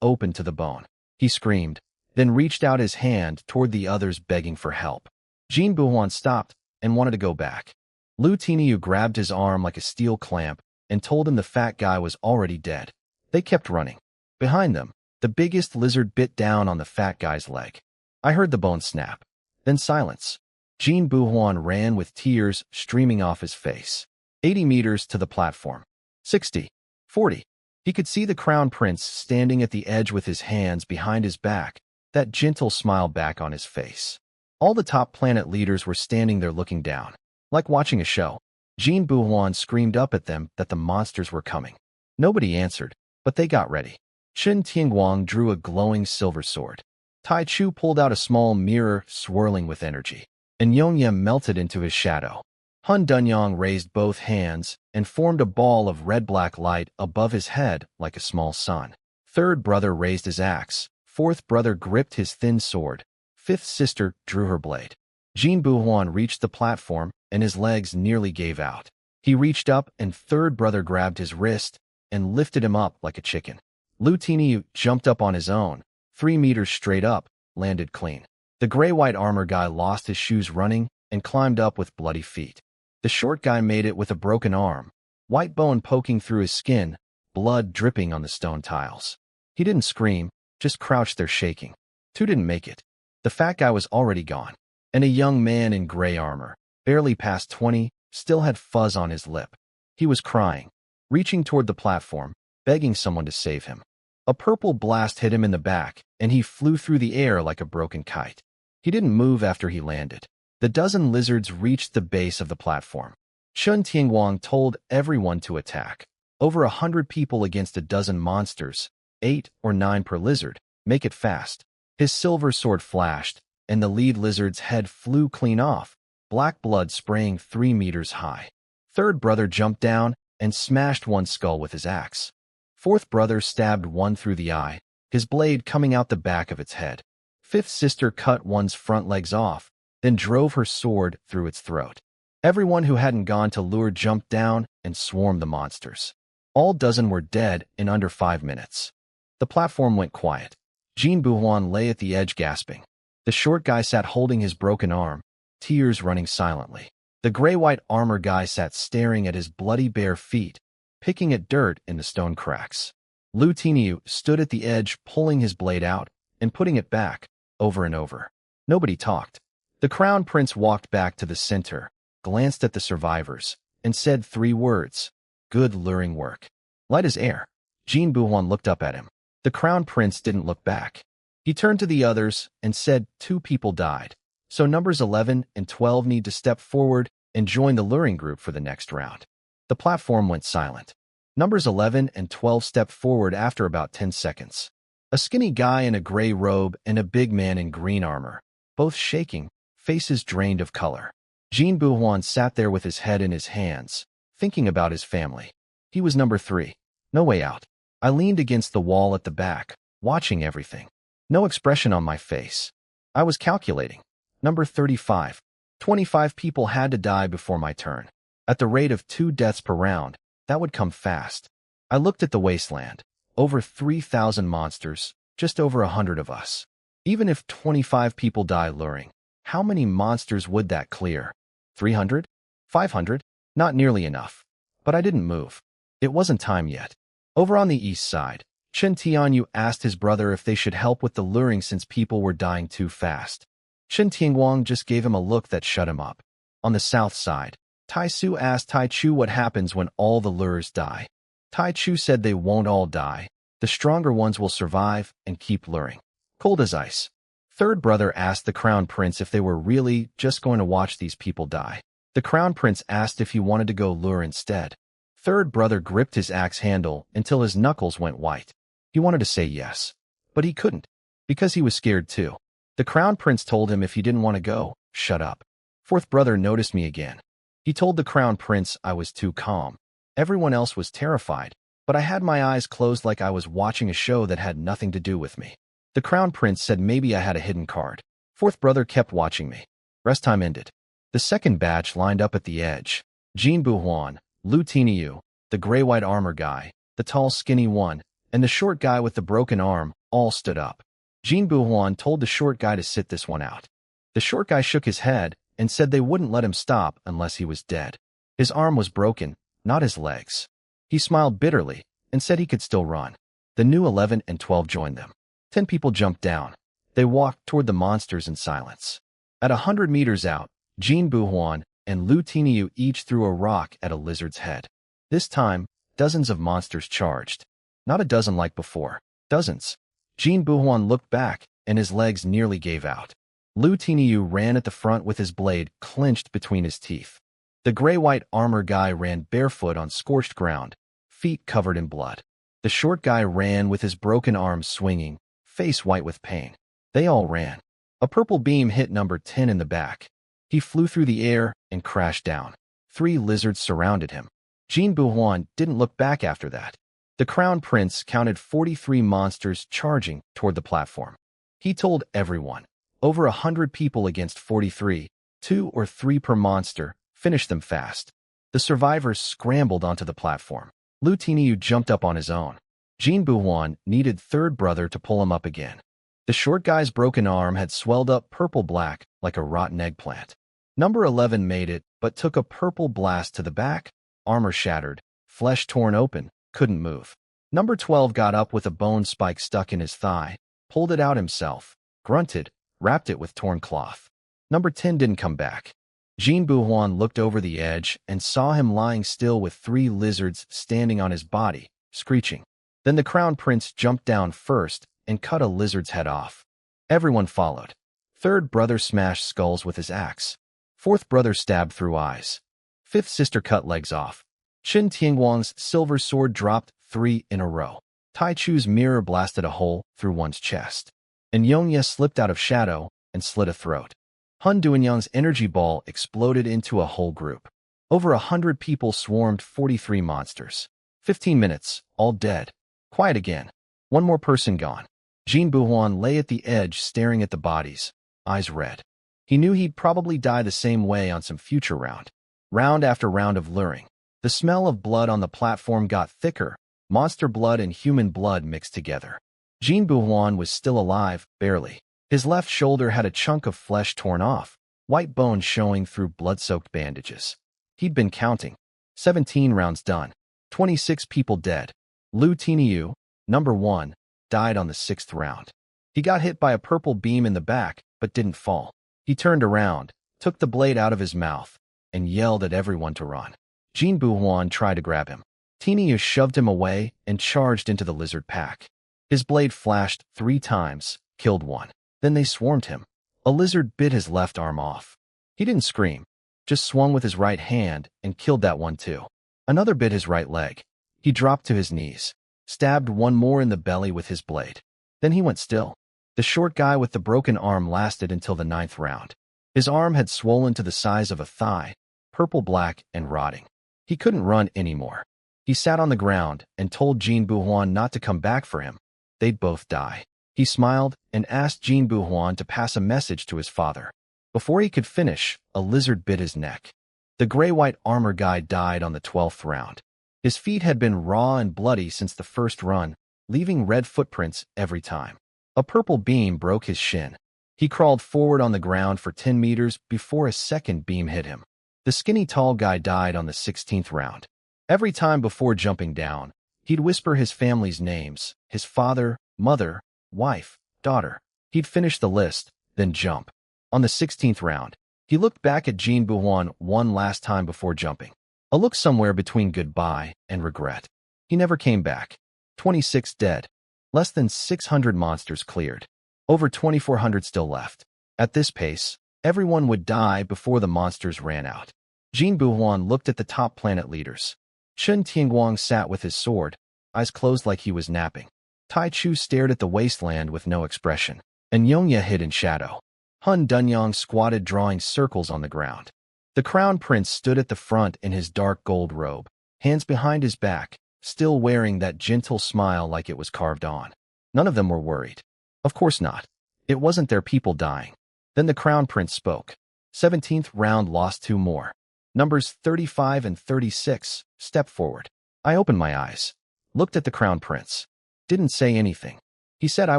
open to the bone. He screamed, then reached out his hand toward the others begging for help. Jin Buhuan stopped and wanted to go back. Lu Tiniu grabbed his arm like a steel clamp and told him the fat guy was already dead. They kept running. Behind them, the biggest lizard bit down on the fat guy's leg. I heard the bone snap. Then silence. Jin Buhuan ran with tears streaming off his face. 80 meters to the platform. 60. 40. He could see the crown prince standing at the edge with his hands behind his back, that gentle smile back on his face. All the top planet leaders were standing there looking down, like watching a show. Jin Buhuan screamed up at them that the monsters were coming. Nobody answered, but they got ready. Shun Tingguang drew a glowing silver sword. Tai Chu pulled out a small mirror swirling with energy, and Yongye melted into his shadow. Hun Dunyong raised both hands and formed a ball of red-black light above his head like a small sun. Third brother raised his axe. Fourth brother gripped his thin sword. Fifth sister drew her blade. Jin Buhuan reached the platform and his legs nearly gave out. He reached up and third brother grabbed his wrist and lifted him up like a chicken. Lu Tiniu jumped up on his own, 3 meters straight up, landed clean. The gray-white armor guy lost his shoes running and climbed up with bloody feet. The short guy made it with a broken arm, white bone poking through his skin, blood dripping on the stone tiles. He didn't scream, just crouched there shaking. 2 didn't make it. The fat guy was already gone, and a young man in gray armor, barely past 20, still had fuzz on his lip. He was crying, reaching toward the platform, begging someone to save him. A purple blast hit him in the back, and he flew through the air like a broken kite. He didn't move after he landed. The dozen lizards reached the base of the platform. Shun Tingguang told everyone to attack. Over 100 people against a dozen monsters, 8 or 9 per lizard. Make it fast. His silver sword flashed, and the lead lizard's head flew clean off, black blood spraying 3 meters high. Third brother jumped down and smashed one skull with his axe. Fourth brother stabbed one through the eye, his blade coming out the back of its head. Fifth sister cut one's front legs off, then drove her sword through its throat. Everyone who hadn't gone to lure jumped down and swarmed the monsters. All dozen were dead in under 5 minutes. The platform went quiet. Jin Buhuan lay at the edge gasping. The short guy sat holding his broken arm, tears running silently. The gray-white armor guy sat staring at his bloody bare feet, picking at dirt in the stone cracks. Lu Tiniu stood at the edge, pulling his blade out and putting it back, over and over. Nobody talked. The crown prince walked back to the center, glanced at the survivors, and said 3 words. Good luring work. Light as air. Jin Buhuan looked up at him. The crown prince didn't look back. He turned to the others and said 2 people died. So numbers 11 and 12 need to step forward and join the luring group for the next round. The platform went silent. Numbers 11 and 12 stepped forward after about 10 seconds. A skinny guy in a gray robe and a big man in green armor, both shaking, faces drained of color. Jin Buhuan sat there with his head in his hands, thinking about his family. He was number 3. No way out. I leaned against the wall at the back, watching everything. No expression on my face. I was calculating. Number 35. 25 people had to die before my turn. At the rate of 2 deaths per round, that would come fast. I looked at the wasteland. Over 3,000 monsters, just over 100 of us. Even if 25 people die luring, how many monsters would that clear? 300? 500? Not nearly enough. But I didn't move. It wasn't time yet. Over on the east side, Chen Tianyu asked his brother if they should help with the luring since people were dying too fast. Chen Tianguang just gave him a look that shut him up. On the south side, Tai Su asked Tai Chu what happens when all the lures die. Tai Chu said they won't all die. The stronger ones will survive and keep luring. Cold as ice. Third brother asked the crown prince if they were really just going to watch these people die. The crown prince asked if he wanted to go lure instead. Third brother gripped his axe handle until his knuckles went white. He wanted to say yes, but he couldn't, because he was scared too. The crown prince told him if he didn't want to go, shut up. Fourth brother noticed me again. He told the crown prince I was too calm. Everyone else was terrified, but I had my eyes closed like I was watching a show that had nothing to do with me. The crown prince said maybe I had a hidden card. Fourth brother kept watching me. Rest time ended. The second batch lined up at the edge. Jin Buhuan, Lu Tiniu, the gray-white armor guy, the tall skinny one, and the short guy with the broken arm all stood up. Jin Buhuan told the short guy to sit this one out. The short guy shook his head and said they wouldn't let him stop unless he was dead. His arm was broken, not his legs. He smiled bitterly and said he could still run. The new 11 and 12 joined them. 10 people jumped down. They walked toward the monsters in silence. At 100 meters out, Jin Buhuan and Lu Tiniu each threw a rock at a lizard's head. This time, dozens of monsters charged. Not a dozen like before. Dozens. Jin Buhuan looked back, and his legs nearly gave out. Lu Tiniu ran at the front with his blade clenched between his teeth. The gray-white armor guy ran barefoot on scorched ground, feet covered in blood. The short guy ran with his broken arm swinging, face white with pain. They all ran. A purple beam hit number 10 in the back. He flew through the air and crashed down. 3 lizards surrounded him. Jin Buhuan didn't look back after that. The crown prince counted 43 monsters charging toward the platform. He told everyone, over 100 people against 43, 2 or 3 per monster, finish them fast. The survivors scrambled onto the platform. Lu Tiniu jumped up on his own. Jin Buhuan needed third brother to pull him up again. The short guy's broken arm had swelled up purple-black like a rotten eggplant. Number 11 made it, but took a purple blast to the back, armor shattered, flesh torn open, couldn't move. Number 12 got up with a bone spike stuck in his thigh, pulled it out himself, grunted, wrapped it with torn cloth. Number 10 didn't come back. Jin Buhuan looked over the edge and saw him lying still with 3 lizards standing on his body, screeching. Then the crown prince jumped down first and cut a lizard's head off. Everyone followed. Third brother smashed skulls with his axe. Fourth brother stabbed through eyes. Fifth sister cut legs off. Chen Tianguang's silver sword dropped 3 in a row. Tai Chu's mirror blasted a hole through one's chest. And Yongye slipped out of shadow and slit a throat. Han Duanyang's energy ball exploded into a whole group. Over 100 people swarmed 43 monsters. 15 minutes, all dead. Quiet again. One more person gone. Jin Buhuan lay at the edge staring at the bodies, eyes red. He knew he'd probably die the same way on some future round. Round after round of luring. The smell of blood on the platform got thicker, monster blood and human blood mixed together. Jin Buhuan was still alive, barely. His left shoulder had a chunk of flesh torn off, white bone showing through blood-soaked bandages. He'd been counting. 17 rounds done. 26 people dead. Lu Tiniu, Number 1 died on the 6th round. He got hit by a purple beam in the back, but didn't fall. He turned around, took the blade out of his mouth, and yelled at everyone to run. Jin Buhuan tried to grab him. Tiniu shoved him away and charged into the lizard pack. His blade flashed 3 times, killed one. Then they swarmed him. A lizard bit his left arm off. He didn't scream, just swung with his right hand and killed that one too. Another bit his right leg. He dropped to his knees, stabbed one more in the belly with his blade. Then he went still. The short guy with the broken arm lasted until the 9th round. His arm had swollen to the size of a thigh, purple-black and rotting. He couldn't run anymore. He sat on the ground and told Jin Buhuan not to come back for him. They'd both die. He smiled and asked Jin Buhuan to pass a message to his father. Before he could finish, a lizard bit his neck. The gray-white armor guy died on the 12th round. His feet had been raw and bloody since the first run, leaving red footprints every time. A purple beam broke his shin. He crawled forward on the ground for 10 meters before a second beam hit him. The skinny tall guy died on the 16th round. Every time before jumping down, he'd whisper his family's names, his father, mother, wife, daughter. He'd finish the list, then jump. On the 16th round, he looked back at Jin Buhuan one last time before jumping. A look somewhere between goodbye and regret. He never came back. 26 dead. Less than 600 monsters cleared. Over 2,400 still left. At this pace, everyone would die before the monsters ran out. Jin Buhuan looked at the top planet leaders. Chen Tianguang sat with his sword, eyes closed like he was napping. Tai Chu stared at the wasteland with no expression, and Yongya hid in shadow. Hun Dunyang squatted drawing circles on the ground. The crown prince stood at the front in his dark gold robe, hands behind his back, still wearing that gentle smile like it was carved on. None of them were worried. Of course not. It wasn't their people dying. Then the crown prince spoke. 17th round lost 2 more. Numbers 35 and 36, step forward. I opened my eyes, looked at the crown prince. Didn't say anything. He said I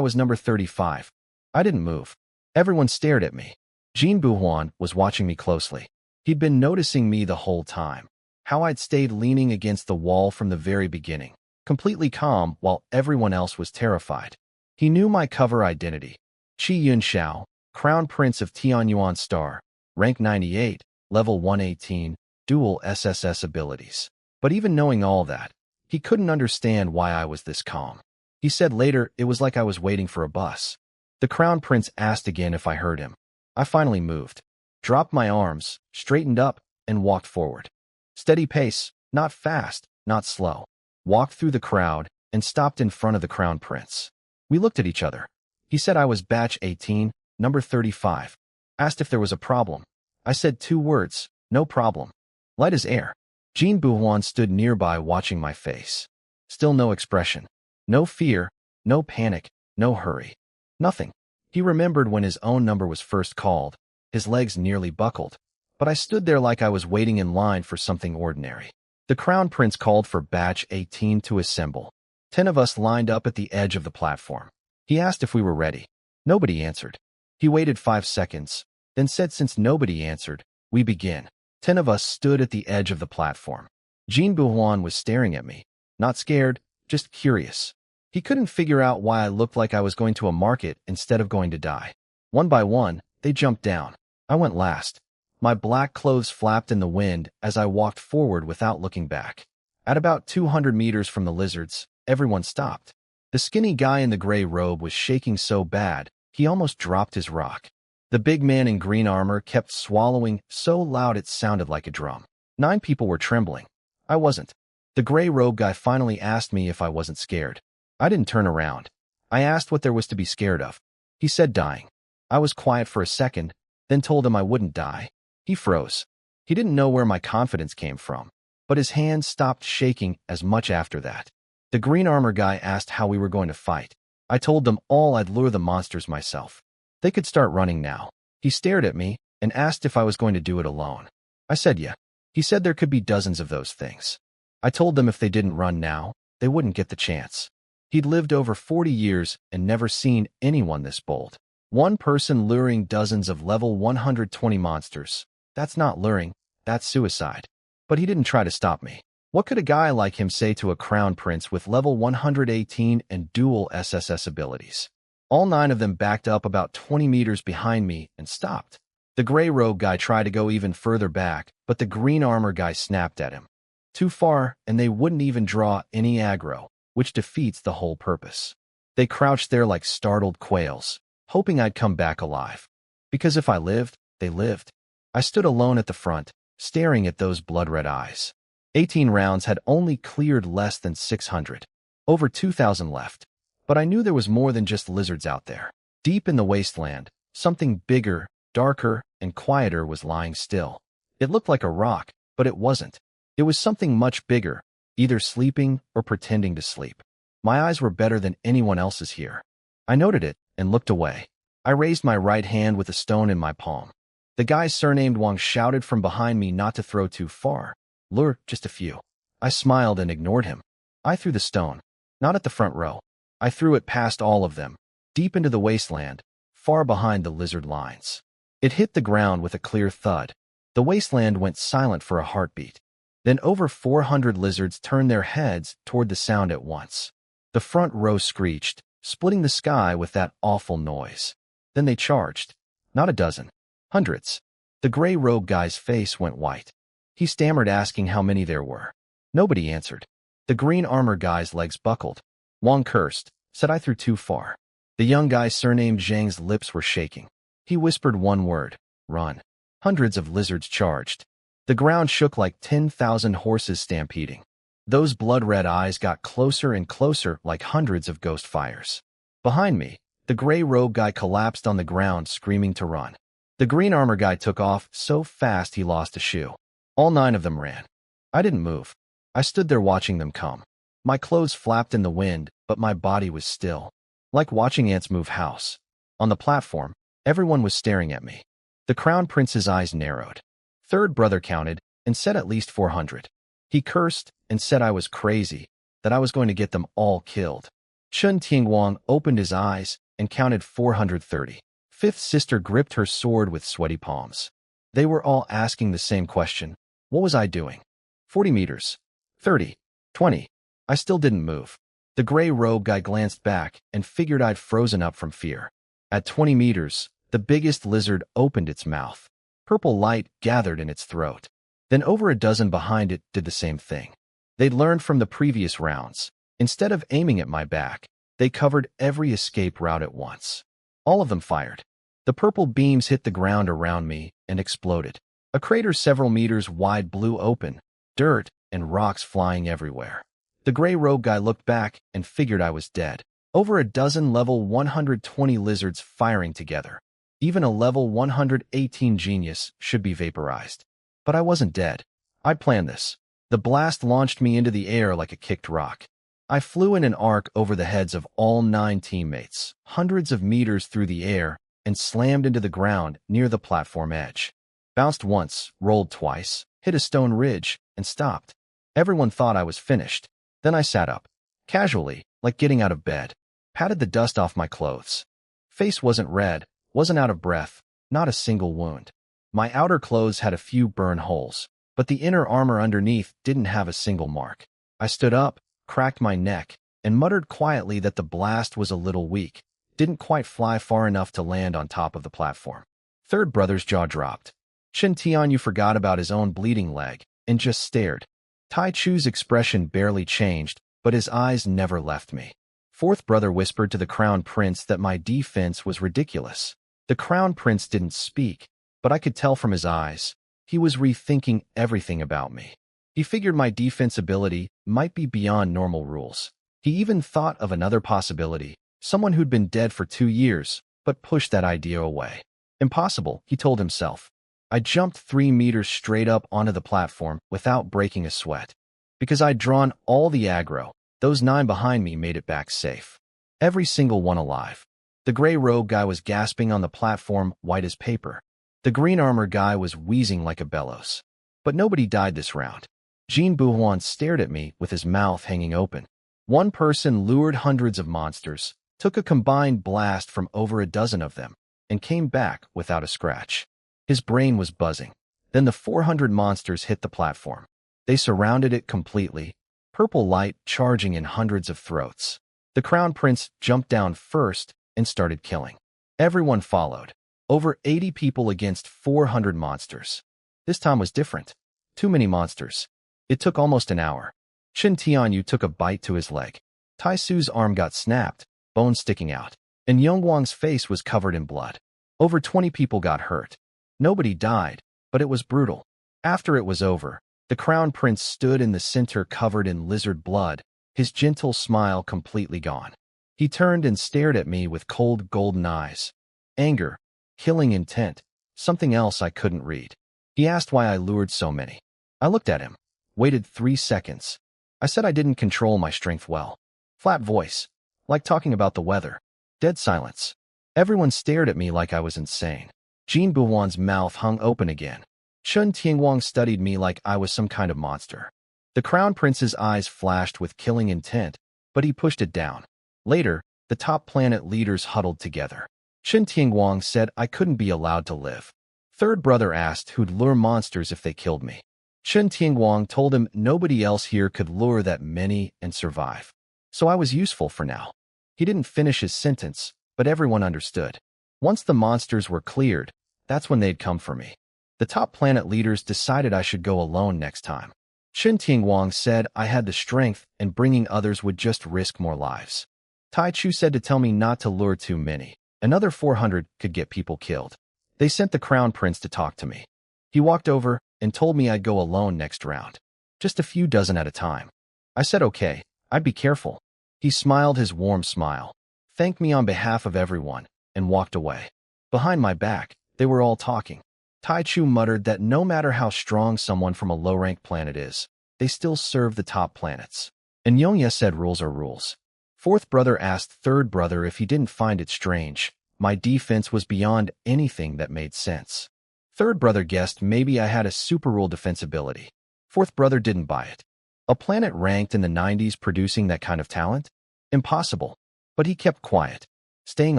was number 35. I didn't move. Everyone stared at me. Jin Buhuan was watching me closely. He'd been noticing me the whole time. How I'd stayed leaning against the wall from the very beginning, completely calm while everyone else was terrified. He knew my cover identity. Qi Yunxiao, Crown Prince of Tianyuan Star, rank 98, level 118, dual SSS abilities. But even knowing all that, he couldn't understand why I was this calm. He said later it was like I was waiting for a bus. The Crown Prince asked again if I heard him. I finally moved, dropped my arms, straightened up, and walked forward. Steady pace, not fast, not slow. Walked through the crowd and stopped in front of the Crown Prince. We looked at each other. He said I was batch 18, number 35. Asked if there was a problem. I said 2 words, no problem. Light as air. Jin Buhuan stood nearby watching my face. Still no expression. No fear, no panic, no hurry. Nothing. He remembered when his own number was first called. His legs nearly buckled. But I stood there like I was waiting in line for something ordinary. The Crown Prince called for batch 18 to assemble. 10 of us lined up at the edge of the platform. He asked if we were ready. Nobody answered. He waited 5 seconds, then said since nobody answered, we begin. 10 of us stood at the edge of the platform. Jin Buhuan was staring at me. Not scared, just curious. He couldn't figure out why I looked like I was going to a market instead of going to die. One by one, they jumped down. I went last. My black clothes flapped in the wind as I walked forward without looking back. At about 200 meters from the lizards, everyone stopped. The skinny guy in the gray robe was shaking so bad, he almost dropped his rock. The big man in green armor kept swallowing so loud it sounded like a drum. 9 people were trembling. I wasn't. The gray robe guy finally asked me if I wasn't scared. I didn't turn around. I asked what there was to be scared of. He said dying. I was quiet for a second, then told him I wouldn't die. He froze. He didn't know where my confidence came from, but his hands stopped shaking as much after that. The green armor guy asked how we were going to fight. I told them all I'd lure the monsters myself. They could start running now. He stared at me and asked if I was going to do it alone. I said yeah. He said there could be dozens of those things. I told them if they didn't run now, they wouldn't get the chance. He'd lived over 40 years and never seen anyone this bold. One person luring dozens of level 120 monsters. That's not luring, that's suicide. But he didn't try to stop me. What could a guy like him say to a crown prince with level 118 and dual SSS abilities? All 9 of them backed up about 20 meters behind me and stopped. The gray robe guy tried to go even further back, but the green armor guy snapped at him. Too far, and they wouldn't even draw any aggro, which defeats the whole purpose. They crouched there like startled quails, hoping I'd come back alive. Because if I lived, they lived. I stood alone at the front, staring at those blood-red eyes. 18 rounds had only cleared less than 600. Over 2,000 left. But I knew there was more than just lizards out there. Deep in the wasteland, something bigger, darker, and quieter was lying still. It looked like a rock, but it wasn't. It was something much bigger, either sleeping or pretending to sleep. My eyes were better than anyone else's here. I noted it and looked away. I raised my right hand with a stone in my palm. The guy surnamed Wang shouted from behind me not to throw too far. Lure, just a few. I smiled and ignored him. I threw the stone. Not at the front row. I threw it past all of them, deep into the wasteland, far behind the lizard lines. It hit the ground with a clear thud. The wasteland went silent for a heartbeat. Then over 400 lizards turned their heads toward the sound at once. The front row screeched, splitting the sky with that awful noise. Then they charged. Not a dozen. Hundreds. The gray robe guy's face went white. He stammered, asking how many there were. Nobody answered. The green armor guy's legs buckled. Wang cursed, said I threw too far. The young guy surnamed Zhang's lips were shaking. He whispered one word, run. Hundreds of lizards charged. The ground shook like 10,000 horses stampeding. Those blood-red eyes got closer and closer like hundreds of ghost fires. Behind me, the gray robe guy collapsed on the ground, screaming to run. The green armor guy took off so fast he lost a shoe. All 9 of them ran. I didn't move. I stood there watching them come. My clothes flapped in the wind, but my body was still. Like watching ants move house. On the platform, everyone was staring at me. The crown prince's eyes narrowed. Third brother counted and said at least 400. He cursed and said I was crazy, that I was going to get them all killed. Chun Tingwang opened his eyes and counted 430. Fifth sister gripped her sword with sweaty palms. They were all asking the same question. What was I doing? 40 meters. 30. 20. I still didn't move. The gray robe guy glanced back and figured I'd frozen up from fear. At 20 meters, the biggest lizard opened its mouth. Purple light gathered in its throat. Then over a dozen behind it did the same thing. They'd learned from the previous rounds. Instead of aiming at my back, they covered every escape route at once. All of them fired. The purple beams hit the ground around me and exploded. A crater several meters wide blew open, dirt and rocks flying everywhere. The gray robe guy looked back and figured I was dead. Over a dozen level 120 lizards firing together. Even a level 118 genius should be vaporized. But I wasn't dead. I'd planned this. The blast launched me into the air like a kicked rock. I flew in an arc over the heads of all 9 teammates, hundreds of meters through the air, and slammed into the ground near the platform edge. Bounced once, rolled twice, hit a stone ridge, and stopped. Everyone thought I was finished. Then I sat up, casually, like getting out of bed, patted the dust off my clothes. Face wasn't red, wasn't out of breath, not a single wound. My outer clothes had a few burn holes, but the inner armor underneath didn't have a single mark. I stood up, cracked my neck, and muttered quietly that the blast was a little weak, didn't quite fly far enough to land on top of the platform. Third brother's jaw dropped. Chen Tianyu forgot about his own bleeding leg and just stared. Tai Chu's expression barely changed, but his eyes never left me. Fourth brother whispered to the crown prince that my defense was ridiculous. The crown prince didn't speak, but I could tell from his eyes. He was rethinking everything about me. He figured my defense ability might be beyond normal rules. He even thought of another possibility, someone who'd been dead for 2 years, but pushed that idea away. Impossible, he told himself. I jumped 3 meters straight up onto the platform without breaking a sweat. Because I'd drawn all the aggro, those 9 behind me made it back safe. Every single one alive. The gray robe guy was gasping on the platform, white as paper. The green armor guy was wheezing like a bellows. But nobody died this round. Jean Buhuan stared at me with his mouth hanging open. One person lured hundreds of monsters, took a combined blast from over a dozen of them, and came back without a scratch. His brain was buzzing. Then the 400 monsters hit the platform. They surrounded it completely, purple light charging in hundreds of throats. The Crown Prince jumped down first and started killing. Everyone followed. Over 80 people against 400 monsters. This time was different. Too many monsters. It took almost an hour. Chen Tianyu took a bite to his leg. Tai Su's arm got snapped, bones sticking out, and Yongguang's face was covered in blood. Over 20 people got hurt. Nobody died, but it was brutal. After it was over, the Crown Prince stood in the center covered in lizard blood, his gentle smile completely gone. He turned and stared at me with cold golden eyes. Anger, killing intent, something else I couldn't read. He asked why I lured so many. I looked at him, waited 3 seconds. I said I didn't control my strength well. Flat voice, like talking about the weather. Dead silence. Everyone stared at me like I was insane. Jin Buwan's mouth hung open again. Chen Tianguang studied me like I was some kind of monster. The Crown Prince's eyes flashed with killing intent, but he pushed it down. Later, the top planet leaders huddled together. Chen Tianguang said I couldn't be allowed to live. Third brother asked who'd lure monsters if they killed me. Chen Tianguang told him nobody else here could lure that many and survive. So I was useful for now. He didn't finish his sentence, but everyone understood. Once the monsters were cleared, that's when they'd come for me. The top planet leaders decided I should go alone next time. Chen Tianguang said I had the strength and bringing others would just risk more lives. Tai Chu said to tell me not to lure too many. Another 400 could get people killed. They sent the Crown Prince to talk to me. He walked over and told me I'd go alone next round. Just a few dozen at a time. I said okay, I'd be careful. He smiled his warm smile, thanked me on behalf of everyone, and walked away. Behind my back, they were all talking. Tai Chu muttered that no matter how strong someone from a low-ranked planet is, they still serve the top planets. And Yongye said rules are rules. Fourth brother asked third brother if he didn't find it strange. My defense was beyond anything that made sense. Third brother guessed maybe I had a super rule defense ability. Fourth brother didn't buy it. A planet ranked in the 90s producing that kind of talent? Impossible. But he kept quiet. Staying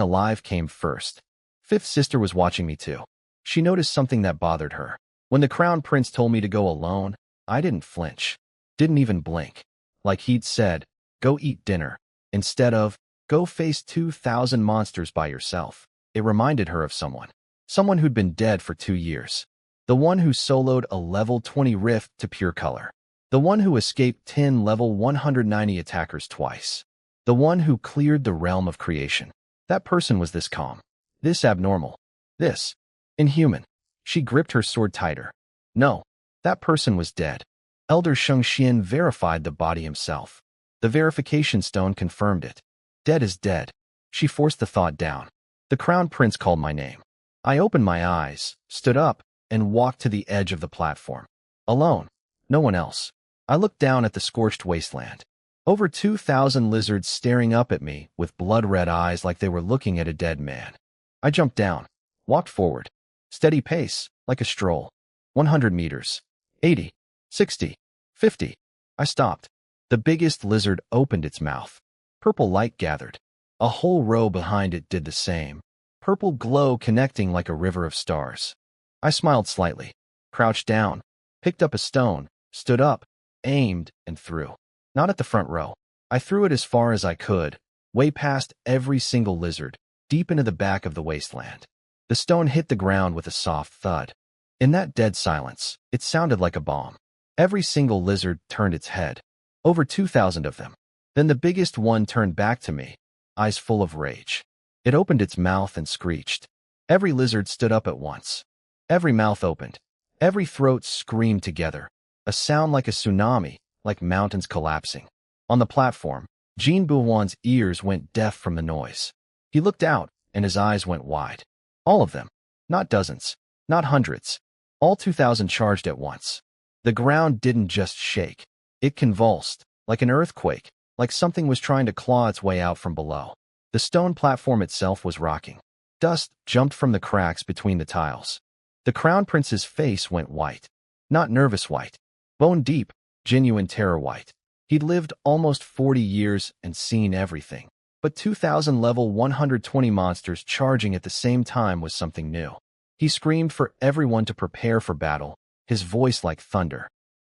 alive came first. Fifth sister was watching me too. She noticed something that bothered her. When the Crown Prince told me to go alone, I didn't flinch. Didn't even blink. Like he'd said, go eat dinner. Instead of, go face 2,000 monsters by yourself. It reminded her of someone. Someone who'd been dead for 2 years. The one who soloed a level 20 rift to pure color. The one who escaped 10 level 190 attackers twice. The one who cleared the realm of creation. That person was this calm. This abnormal. This inhuman. She gripped her sword tighter. No, that person was dead. Elder Sheng Xian verified the body himself. The verification stone confirmed it. Dead is dead. She forced the thought down. The Crown Prince called my name. I opened my eyes, stood up, and walked to the edge of the platform. Alone. No one else. I looked down at the scorched wasteland. Over 2,000 lizards staring up at me with blood-red eyes like they were looking at a dead man. I jumped down, walked forward. Steady pace, like a stroll. 100 meters. 80. 60. 50. I stopped. The biggest lizard opened its mouth. Purple light gathered. A whole row behind it did the same. Purple glow connecting like a river of stars. I smiled slightly, crouched down, picked up a stone, stood up, aimed, and threw. Not at the front row. I threw it as far as I could, way past every single lizard, deep into the back of the wasteland. The stone hit the ground with a soft thud. In that dead silence, it sounded like a bomb. Every single lizard turned its head. Over 2,000 of them. Then the biggest one turned back to me, eyes full of rage. It opened its mouth and screeched. Every lizard stood up at once. Every mouth opened. Every throat screamed together. A sound like a tsunami, like mountains collapsing. On the platform, Jin Buwan's ears went deaf from the noise. He looked out, and his eyes went wide. All of them. Not dozens. Not hundreds. All 2,000 charged at once. The ground didn't just shake. It convulsed, like an earthquake, like something was trying to claw its way out from below. The stone platform itself was rocking. Dust jumped from the cracks between the tiles. The Crown Prince's face went white. Not nervous white. Bone deep, genuine terror white. He'd lived almost 40 years and seen everything. But 2,000 level 120 monsters charging at the same time was something new. He screamed for everyone to prepare for battle, his voice like thunder.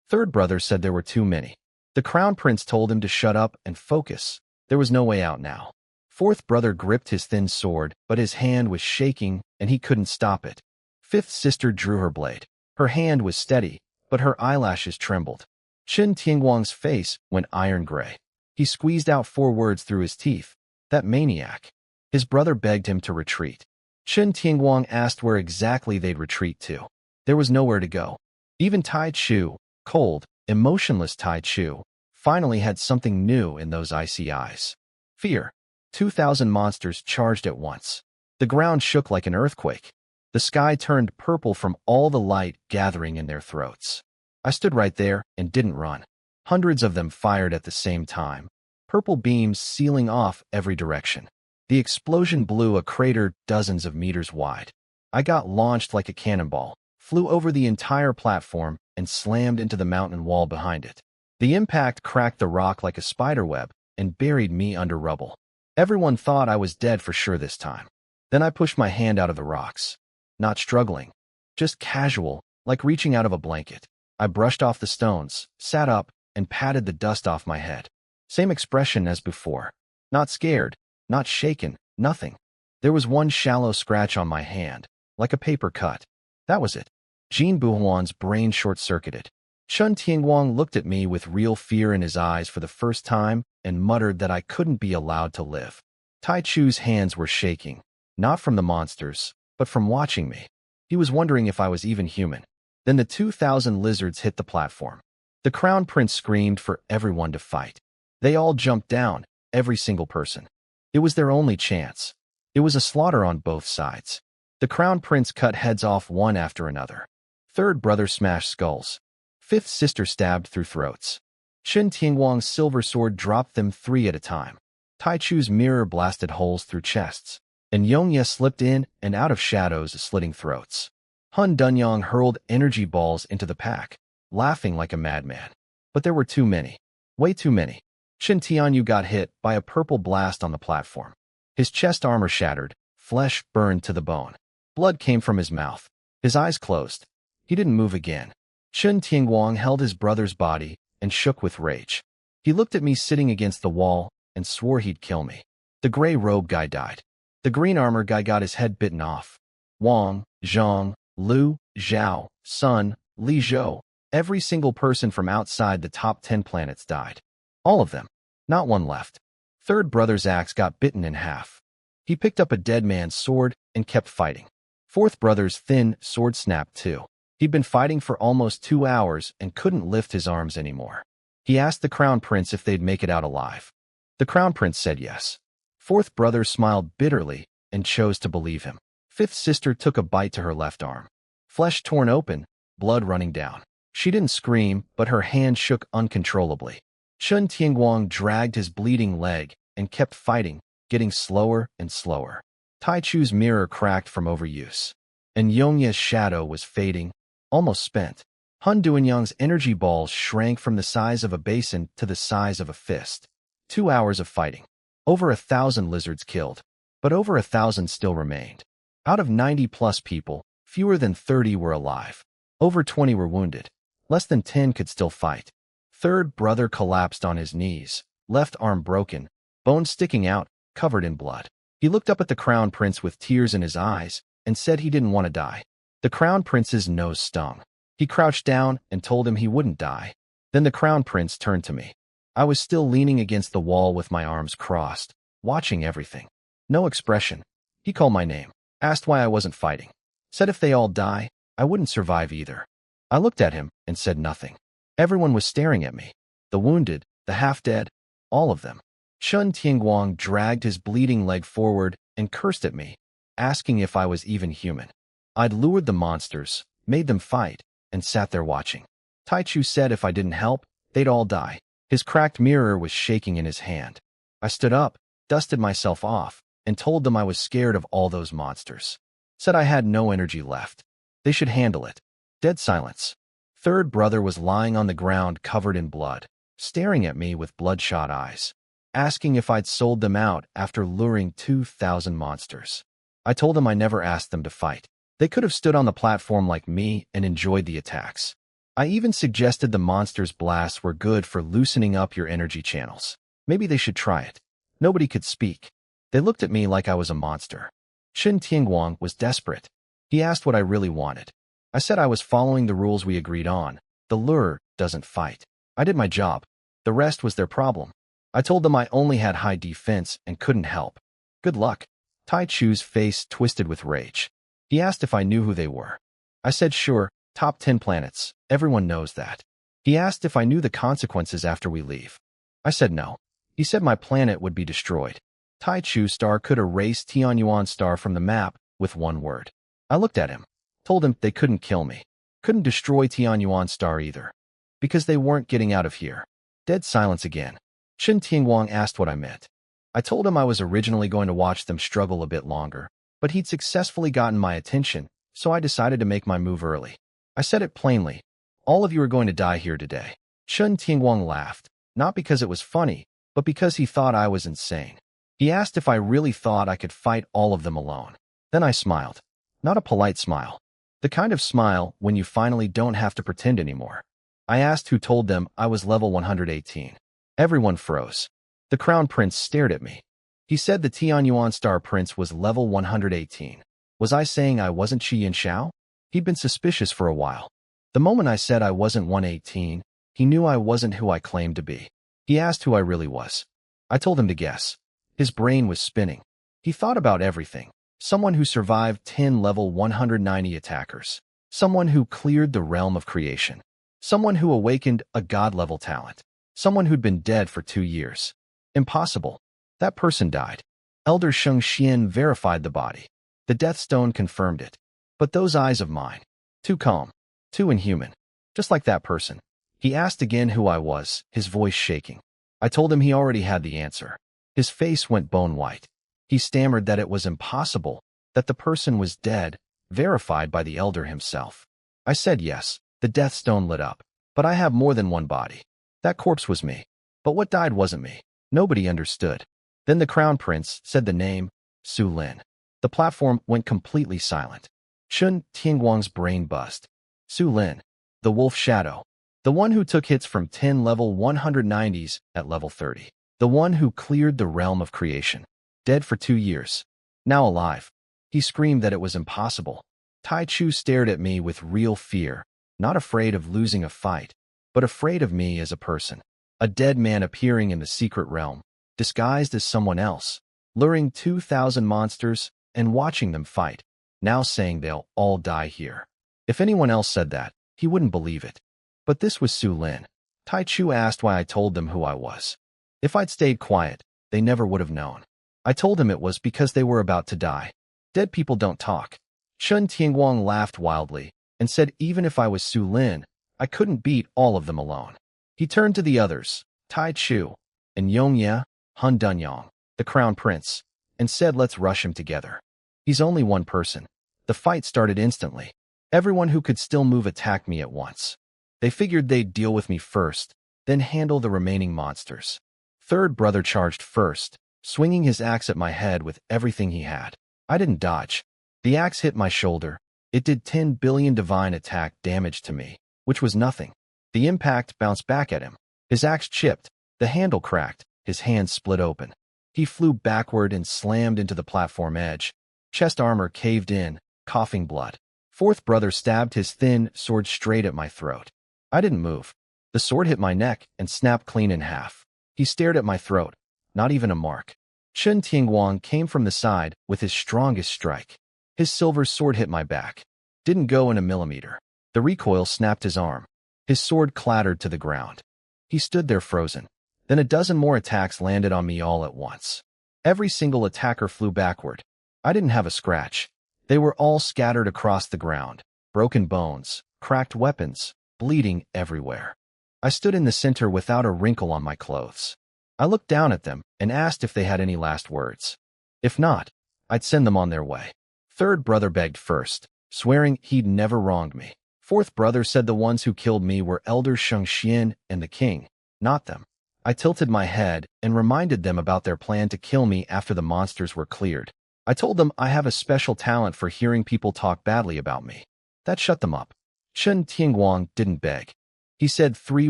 Third brother said there were too many. The crown prince told him to shut up and focus. There was no way out now. Fourth brother gripped his thin sword, but his hand was shaking and he couldn't stop it. Fifth sister drew her blade. Her hand was steady, but her eyelashes trembled. Chen Tianguang's face went iron gray. He squeezed out 4 words through his teeth. That maniac. His brother begged him to retreat. Chen Tianguang asked where exactly they'd retreat to. There was nowhere to go. Even Tai Chu, cold, emotionless Tai Chu, finally had something new in those icy eyes. Fear. 2,000 monsters charged at once. The ground shook like an earthquake. The sky turned purple from all the light gathering in their throats. I stood right there and didn't run. Hundreds of them fired at the same time, purple beams sealing off every direction. The explosion blew a crater dozens of meters wide. I got launched like a cannonball, flew over the entire platform, and slammed into the mountain wall behind it. The impact cracked the rock like a spiderweb and buried me under rubble. Everyone thought I was dead for sure this time. Then I pushed my hand out of the rocks. Not struggling, just casual, like reaching out of a blanket. I brushed off the stones, sat up, and patted the dust off my head. Same expression as before. Not scared, not shaken, nothing. There was one shallow scratch on my hand, like a paper cut. That was it. Jin Buhuan's brain short-circuited. Chen Tianguang looked at me with real fear in his eyes for the first time and muttered that I couldn't be allowed to live. Tai Chu's hands were shaking, not from the monsters, but from watching me. He was wondering if I was even human. Then the 2,000 lizards hit the platform. The crown prince screamed for everyone to fight. They all jumped down, every single person. It was their only chance. It was a slaughter on both sides. The crown prince cut heads off one after another. Third brother smashed skulls. Fifth sister stabbed through throats. Chen Tianguang's silver sword dropped them 3 at a time. Tai Chu's mirror blasted holes through chests, and Yongye slipped in and out of shadows, slitting throats. Han Dunyang hurled energy balls into the pack, laughing like a madman. But there were too many. Way too many. Shen Tianyu got hit by a purple blast on the platform. His chest armor shattered, flesh burned to the bone. Blood came from his mouth. His eyes closed. He didn't move again. Chen Tianguang held his brother's body and shook with rage. He looked at me sitting against the wall and swore he'd kill me. The gray robe guy died. The green armor guy got his head bitten off. Wang, Zhang, Liu, Zhao, Sun, Li Zhou, every single person from outside the top 10 planets died. All of them. Not one left. Third brother's axe got bitten in half. He picked up a dead man's sword and kept fighting. Fourth brother's thin sword snapped too. He'd been fighting for almost 2 hours and couldn't lift his arms anymore. He asked the crown prince if they'd make it out alive. The crown prince said yes. Fourth brother smiled bitterly and chose to believe him. Fifth sister took a bite to her left arm. Flesh torn open, blood running down. She didn't scream, but her hand shook uncontrollably. Chen Tianguang dragged his bleeding leg and kept fighting, getting slower and slower. Tai Chu's mirror cracked from overuse, and Yongye's shadow was fading, almost spent. Han Duanyang's energy balls shrank from the size of a basin to the size of a fist. 2 hours of fighting. Over 1,000 lizards killed, but over 1,000 still remained. Out of 90+ people, fewer than 30 were alive. Over 20 were wounded. Less than 10 could still fight. Third brother collapsed on his knees, left arm broken, bones sticking out, covered in blood. He looked up at the crown prince with tears in his eyes and said he didn't want to die. The crown prince's nose stung. He crouched down and told him he wouldn't die. Then the crown prince turned to me. I was still leaning against the wall with my arms crossed, watching everything. No expression. He called my name, asked why I wasn't fighting. Said if they all die, I wouldn't survive either. I looked at him and said nothing. Everyone was staring at me. The wounded, the half-dead, all of them. Chen Tianguang dragged his bleeding leg forward and cursed at me, asking if I was even human. I'd lured the monsters, made them fight, and sat there watching. Tai Chu said if I didn't help, they'd all die. His cracked mirror was shaking in his hand. I stood up, dusted myself off, and told them I was scared of all those monsters. Said I had no energy left. They should handle it. Dead silence. Third brother was lying on the ground covered in blood, staring at me with bloodshot eyes, asking if I'd sold them out after luring 2,000 monsters. I told him I never asked them to fight. They could have stood on the platform like me and enjoyed the attacks. I even suggested the monster's blasts were good for loosening up your energy channels. Maybe they should try it. Nobody could speak. They looked at me like I was a monster. Chen Tianguang was desperate. He asked what I really wanted. I said I was following the rules we agreed on. The lure doesn't fight. I did my job. The rest was their problem. I told them I only had high defense and couldn't help. Good luck. Tai Chu's face twisted with rage. He asked if I knew who they were. I said sure, top 10 planets. Everyone knows that. He asked if I knew the consequences after we leave. I said no. He said my planet would be destroyed. Tai Chu's star could erase Tianyuan's star from the map with one word. I looked at him, told him they couldn't kill me, couldn't destroy Tianyuan's star either, because they weren't getting out of here. Dead silence again. Chen Tianguang asked what I meant. I told him I was originally going to watch them struggle a bit longer, but he'd successfully gotten my attention, so I decided to make my move early. I said it plainly. All of you are going to die here today. Chen Tianguang laughed, not because it was funny, but because he thought I was insane. He asked if I really thought I could fight all of them alone. Then I smiled. Not a polite smile. The kind of smile when you finally don't have to pretend anymore. I asked who told them I was level 118. Everyone froze. The Crown Prince stared at me. He said the Tianyuan Star Prince was level 118. Was I saying I wasn't Shi Yanxiao? He'd been suspicious for a while. The moment I said I wasn't 118, he knew I wasn't who I claimed to be. He asked who I really was. I told him to guess. His brain was spinning. He thought about everything. Someone who survived 10 level 190 attackers. Someone who cleared the realm of creation. Someone who awakened a god-level talent. Someone who'd been dead for 2 years. Impossible. That person died. Elder Sheng Xian verified the body. The death stone confirmed it. But those eyes of mine. Too calm. Too inhuman. Just like that person. He asked again who I was, his voice shaking. I told him he already had the answer. His face went bone white. He stammered that it was impossible, that the person was dead, verified by the elder himself. I said yes. The death stone lit up. But I have more than one body. That corpse was me. But what died wasn't me. Nobody understood. Then the Crown Prince said the name, Su Lin. The platform went completely silent. Chen Tianguang's brain buzzed. Su Lin. The wolf shadow. The one who took hits from 10 level 190s at level 30. The one who cleared the realm of creation. Dead for 2 years. Now alive. He screamed that it was impossible. Tai Chu stared at me with real fear, not afraid of losing a fight, but afraid of me as a person. A dead man appearing in the secret realm, disguised as someone else, luring 2,000 monsters and watching them fight, now saying they'll all die here. If anyone else said that, he wouldn't believe it. But this was Su Lin. Tai Chu asked why I told them who I was. If I'd stayed quiet, they never would have known. I told him it was because they were about to die. Dead people don't talk. Chen Tianguang laughed wildly and said even if I was Su Lin, I couldn't beat all of them alone. He turned to the others, Tai Chu, and Yongye, Han Dunyong, the Crown Prince, and said let's rush him together. He's only one person. The fight started instantly. Everyone who could still move attacked me at once. They figured they'd deal with me first, then handle the remaining monsters. Third brother charged first, swinging his axe at my head with everything he had. I didn't dodge. The axe hit my shoulder. It did 10 billion divine attack damage to me, which was nothing. The impact bounced back at him. His axe chipped, the handle cracked, his hand split open. He flew backward and slammed into the platform edge. Chest armor caved in, coughing blood. Fourth brother stabbed his thin sword straight at my throat. I didn't move. The sword hit my neck and snapped clean in half. He stared at my throat. Not even a mark. Chen Tianguang came from the side with his strongest strike. His silver sword hit my back. Didn't go in a millimeter. The recoil snapped his arm. His sword clattered to the ground. He stood there frozen. Then a dozen more attacks landed on me all at once. Every single attacker flew backward. I didn't have a scratch. They were all scattered across the ground. Broken bones, cracked weapons, bleeding everywhere. I stood in the center without a wrinkle on my clothes. I looked down at them and asked if they had any last words. If not, I'd send them on their way. Third brother begged first, swearing he'd never wronged me. Fourth brother said the ones who killed me were Elder Sheng Xian and the king, not them. I tilted my head and reminded them about their plan to kill me after the monsters were cleared. I told them I have a special talent for hearing people talk badly about me. That shut them up. Chen Tianguang didn't beg. He said 3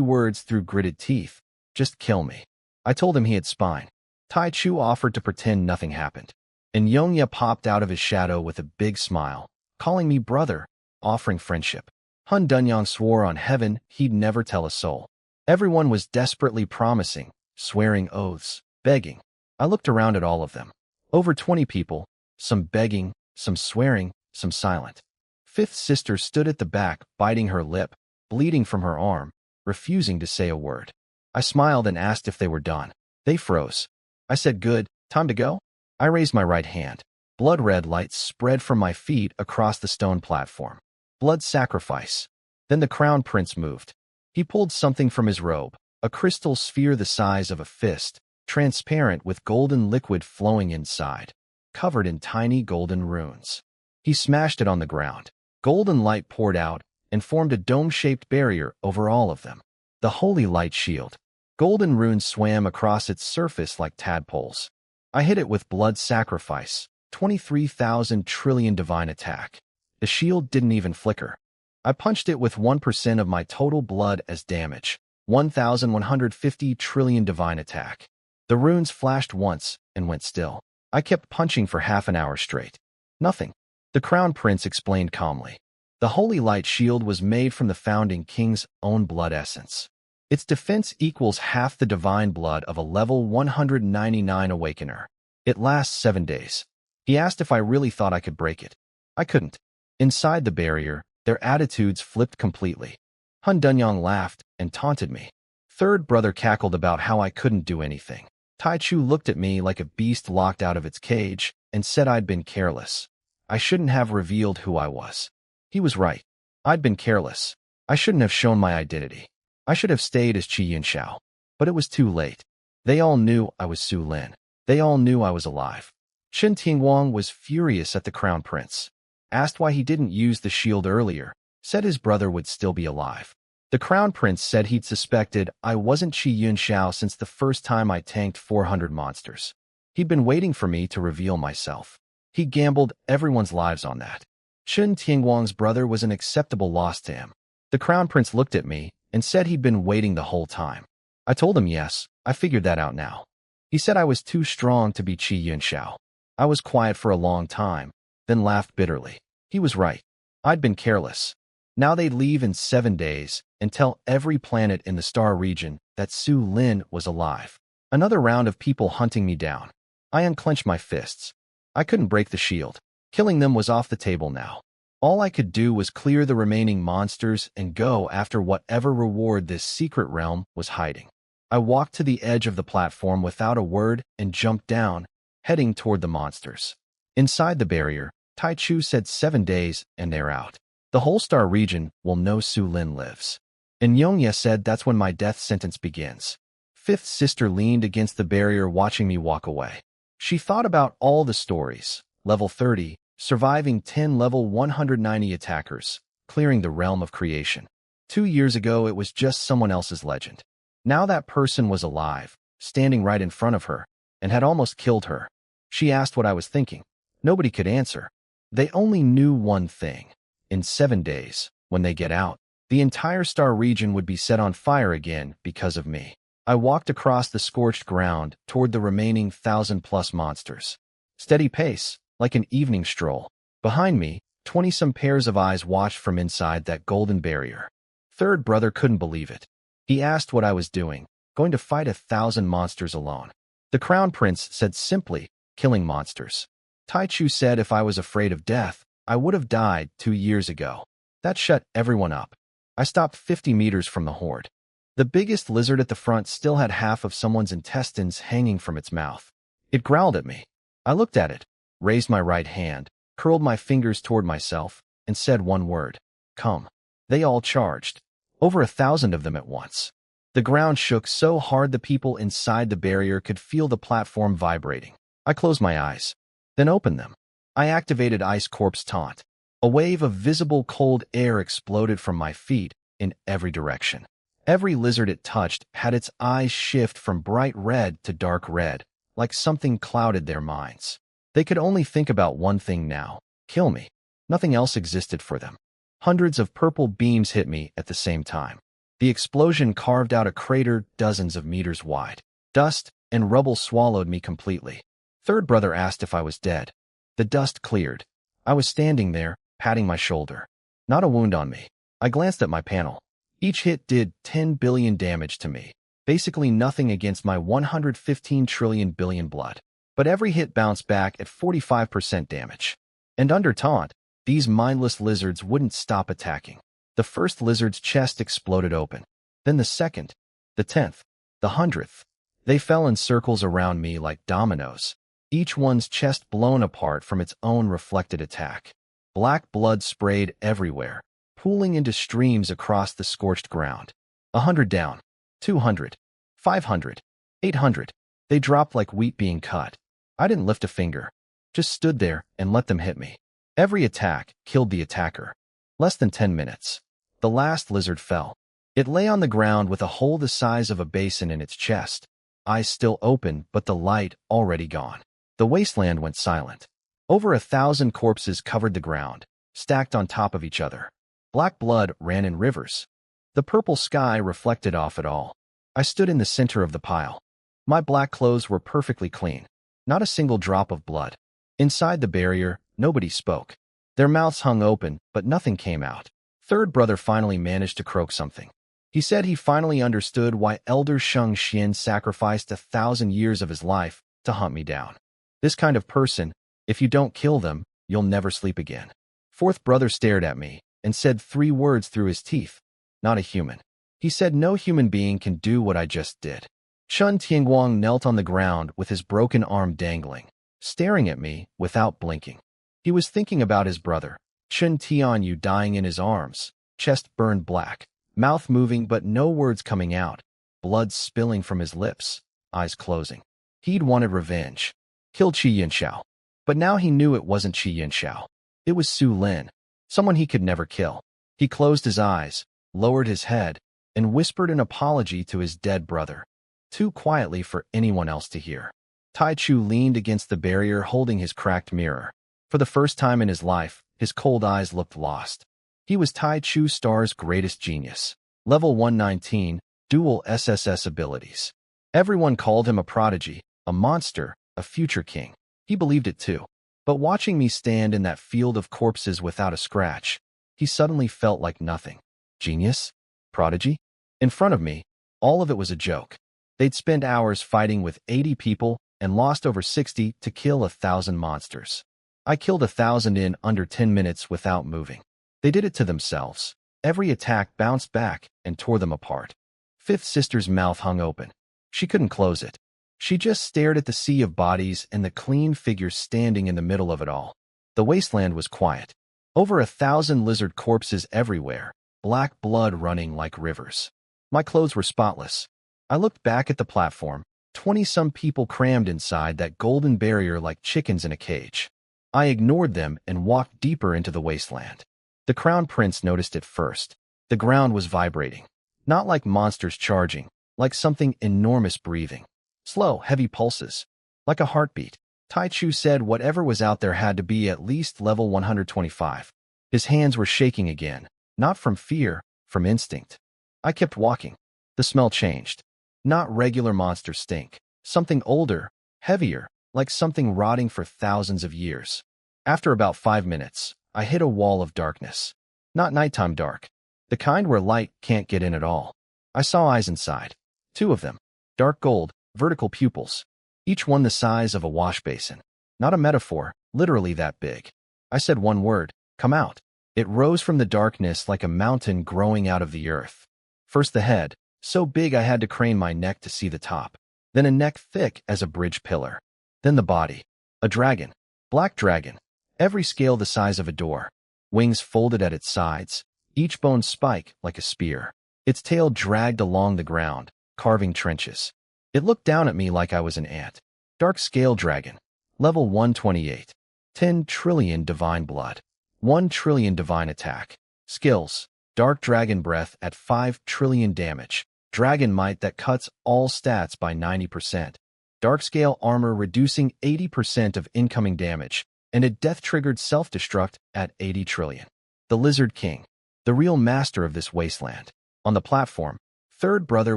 words through gritted teeth. Just kill me. I told him he had spine. Tai Chu offered to pretend nothing happened. And Yongya popped out of his shadow with a big smile, calling me brother, offering friendship. Han Dunyang swore on heaven he'd never tell a soul. Everyone was desperately promising, swearing oaths, begging. I looked around at all of them. Over 20 people, some begging, some swearing, some silent. Fifth sister stood at the back, biting her lip, bleeding from her arm, refusing to say a word. I smiled and asked if they were done. They froze. I said, good, time to go? I raised my right hand. Blood-red light spread from my feet across the stone platform. Blood sacrifice. Then the crown prince moved. He pulled something from his robe, a crystal sphere the size of a fist, transparent with golden liquid flowing inside, covered in tiny golden runes. He smashed it on the ground. Golden light poured out and formed a dome-shaped barrier over all of them. The holy light shield. Golden runes swam across its surface like tadpoles. I hit it with blood sacrifice, 23,000 trillion divine attack. The shield didn't even flicker. I punched it with 1% of my total blood as damage, 1,150 trillion divine attack. The runes flashed once and went still. I kept punching for half an hour straight. Nothing. The crown prince explained calmly. The holy light shield was made from the founding king's own blood essence. Its defense equals half the divine blood of a level 199 awakener. It lasts 7 days. He asked if I really thought I could break it. I couldn't. Inside the barrier, their attitudes flipped completely. Han Dunyang laughed and taunted me. Third brother cackled about how I couldn't do anything. Tai Chu looked at me like a beast locked out of its cage and said I'd been careless. I shouldn't have revealed who I was. He was right. I'd been careless. I shouldn't have shown my identity. I should have stayed as Qi Yunxiao. But it was too late. They all knew I was Su Lin. They all knew I was alive. Chen Tianguang was furious at the crown prince. Asked why he didn't use the shield earlier, said his brother would still be alive. The crown prince said he'd suspected I wasn't Qi Yunxiao since the first time I tanked 400 monsters. He'd been waiting for me to reveal myself. He gambled everyone's lives on that. Chen Tianguang's brother was an acceptable loss to him. The crown prince looked at me and said he'd been waiting the whole time. I told him yes, I figured that out now. He said I was too strong to be Qi Yunxiao. I was quiet for a long time, then laughed bitterly. He was right. I'd been careless. Now they'd leave in 7 days and tell every planet in the star region that Su Lin was alive. Another round of people hunting me down. I unclenched my fists. I couldn't break the shield. Killing them was off the table now. All I could do was clear the remaining monsters and go after whatever reward this secret realm was hiding. I walked to the edge of the platform without a word and jumped down, heading toward the monsters. Inside the barrier, Tai Chu said 7 days and they're out. The whole star region will know Su Lin lives. And Yongya said that's when my death sentence begins. Fifth sister leaned against the barrier watching me walk away. She thought about all the stories. Level 30, surviving 10 level 190 attackers, clearing the realm of creation. 2 years ago it was just someone else's legend. Now that person was alive, standing right in front of her, and had almost killed her. She asked what I was thinking. Nobody could answer. They only knew one thing. In 7 days, when they get out, the entire star region would be set on fire again because of me. I walked across the scorched ground toward the remaining 1,000+ monsters. Steady pace, like an evening stroll. Behind me, 20-some pairs of eyes watched from inside that golden barrier. Third brother couldn't believe it. He asked what I was doing, going to fight 1,000 monsters alone. The crown prince said simply, killing monsters. Tai Chu said if I was afraid of death, I would have died 2 years ago. That shut everyone up. I stopped 50 meters from the horde. The biggest lizard at the front still had half of someone's intestines hanging from its mouth. It growled at me. I looked at it, raised my right hand, curled my fingers toward myself, and said one word. Come. They all charged. Over 1,000 of them at once. The ground shook so hard the people inside the barrier could feel the platform vibrating. I closed my eyes, then opened them. I activated Ice Corp's taunt. A wave of visible cold air exploded from my feet in every direction. Every lizard it touched had its eyes shift from bright red to dark red, like something clouded their minds. They could only think about one thing now, kill me. Nothing else existed for them. Hundreds of purple beams hit me at the same time. The explosion carved out a crater dozens of meters wide. Dust and rubble swallowed me completely. Third brother asked if I was dead. The dust cleared. I was standing there, patting my shoulder. Not a wound on me. I glanced at my panel. Each hit did 10 billion damage to me. Basically nothing against my 115 trillion billion blood. But every hit bounced back at 45% damage. And under taunt, these mindless lizards wouldn't stop attacking. The first lizard's chest exploded open. Then the second, the 10th, the 100th. They fell in circles around me like dominoes, each one's chest blown apart from its own reflected attack. Black blood sprayed everywhere, pooling into streams across the scorched ground. 100 down, 200, 500, 800. They dropped like wheat being cut. I didn't lift a finger, just stood there and let them hit me. Every attack killed the attacker. Less than 10 minutes. The last lizard fell. It lay on the ground with a hole the size of a basin in its chest, eyes still open but the light already gone. The wasteland went silent. Over 1,000 corpses covered the ground, stacked on top of each other. Black blood ran in rivers. The purple sky reflected off it all. I stood in the center of the pile. My black clothes were perfectly clean. Not a single drop of blood. Inside the barrier, nobody spoke. Their mouths hung open, but nothing came out. Third brother finally managed to croak something. He said he finally understood why Elder Sheng Xian sacrificed 1,000 years of his life to hunt me down. This kind of person, if you don't kill them, you'll never sleep again. Fourth brother stared at me and said 3 words through his teeth. Not a human. He said no human being can do what I just did. Chun Tianguang knelt on the ground with his broken arm dangling, staring at me without blinking. He was thinking about his brother, Chun Tianyu, dying in his arms, chest burned black, mouth moving but no words coming out, blood spilling from his lips, eyes closing. He'd wanted revenge. Killed Qi Yinxiao. But now he knew it wasn't Qi Yinxiao. It was Su Lin, someone he could never kill. He closed his eyes, lowered his head, and whispered an apology to his dead brother, too quietly for anyone else to hear. Tai Chu leaned against the barrier holding his cracked mirror. For the first time in his life, his cold eyes looked lost. He was Tai Chu Star's greatest genius. Level 119, dual SSS abilities. Everyone called him a prodigy, a monster, a future king. He believed it too. But watching me stand in that field of corpses without a scratch, he suddenly felt like nothing. Genius? Prodigy? In front of me, all of it was a joke. They'd spent hours fighting with 80 people and lost over 60 to kill 1,000 monsters. I killed 1,000 in under 10 minutes without moving. They did it to themselves. Every attack bounced back and tore them apart. Fifth sister's mouth hung open. She couldn't close it. She just stared at the sea of bodies and the clean figure standing in the middle of it all. The wasteland was quiet. Over 1,000 lizard corpses everywhere, black blood running like rivers. My clothes were spotless. I looked back at the platform, 20-some people crammed inside that golden barrier like chickens in a cage. I ignored them and walked deeper into the wasteland. The Crown Prince noticed it first. The ground was vibrating. Not like monsters charging, like something enormous breathing. Slow, heavy pulses. Like a heartbeat. Tai Chu said whatever was out there had to be at least level 125. His hands were shaking again, not from fear, from instinct. I kept walking. The smell changed. Not regular monster stink. Something older, heavier, like something rotting for thousands of years. After about 5 minutes, I hit a wall of darkness. Not nighttime dark. The kind where light can't get in at all. I saw eyes inside. 2 of them. Dark gold, vertical pupils. Each one the size of a wash basin. Not a metaphor, literally that big. I said one word, come out. It rose from the darkness like a mountain growing out of the earth. First the head, so big I had to crane my neck to see the top. Then a neck thick as a bridge pillar. Then the body. A dragon. Black dragon. Every scale the size of a door. Wings folded at its sides, each bone spike like a spear. Its tail dragged along the ground, carving trenches. It looked down at me like I was an ant. Dark scale dragon. Level 128. 10 trillion divine blood. 1 trillion divine attack. Skills. Dark dragon breath at 5 trillion damage. Dragon might that cuts all stats by 90%. Dark scale armor reducing 80% of incoming damage. And a death-triggered self-destruct at 80 trillion. the Lizard King, the real master of this wasteland. On the platform, third brother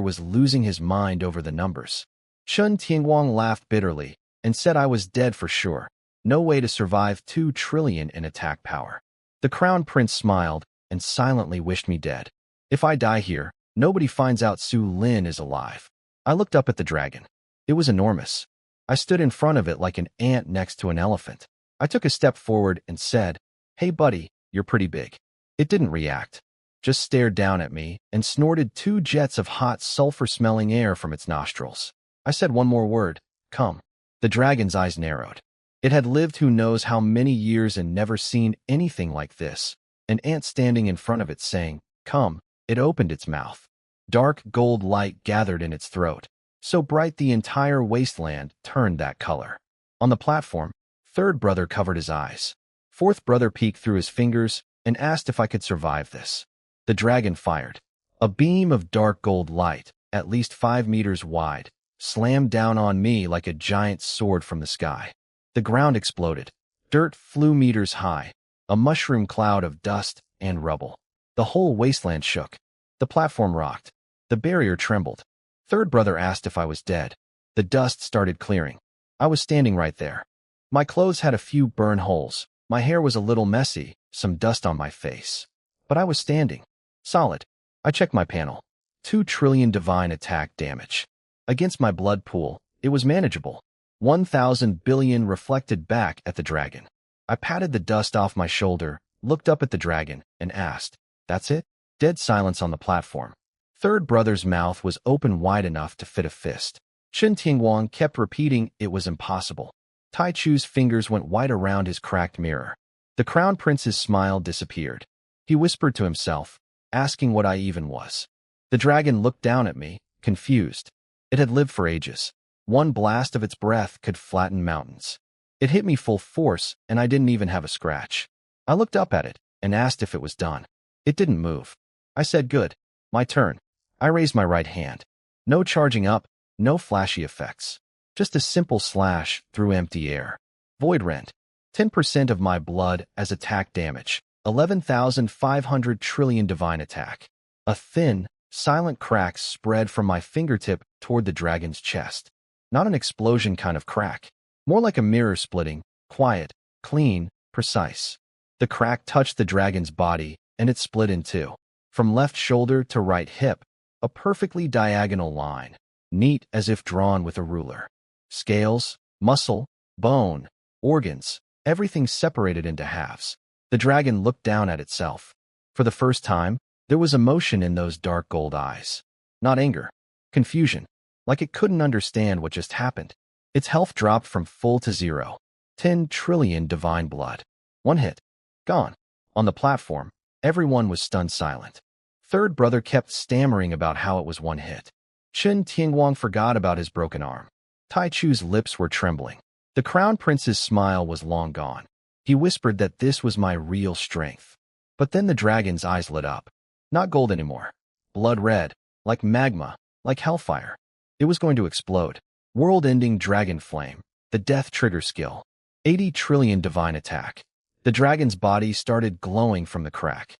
was losing his mind over the numbers. Chun Tianguang laughed bitterly and said I was dead for sure. No way to survive 2 trillion in attack power. The Crown Prince smiled and silently wished me dead. If I die here, nobody finds out Su Lin is alive. I looked up at the dragon. It was enormous. I stood in front of it like an ant next to an elephant. I took a step forward and said, "Hey buddy, you're pretty big." It didn't react, just stared down at me and snorted 2 jets of hot sulfur-smelling air from its nostrils. I said one more word, "Come." The dragon's eyes narrowed. It had lived who knows how many years and never seen anything like this. An ant standing in front of it saying, "Come." It opened its mouth. Dark gold light gathered in its throat, so bright the entire wasteland turned that color. On the platform, third brother covered his eyes. Fourth brother peeked through his fingers and asked if I could survive this. The dragon fired. A beam of dark gold light, at least 5 meters wide, slammed down on me like a giant sword from the sky. The ground exploded. Dirt flew meters high, a mushroom cloud of dust and rubble. The whole wasteland shook. The platform rocked. The barrier trembled. Third brother asked if I was dead. The dust started clearing. I was standing right there. My clothes had a few burn holes. My hair was a little messy, some dust on my face. But I was standing. Solid. I checked my panel. 2 trillion divine attack damage. Against my blood pool, it was manageable. 1,000 billion reflected back at the dragon. I patted the dust off my shoulder, looked up at the dragon, and asked, "That's it?" Dead silence on the platform. Third brother's mouth was open wide enough to fit a fist. Chen Tingguang kept repeating it was impossible. Tai Chu's fingers went white around his cracked mirror. The crown prince's smile disappeared. He whispered to himself, asking what I even was. The dragon looked down at me, confused. It had lived for ages. One blast of its breath could flatten mountains. It hit me full force, and I didn't even have a scratch. I looked up at it and asked if it was done. It didn't move. I said, "Good. My turn." I raised my right hand. No charging up, no flashy effects. Just a simple slash through empty air. Void rent. 10% of my blood as attack damage. 11,500 trillion divine attack. A thin, silent crack spread from my fingertip toward the dragon's chest. Not an explosion kind of crack. More like a mirror splitting, quiet, clean, precise. The crack touched the dragon's body, and it split in 2. From left shoulder to right hip, a perfectly diagonal line, neat as if drawn with a ruler. Scales, muscle, bone, organs, everything separated into halves. The dragon looked down at itself. For the first time, there was emotion in those dark gold eyes. Not anger, confusion, like it couldn't understand what just happened. Its health dropped from full to 0. 10 trillion divine blood. 1 hit. Gone. On the platform, everyone was stunned silent. Third brother kept stammering about how it was 1 hit. Chen Tianguang forgot about his broken arm. Tai Chu's lips were trembling. The crown prince's smile was long gone. He whispered that this was my real strength. But then the dragon's eyes lit up. Not gold anymore. Blood red, like magma, like hellfire. It was going to explode. World-ending dragon flame, the death trigger skill. 80 trillion divine attack. The dragon's body started glowing from the crack.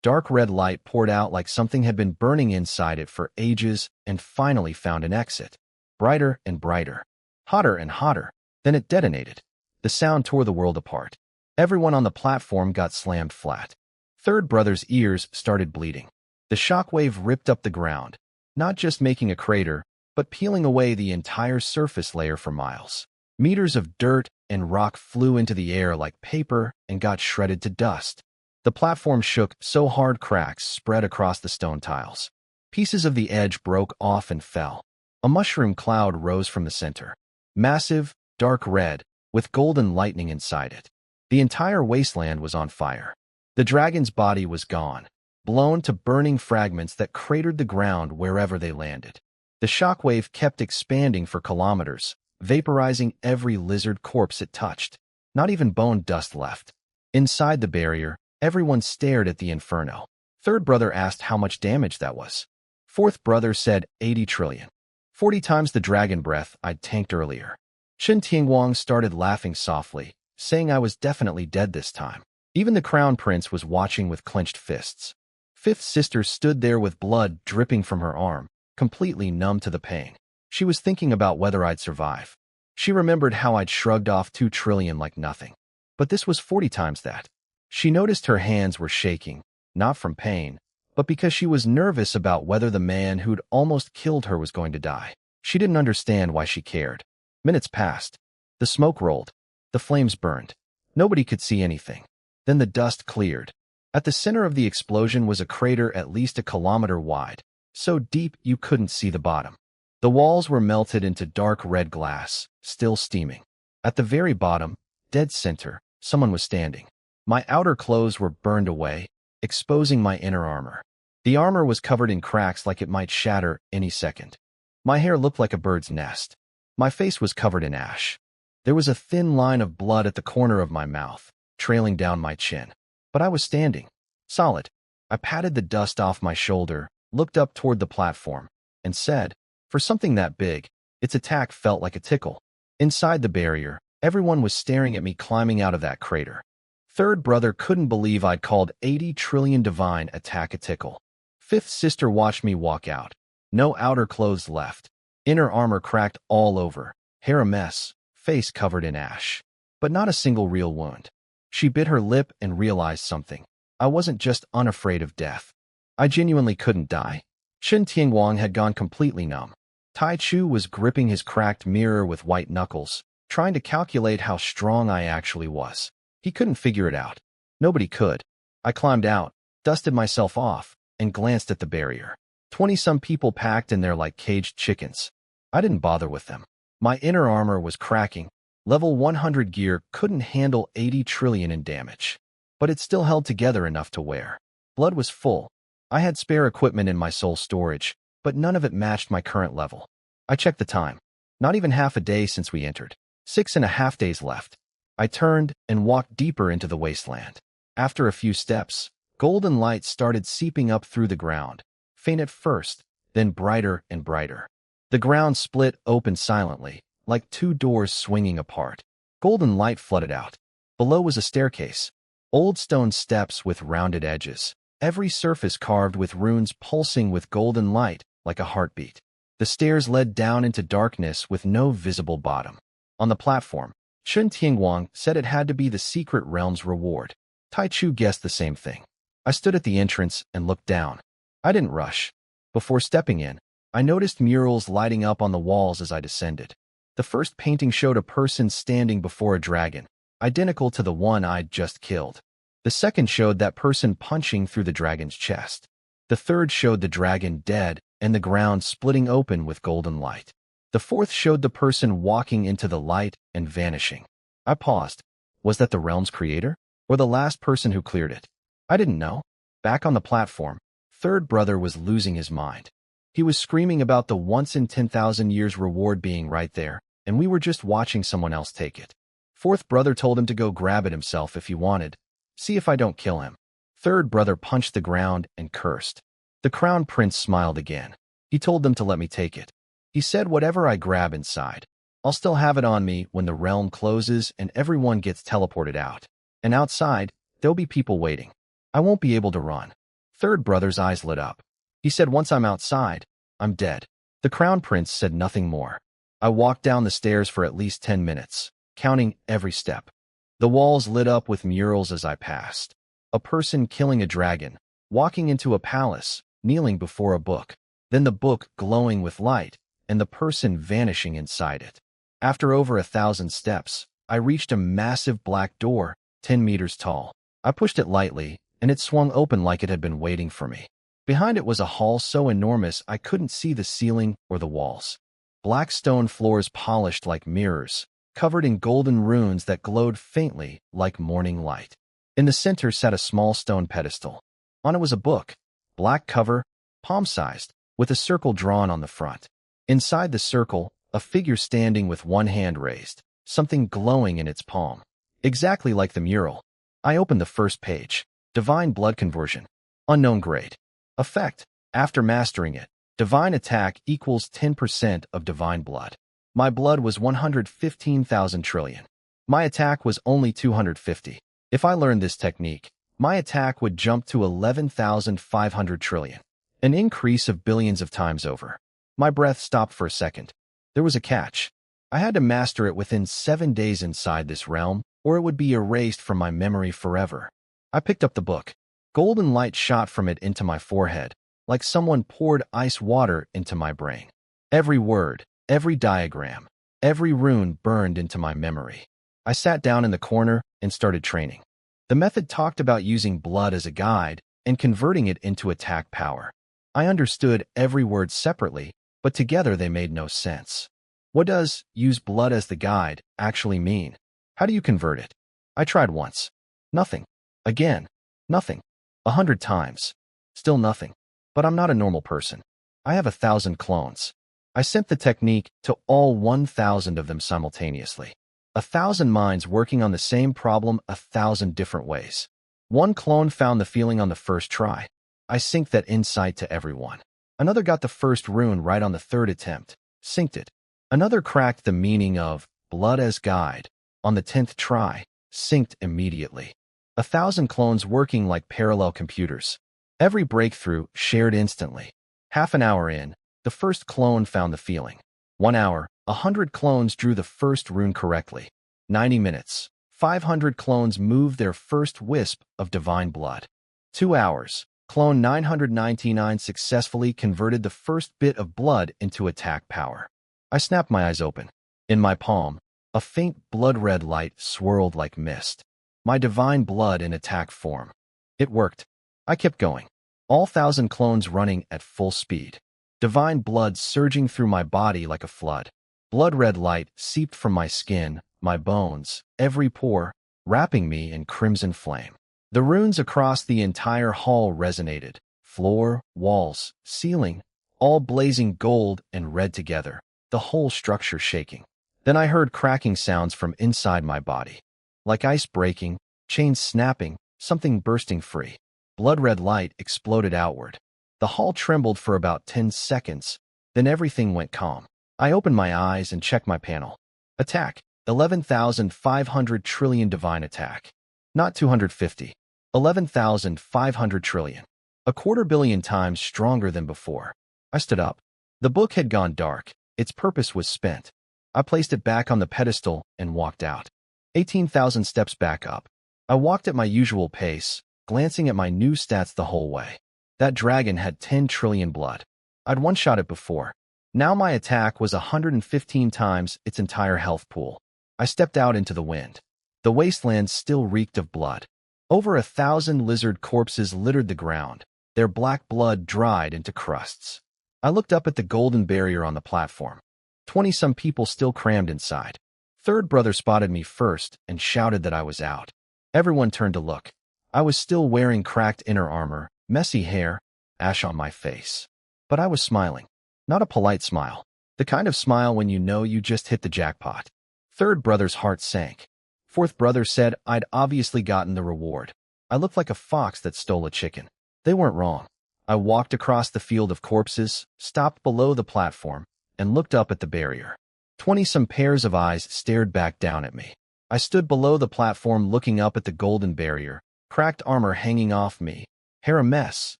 Dark red light poured out like something had been burning inside it for ages and finally found an exit. Brighter and brighter. Hotter and hotter. Then it detonated. The sound tore the world apart. Everyone on the platform got slammed flat. Third brother's ears started bleeding. The shockwave ripped up the ground, not just making a crater, but peeling away the entire surface layer for miles. Meters of dirt and rock flew into the air like paper and got shredded to dust. The platform shook so hard cracks spread across the stone tiles. Pieces of the edge broke off and fell. A mushroom cloud rose from the center. Massive, dark red, with golden lightning inside it. The entire wasteland was on fire. The dragon's body was gone, blown to burning fragments that cratered the ground wherever they landed. The shockwave kept expanding for kilometers, vaporizing every lizard corpse it touched. Not even bone dust left. Inside the barrier, everyone stared at the inferno. Third brother asked how much damage that was. Fourth brother said 80 trillion. 40 times the dragon breath I'd tanked earlier. Chen Tianguang started laughing softly, saying I was definitely dead this time. Even the crown prince was watching with clenched fists. Fifth sister stood there with blood dripping from her arm, completely numb to the pain. She was thinking about whether I'd survive. She remembered how I'd shrugged off 2 trillion like nothing. But this was 40 times that. She noticed her hands were shaking, not from pain, but because she was nervous about whether the man who'd almost killed her was going to die. She didn't understand why she cared. Minutes passed. The smoke rolled. The flames burned. Nobody could see anything. Then the dust cleared. At the center of the explosion was a crater at least a kilometer wide, so deep you couldn't see the bottom. The walls were melted into dark red glass, still steaming. At the very bottom, dead center, someone was standing. My outer clothes were burned away, exposing my inner armor. The armor was covered in cracks like it might shatter any second. My hair looked like a bird's nest. My face was covered in ash. There was a thin line of blood at the corner of my mouth, trailing down my chin. But I was standing, solid. I patted the dust off my shoulder, looked up toward the platform, and said, for something that big, its attack felt like a tickle. Inside the barrier, everyone was staring at me climbing out of that crater. Third brother couldn't believe I'd called 80 trillion divine attack a tickle. Fifth sister watched me walk out. No outer clothes left. Inner armor cracked all over, hair a mess, face covered in ash. But not a single real wound. She bit her lip and realized something. I wasn't just unafraid of death. I genuinely couldn't die. Chen Tianguang had gone completely numb. Tai Chu was gripping his cracked mirror with white knuckles, trying to calculate how strong I actually was. He couldn't figure it out. Nobody could. I climbed out, dusted myself off, and glanced at the barrier. 20-some people packed in there like caged chickens. I didn't bother with them. My inner armor was cracking. Level 100 gear couldn't handle 80 trillion in damage. But it still held together enough to wear. Blood was full. I had spare equipment in my soul storage, but none of it matched my current level. I checked the time. Not even half a day since we entered. 6.5 days left. I turned and walked deeper into the wasteland. After a few steps, golden light started seeping up through the ground, faint at first, then brighter and brighter. The ground split open silently, like 2 doors swinging apart. Golden light flooded out. Below was a staircase. Old stone steps with rounded edges. Every surface carved with runes pulsing with golden light, like a heartbeat. The stairs led down into darkness with no visible bottom. On the platform, Chen Tianguang said it had to be the secret realm's reward. Tai Chu guessed the same thing. I stood at the entrance and looked down. I didn't rush. Before stepping in, I noticed murals lighting up on the walls as I descended. The first painting showed a person standing before a dragon, identical to the one I'd just killed. The second showed that person punching through the dragon's chest. The third showed the dragon dead and the ground splitting open with golden light. The fourth showed the person walking into the light and vanishing. I paused. Was that the realm's creator? Or the last person who cleared it? I didn't know. Back on the platform, third brother was losing his mind. He was screaming about the once-in-10,000 years reward being right there, and we were just watching someone else take it. Fourth brother told him to go grab it himself if he wanted. See if I don't kill him. Third brother punched the ground and cursed. The crown prince smiled again. He told them to let me take it. He said whatever I grab inside, I'll still have it on me when the realm closes and everyone gets teleported out. And outside, there'll be people waiting. I won't be able to run. Third brother's eyes lit up. He said once I'm outside, I'm dead. The crown prince said nothing more. I walked down the stairs for at least 10 minutes, counting every step. The walls lit up with murals as I passed. A person killing a dragon, walking into a palace, kneeling before a book, then the book glowing with light, and the person vanishing inside it. After over 1,000 steps, I reached a massive black door, 10 meters tall. I pushed it lightly, and it swung open like it had been waiting for me. Behind it was a hall so enormous I couldn't see the ceiling or the walls. Black stone floors polished like mirrors, covered in golden runes that glowed faintly like morning light. In the center sat a small stone pedestal. On it was a book, black cover, palm-sized, with a circle drawn on the front. Inside the circle, a figure standing with one hand raised, something glowing in its palm. Exactly like the mural. I opened the first page. Divine blood conversion. Unknown grade. Effect. After mastering it, divine attack equals 10% of divine blood. My blood was 115,000 trillion. My attack was only 250. If I learned this technique, my attack would jump to 11,500 trillion, an increase of billions of times over. My breath stopped for a second. There was a catch. I had to master it within 7 days inside this realm, or it would be erased from my memory forever. I picked up the book. Golden light shot from it into my forehead, like someone poured ice water into my brain. Every word, every diagram, every rune burned into my memory. I sat down in the corner and started training. The method talked about using blood as a guide and converting it into attack power. I understood every word separately, but together they made no sense. What does use blood as the guide actually mean? How do you convert it? I tried once. Nothing. Again. Nothing. 100 times. Still nothing. But I'm not a normal person. I have 1,000 clones. I sent the technique to all 1,000 of them simultaneously. 1,000 minds working on the same problem 1,000 different ways. One clone found the feeling on the first try. I synced that insight to everyone. Another got the first rune right on the third attempt. Synced it. Another cracked the meaning of blood as guide. On the 10th try. Synced immediately. 1,000 clones working like parallel computers. Every breakthrough shared instantly. Half an hour in, the first clone found the feeling. 1 hour, 100 clones drew the first rune correctly. 90 minutes, 500 clones moved their first wisp of divine blood. 2 hours, clone 999 successfully converted the first bit of blood into attack power. I snapped my eyes open. In my palm, a faint blood-red light swirled like mist. My divine blood in attack form. It worked. I kept going. All 1,000 clones running at full speed. Divine blood surging through my body like a flood. Blood-red light seeped from my skin, my bones, every pore, wrapping me in crimson flame. The runes across the entire hall resonated. Floor, walls, ceiling, all blazing gold and red together, the whole structure shaking. Then I heard cracking sounds from inside my body. Like ice breaking, chains snapping, something bursting free. Blood-red light exploded outward. The hall trembled for about 10 seconds, then everything went calm. I opened my eyes and checked my panel. Attack, 11,500 trillion divine attack. Not 250. 11,500 trillion. 250 million times stronger than before. I stood up. The book had gone dark. Its purpose was spent. I placed it back on the pedestal and walked out. 18,000 steps back up. I walked at my usual pace, glancing at my new stats the whole way. That dragon had 10 trillion blood. I'd one-shot it before. Now my attack was 115 times its entire health pool. I stepped out into the wind. The wasteland still reeked of blood. Over 1,000 lizard corpses littered the ground. Their black blood dried into crusts. I looked up at the golden barrier on the platform. 20-some people still crammed inside. Third brother spotted me first and shouted that I was out. Everyone turned to look. I was still wearing cracked inner armor, messy hair, ash on my face. But I was smiling. Not a polite smile. The kind of smile when you know you just hit the jackpot. Third brother's heart sank. Fourth brother said I'd obviously gotten the reward. I looked like a fox that stole a chicken. They weren't wrong. I walked across the field of corpses, stopped below the platform, and looked up at the barrier. 20-some pairs of eyes stared back down at me. I stood below the platform looking up at the golden barrier, cracked armor hanging off me, hair a mess,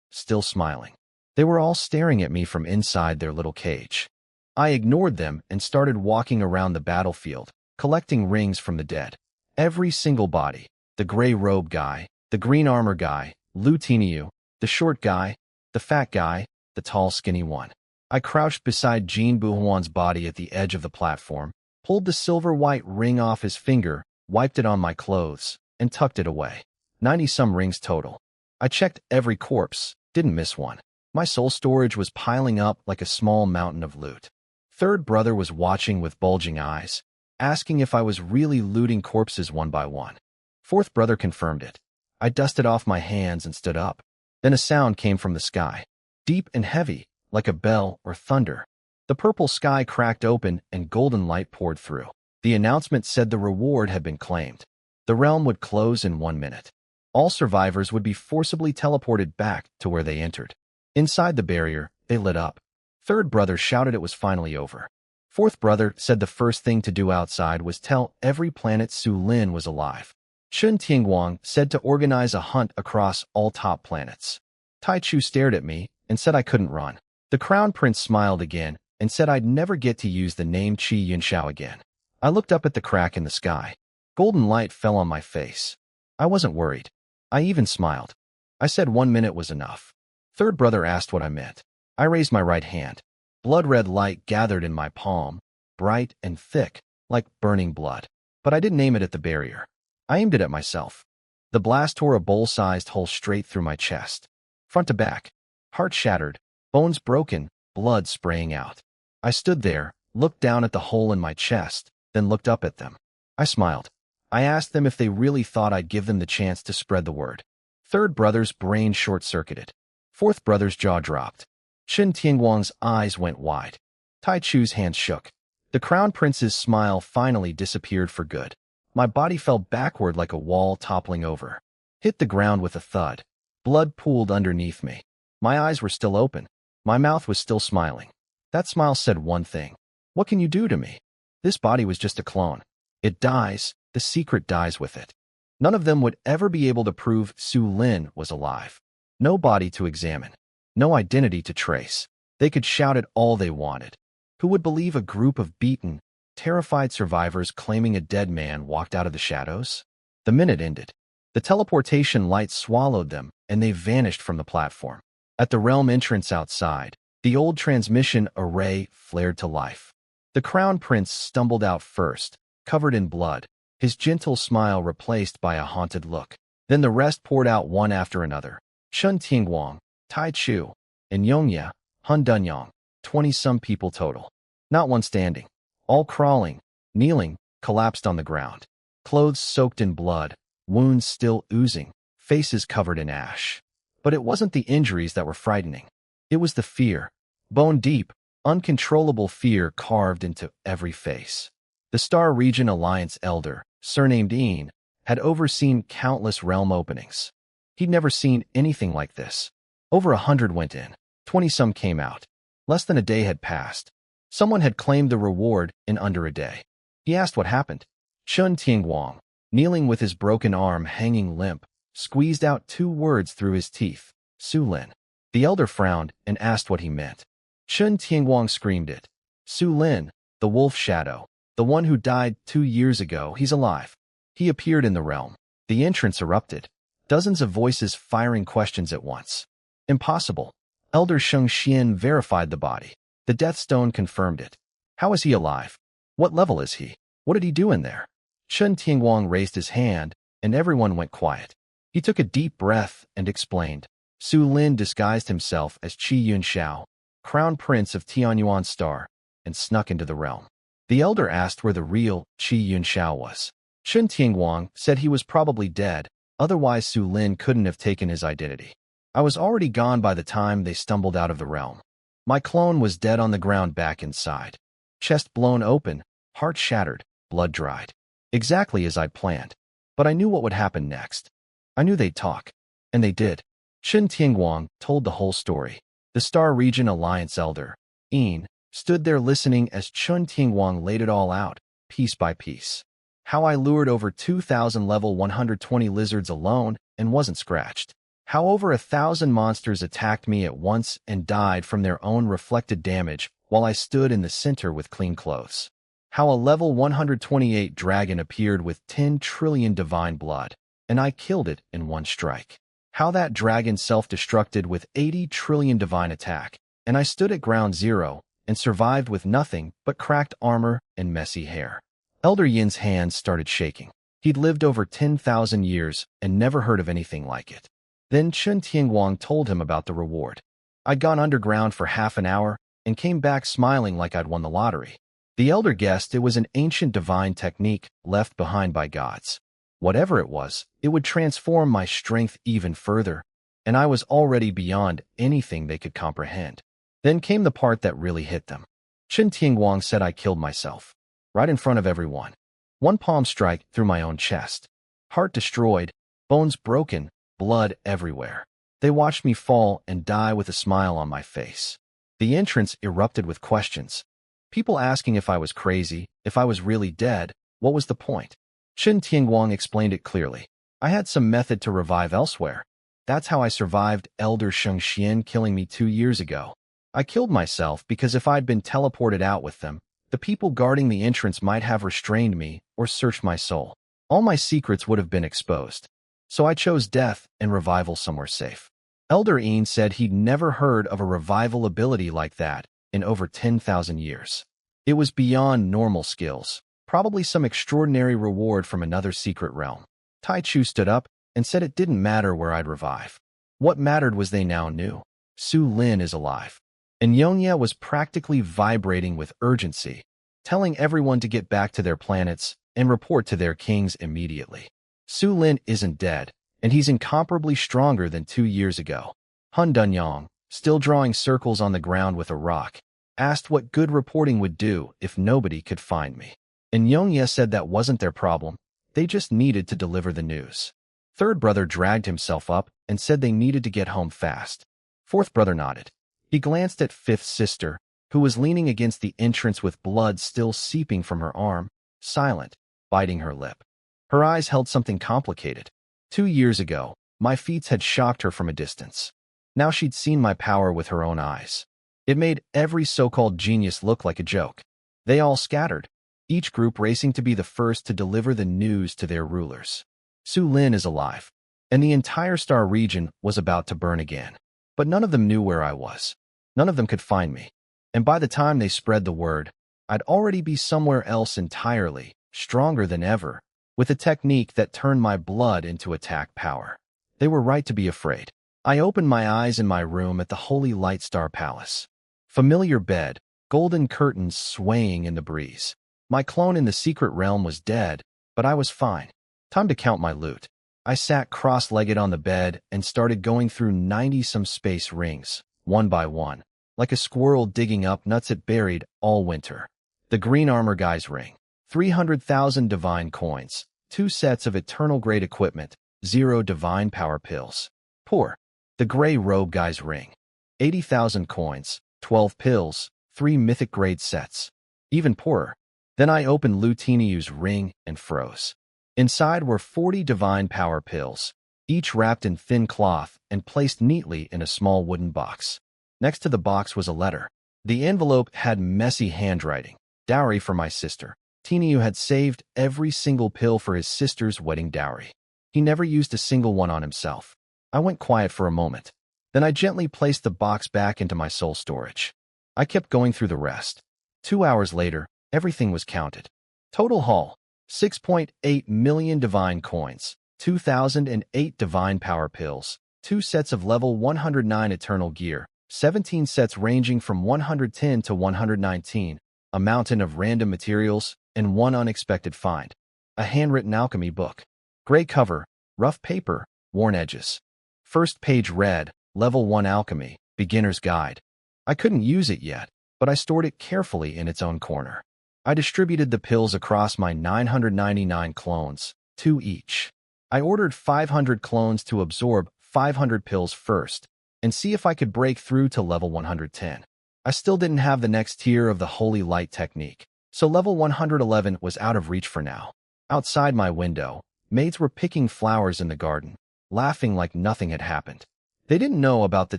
still smiling. They were all staring at me from inside their little cage. I ignored them and started walking around the battlefield, collecting rings from the dead. Every single body, the gray robe guy, the green armor guy, Lieutenant, the short guy, the fat guy, the tall skinny one. I crouched beside Jean Buhuan's body at the edge of the platform, pulled the silver-white ring off his finger, wiped it on my clothes, and tucked it away. 90-some rings total. I checked every corpse, didn't miss one. My soul storage was piling up like a small mountain of loot. Third brother was watching with bulging eyes, asking if I was really looting corpses one by one. Fourth brother confirmed it. I dusted off my hands and stood up. Then a sound came from the sky, deep and heavy, like a bell or thunder. The purple sky cracked open and golden light poured through. The announcement said the reward had been claimed. The realm would close in 1 minute. All survivors would be forcibly teleported back to where they entered. Inside the barrier, they lit up. Third brother shouted it was finally over. Fourth brother said the first thing to do outside was tell every planet Su Lin was alive. Shun Tingguang said to organize a hunt across all top planets. Tai Chu stared at me and said I couldn't run. The Crown Prince smiled again and said I'd never get to use the name Qi Yunxiao again. I looked up at the crack in the sky. Golden light fell on my face. I wasn't worried. I even smiled. I said 1 minute was enough. Third brother asked what I meant. I raised my right hand. Blood-red light gathered in my palm, bright and thick, like burning blood. But I didn't aim it at the barrier. I aimed it at myself. The blast tore a bowl-sized hole straight through my chest. Front to back. Heart shattered, bones broken, blood spraying out. I stood there, looked down at the hole in my chest, then looked up at them. I smiled. I asked them if they really thought I'd give them the chance to spread the word. Third brother's brain short-circuited. Fourth brother's jaw dropped. Shun Tingguang's eyes went wide. Tai Chu's hands shook. The Crown Prince's smile finally disappeared for good. My body fell backward like a wall toppling over. Hit the ground with a thud. Blood pooled underneath me. My eyes were still open. My mouth was still smiling. That smile said one thing. What can you do to me? This body was just a clone. It dies, the secret dies with it. None of them would ever be able to prove Su Lin was alive. No body to examine. No identity to trace. They could shout it all they wanted. Who would believe a group of beaten, terrified survivors claiming a dead man walked out of the shadows? The minute ended. The teleportation light swallowed them, and they vanished from the platform. At the realm entrance outside, the old transmission array flared to life. The Crown Prince stumbled out first, covered in blood, his gentle smile replaced by a haunted look. Then the rest poured out one after another. Shun Tingguang, Tai Chu, and Yongya, Han Dunyang, 20-some people total. Not one standing. All crawling, kneeling, collapsed on the ground. Clothes soaked in blood, wounds still oozing, faces covered in ash. But it wasn't the injuries that were frightening. It was the fear. Bone-deep, uncontrollable fear carved into every face. The Star Region Alliance elder, surnamed Yin, had overseen countless realm openings. He'd never seen anything like this. Over 100 went in. 20-some came out. Less than a day had passed. Someone had claimed the reward in under a day. He asked what happened. Shun Tingguang, kneeling with his broken arm hanging limp, squeezed out 2 words through his teeth. Su Lin. The elder frowned and asked what he meant. Shun Tingguang screamed it. Su Lin, the wolf shadow, the one who died 2 years ago, he's alive. He appeared in the realm. The entrance erupted. Dozens of voices firing questions at once. Impossible. Elder Sheng Xian verified the body. The Death Stone confirmed it. How is he alive? What level is he? What did he do in there? Shun Tingguang raised his hand, and everyone went quiet. He took a deep breath and explained. Su Lin disguised himself as Qi Yunxiao, Crown Prince of Tianyuan Star, and snuck into the realm. The elder asked where the real Qi Yunxiao was. Shun Tingguang said he was probably dead, otherwise Su Lin couldn't have taken his identity. I was already gone by the time they stumbled out of the realm. My clone was dead on the ground back inside. Chest blown open, heart shattered, blood dried. Exactly as I'd planned. But I knew what would happen next. I knew they'd talk. And they did. Shun Tingguang told the whole story. The Star Region Alliance elder, Yin, stood there listening as Shun Tingguang laid it all out, piece by piece. How I lured over 2,000 level 120 lizards alone and wasn't scratched. How over 1,000 monsters attacked me at once and died from their own reflected damage while I stood in the center with clean clothes. How a level 128 dragon appeared with 10 trillion divine blood, and I killed it in one strike. How that dragon self-destructed with 80 trillion divine attack, and I stood at ground zero and survived with nothing but cracked armor and messy hair. Elder Yin's hands started shaking. He'd lived over 10,000 years and never heard of anything like it. Then Shun Tingguang told him about the reward. I'd gone underground for half an hour and came back smiling like I'd won the lottery. The elder guessed it was an ancient divine technique left behind by gods. Whatever it was, it would transform my strength even further, and I was already beyond anything they could comprehend. Then came the part that really hit them. Shun Tingguang said I killed myself. Right in front of everyone. One palm strike through my own chest. Heart destroyed, bones broken, blood everywhere. They watched me fall and die with a smile on my face. The entrance erupted with questions. People asking if I was crazy, if I was really dead, what was the point? Shen Tianguang explained it clearly. I had some method to revive elsewhere. That's how I survived Elder Sheng Xian killing me 2 years ago. I killed myself because if I'd been teleported out with them, the people guarding the entrance might have restrained me or searched my soul. All my secrets would have been exposed. So I chose death and revival somewhere safe. Elder Een said he'd never heard of a revival ability like that in over 10,000 years. It was beyond normal skills, probably some extraordinary reward from another secret realm. Tai Chu stood up and said it didn't matter where I'd revive. What mattered was they now knew. Su Lin is alive. And Yongye was practically vibrating with urgency, telling everyone to get back to their planets and report to their kings immediately. Su Lin isn't dead, and he's incomparably stronger than 2 years ago. Hun Dunyang, still drawing circles on the ground with a rock, asked what good reporting would do if nobody could find me. And Yongye said that wasn't their problem. They just needed to deliver the news. Third brother dragged himself up and said they needed to get home fast. Fourth brother nodded. He glanced at fifth sister, who was leaning against the entrance with blood still seeping from her arm, silent, biting her lip. Her eyes held something complicated. 2 years ago, my feats had shocked her from a distance. Now she'd seen my power with her own eyes. It made every so-called genius look like a joke. They all scattered, each group racing to be the first to deliver the news to their rulers. Su Lin is alive, and the entire star region was about to burn again. But none of them knew where I was. None of them could find me. And by the time they spread the word, I'd already be somewhere else entirely, stronger than ever, with a technique that turned my blood into attack power. They were right to be afraid. I opened my eyes in my room at the Holy Light Star Palace. Familiar bed, golden curtains swaying in the breeze. My clone in the secret realm was dead, but I was fine. Time to count my loot. I sat cross-legged on the bed and started going through 90-some space rings, one by one, like a squirrel digging up nuts it buried all winter. The green armor guy's ring, 300,000 divine coins, 2 sets of eternal-grade equipment, 0 divine power pills. Poor. The gray robe guy's ring, 80,000 coins, 12 pills, 3 mythic-grade sets. Even poorer. Then I opened Lutiniyu's ring and froze. Inside were 40 divine power pills, each wrapped in thin cloth and placed neatly in a small wooden box. Next to the box was a letter. The envelope had messy handwriting. Dowry for my sister. Tiniyu had saved every single pill for his sister's wedding dowry. He never used a single one on himself. I went quiet for a moment. Then I gently placed the box back into my soul storage. I kept going through the rest. 2 hours later, everything was counted. Total haul, 6.8 million divine coins, 2,008 divine power pills, 2 sets of level 109 eternal gear, 17 sets ranging from 110 to 119, a mountain of random materials, and 1 unexpected find. A handwritten alchemy book. Gray cover, rough paper, worn edges. First page read, Level 1 Alchemy, Beginner's Guide. I couldn't use it yet, but I stored it carefully in its own corner. I distributed the pills across my 999 clones, 2 each. I ordered 500 clones to absorb 500 pills first, and see if I could break through to level 110. I still didn't have the next tier of the Holy Light technique, so level 111 was out of reach for now. Outside my window, maids were picking flowers in the garden, laughing like nothing had happened. They didn't know about the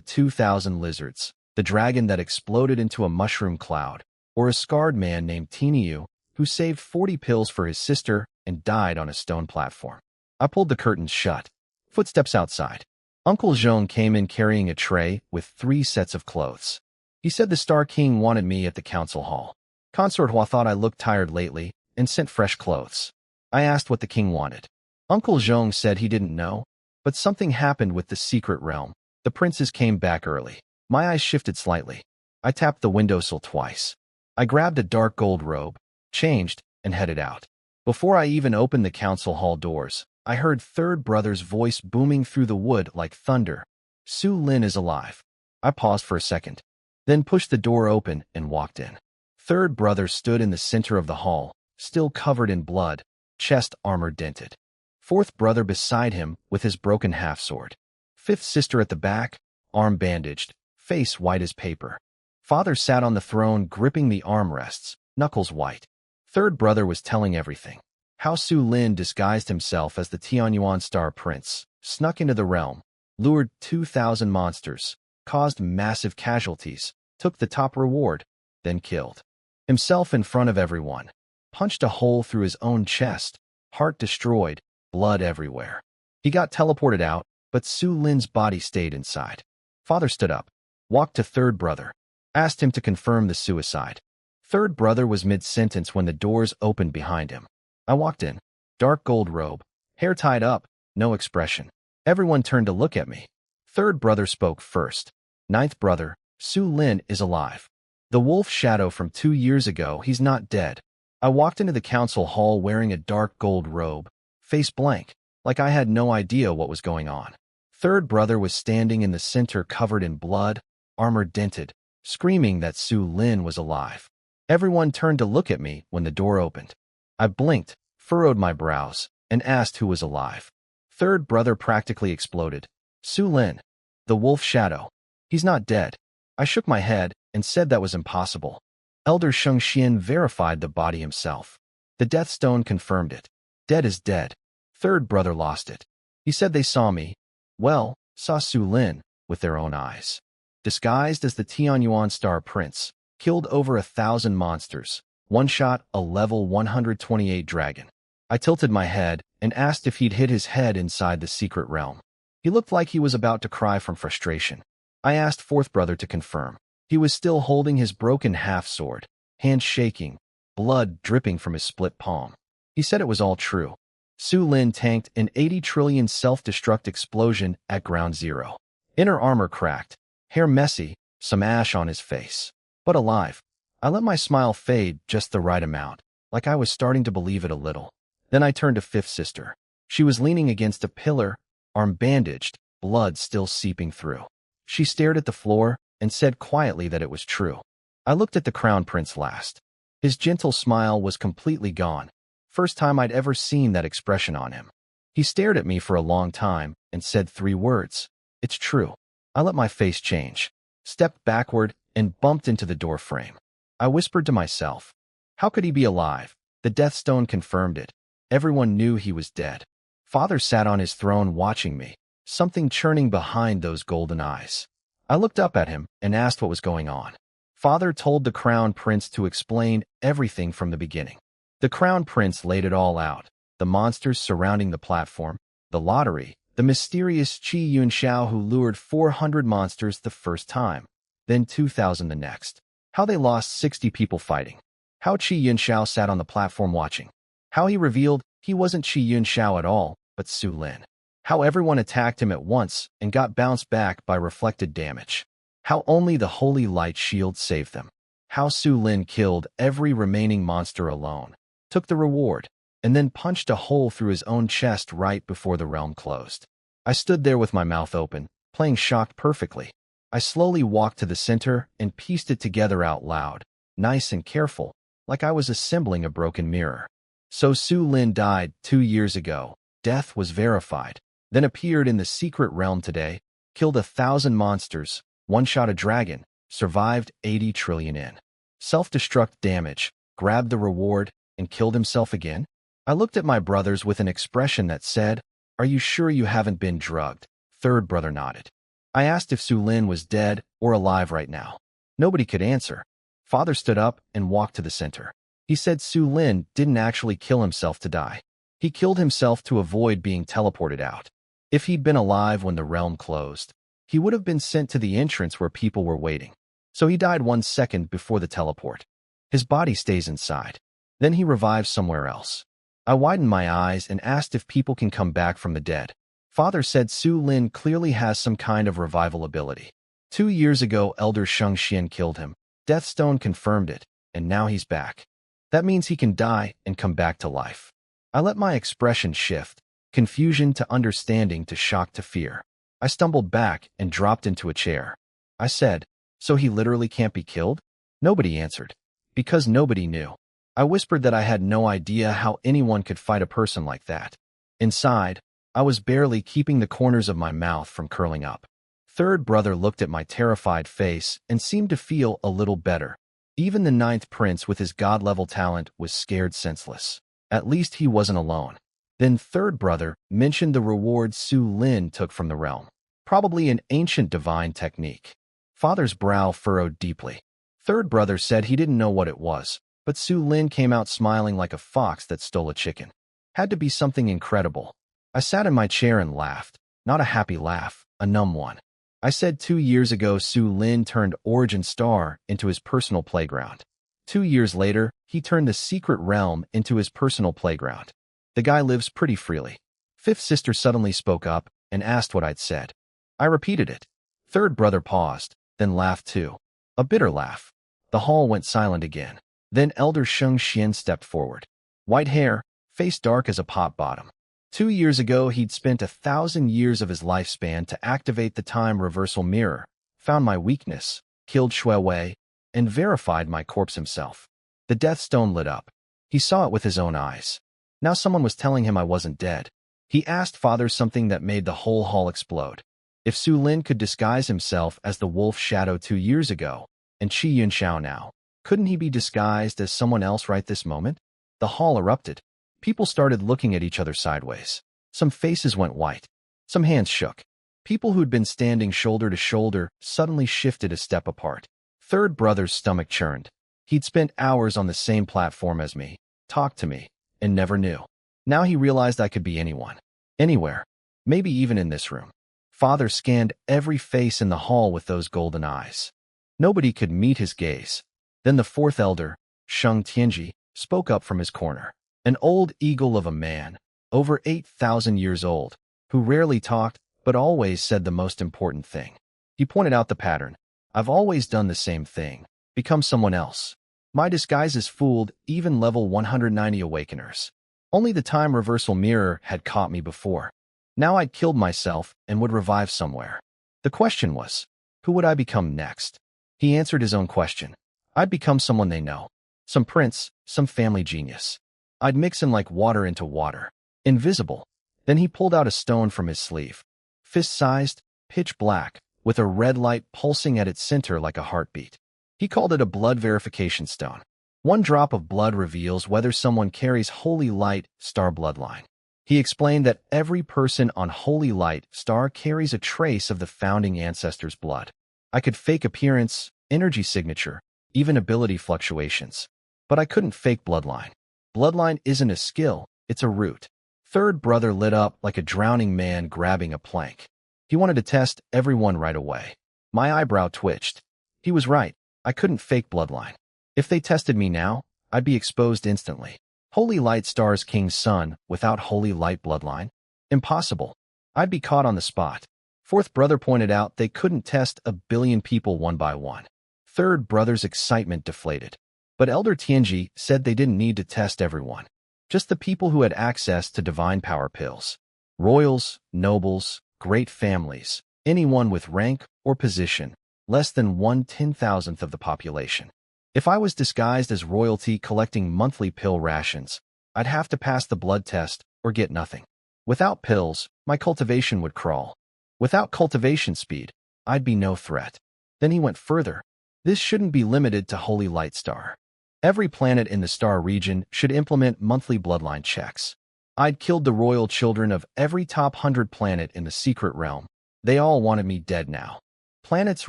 2,000 lizards, the dragon that exploded into a mushroom cloud, or a scarred man named Tiniyu, who saved 40 pills for his sister and died on a stone platform. I pulled the curtains shut. Footsteps outside. Uncle Zhong came in carrying a tray with 3 sets of clothes. He said the Star King wanted me at the council hall. Consort Hua thought I looked tired lately and sent fresh clothes. I asked what the king wanted. Uncle Zhong said he didn't know, but something happened with the secret realm. The princes came back early. My eyes shifted slightly. I tapped the windowsill twice. I grabbed a dark gold robe, changed, and headed out. Before I even opened the council hall doors, I heard third brother's voice booming through the wood like thunder. Su Lin is alive. I paused for a second, then pushed the door open and walked in. Third brother stood in the center of the hall, still covered in blood, chest armor dented. Fourth brother beside him with his broken half-sword. Fifth sister at the back, arm bandaged, face white as paper. Father sat on the throne gripping the armrests, knuckles white. Third brother was telling everything. How Su Lin disguised himself as the Tianyuan Star Prince, snuck into the realm, lured 2,000 monsters, caused massive casualties, took the top reward, then killed himself in front of everyone, punched a hole through his own chest, heart destroyed, blood everywhere. He got teleported out, but Su Lin's body stayed inside. Father stood up, walked to third brother, asked him to confirm the suicide. Third brother was mid-sentence when the doors opened behind him. I walked in, dark gold robe, hair tied up, no expression. Everyone turned to look at me. Third brother spoke first. Ninth brother, Su Lin is alive. The wolf shadow from 2 years ago, he's not dead. I walked into the council hall wearing a dark gold robe, face blank, like I had no idea what was going on. Third brother was standing in the center covered in blood, armor dented, screaming that Su Lin was alive. Everyone turned to look at me when the door opened. I blinked, furrowed my brows, and asked who was alive. Third brother practically exploded. Su Lin, the wolf shadow. He's not dead. I shook my head and said that was impossible. Elder Sheng Xian verified the body himself. The death stone confirmed it. Dead is dead. Third brother lost it. He said they saw me. Well, saw Su Lin with their own eyes. Disguised as the Tianyuan Star Prince, killed over 1,000 monsters, one-shot a level 128 dragon. I tilted my head and asked if he'd hit his head inside the secret realm. He looked like he was about to cry from frustration. I asked fourth brother to confirm. He was still holding his broken half-sword, hands shaking, blood dripping from his split palm. He said it was all true. Su Lin tanked an 80 trillion self-destruct explosion at ground zero. Inner armor cracked, hair messy, some ash on his face. But alive. I let my smile fade just the right amount, like I was starting to believe it a little. Then I turned to fifth sister. She was leaning against a pillar, arm bandaged, blood still seeping through. She stared at the floor and said quietly that it was true. I looked at the crown prince last. His gentle smile was completely gone. First time I'd ever seen that expression on him. He stared at me for a long time and said 3 words. It's true. I let my face change, stepped backward, and bumped into the door frame. I whispered to myself, how could he be alive? The death stone confirmed it. Everyone knew he was dead. Father sat on his throne watching me, something churning behind those golden eyes. I looked up at him and asked what was going on. Father told the crown prince to explain everything from the beginning. The crown prince laid it all out. The monsters surrounding the platform, the lottery, the mysterious Qi Yunxiao who lured 400 monsters the first time, then 2,000 the next. How they lost 60 people fighting. How Qi Yunxiao sat on the platform watching. How he revealed he wasn't Qi Yunxiao at all, but Su Lin. How everyone attacked him at once and got bounced back by reflected damage. How only the holy light shield saved them. How Su Lin killed every remaining monster alone, took the reward, and then punched a hole through his own chest right before the realm closed. I stood there with my mouth open, playing shocked perfectly. I slowly walked to the center and pieced it together out loud, nice and careful, like I was assembling a broken mirror. So Su Lin died 2 years ago. Death was verified, then appeared in the secret realm today, killed 1,000 monsters, one-shot a dragon, survived 80 trillion in self-destruct damage, grabbed the reward, and killed himself again? I looked at my brothers with an expression that said, "Are you sure you haven't been drugged?" Third brother nodded. I asked if Su Lin was dead or alive right now. Nobody could answer. Father stood up and walked to the center. He said Su Lin didn't actually kill himself to die. He killed himself to avoid being teleported out. If he'd been alive when the realm closed, he would have been sent to the entrance where people were waiting. So he died 1 second before the teleport. His body stays inside. Then he revives somewhere else. I widened my eyes and asked if people can come back from the dead. Father said Su Lin clearly has some kind of revival ability. 2 years ago, Elder Sheng Xian killed him. Deathstone confirmed it, and now he's back. That means he can die and come back to life. I let my expression shift, confusion to understanding to shock to fear. I stumbled back and dropped into a chair. I said, so he literally can't be killed? Nobody answered, because nobody knew. I whispered that I had no idea how anyone could fight a person like that. Inside, I was barely keeping the corners of my mouth from curling up. Third brother looked at my terrified face and seemed to feel a little better. Even the ninth prince with his god-level talent was scared senseless. At least he wasn't alone. Then third brother mentioned the reward Su Lin took from the realm. Probably an ancient divine technique. Father's brow furrowed deeply. Third brother said he didn't know what it was, but Su Lin came out smiling like a fox that stole a chicken. Had to be something incredible. I sat in my chair and laughed. Not a happy laugh, a numb one. I said 2 years ago Su Lin turned Origin Star into his personal playground. 2 years later, he turned the secret realm into his personal playground. The guy lives pretty freely. Fifth sister suddenly spoke up and asked what I'd said. I repeated it. Third brother paused, then laughed too. A bitter laugh. The hall went silent again. Then Elder Sheng Xian stepped forward. White hair, face dark as a pot bottom. 2 years ago, he'd spent 1,000 years of his lifespan to activate the time reversal mirror, found my weakness, killed Shui Wei, and verified my corpse himself. The death stone lit up. He saw it with his own eyes. Now someone was telling him I wasn't dead. He asked Father something that made the whole hall explode. If Su Lin could disguise himself as the wolf shadow 2 years ago, and Qi Yunxiao now, couldn't he be disguised as someone else right this moment? The hall erupted. People started looking at each other sideways. Some faces went white. Some hands shook. People who'd been standing shoulder to shoulder suddenly shifted a step apart. Third brother's stomach churned. He'd spent hours on the same platform as me, talked to me, and never knew. Now he realized I could be anyone. Anywhere. Maybe even in this room. Father scanned every face in the hall with those golden eyes. Nobody could meet his gaze. Then the fourth elder, Sheng Tianji, spoke up from his corner. An old eagle of a man, over 8,000 years old, who rarely talked but always said the most important thing. He pointed out the pattern. I've always done the same thing, become someone else. My disguises fooled even level 190 awakeners. Only the time reversal mirror had caught me before. Now I'd killed myself and would revive somewhere. The question was, who would I become next? He answered his own question. I'd become someone they know. Some prince, some family genius. I'd mix in like water into water. Invisible. Then he pulled out a stone from his sleeve. Fist-sized, pitch black, with a red light pulsing at its center like a heartbeat. He called it a blood verification stone. 1 drop of blood reveals whether someone carries Holy Light Star bloodline. He explained that every person on Holy Light Star carries a trace of the founding ancestors' blood. I could fake appearance, energy signature, even ability fluctuations. But I couldn't fake bloodline. Bloodline isn't a skill, it's a root. Third brother lit up like a drowning man grabbing a plank. He wanted to test everyone right away. My eyebrow twitched. He was right. I couldn't fake bloodline. If they tested me now, I'd be exposed instantly. Holy Light Star's king's son without Holy Light bloodline? Impossible. I'd be caught on the spot. Fourth brother pointed out they couldn't test 1 billion people one by one. Third brother's excitement deflated. But Elder Tianji said they didn't need to test everyone. Just the people who had access to divine power pills. Royals, nobles, great families, anyone with rank or position, less than 1/10,000th of the population. If I was disguised as royalty collecting monthly pill rations, I'd have to pass the blood test or get nothing. Without pills, my cultivation would crawl. Without cultivation speed, I'd be no threat. Then he went further. This shouldn't be limited to Holy Light Star. Every planet in the star region should implement monthly bloodline checks. I'd killed the royal children of every top 100 planet in the secret realm. They all wanted me dead now. Planets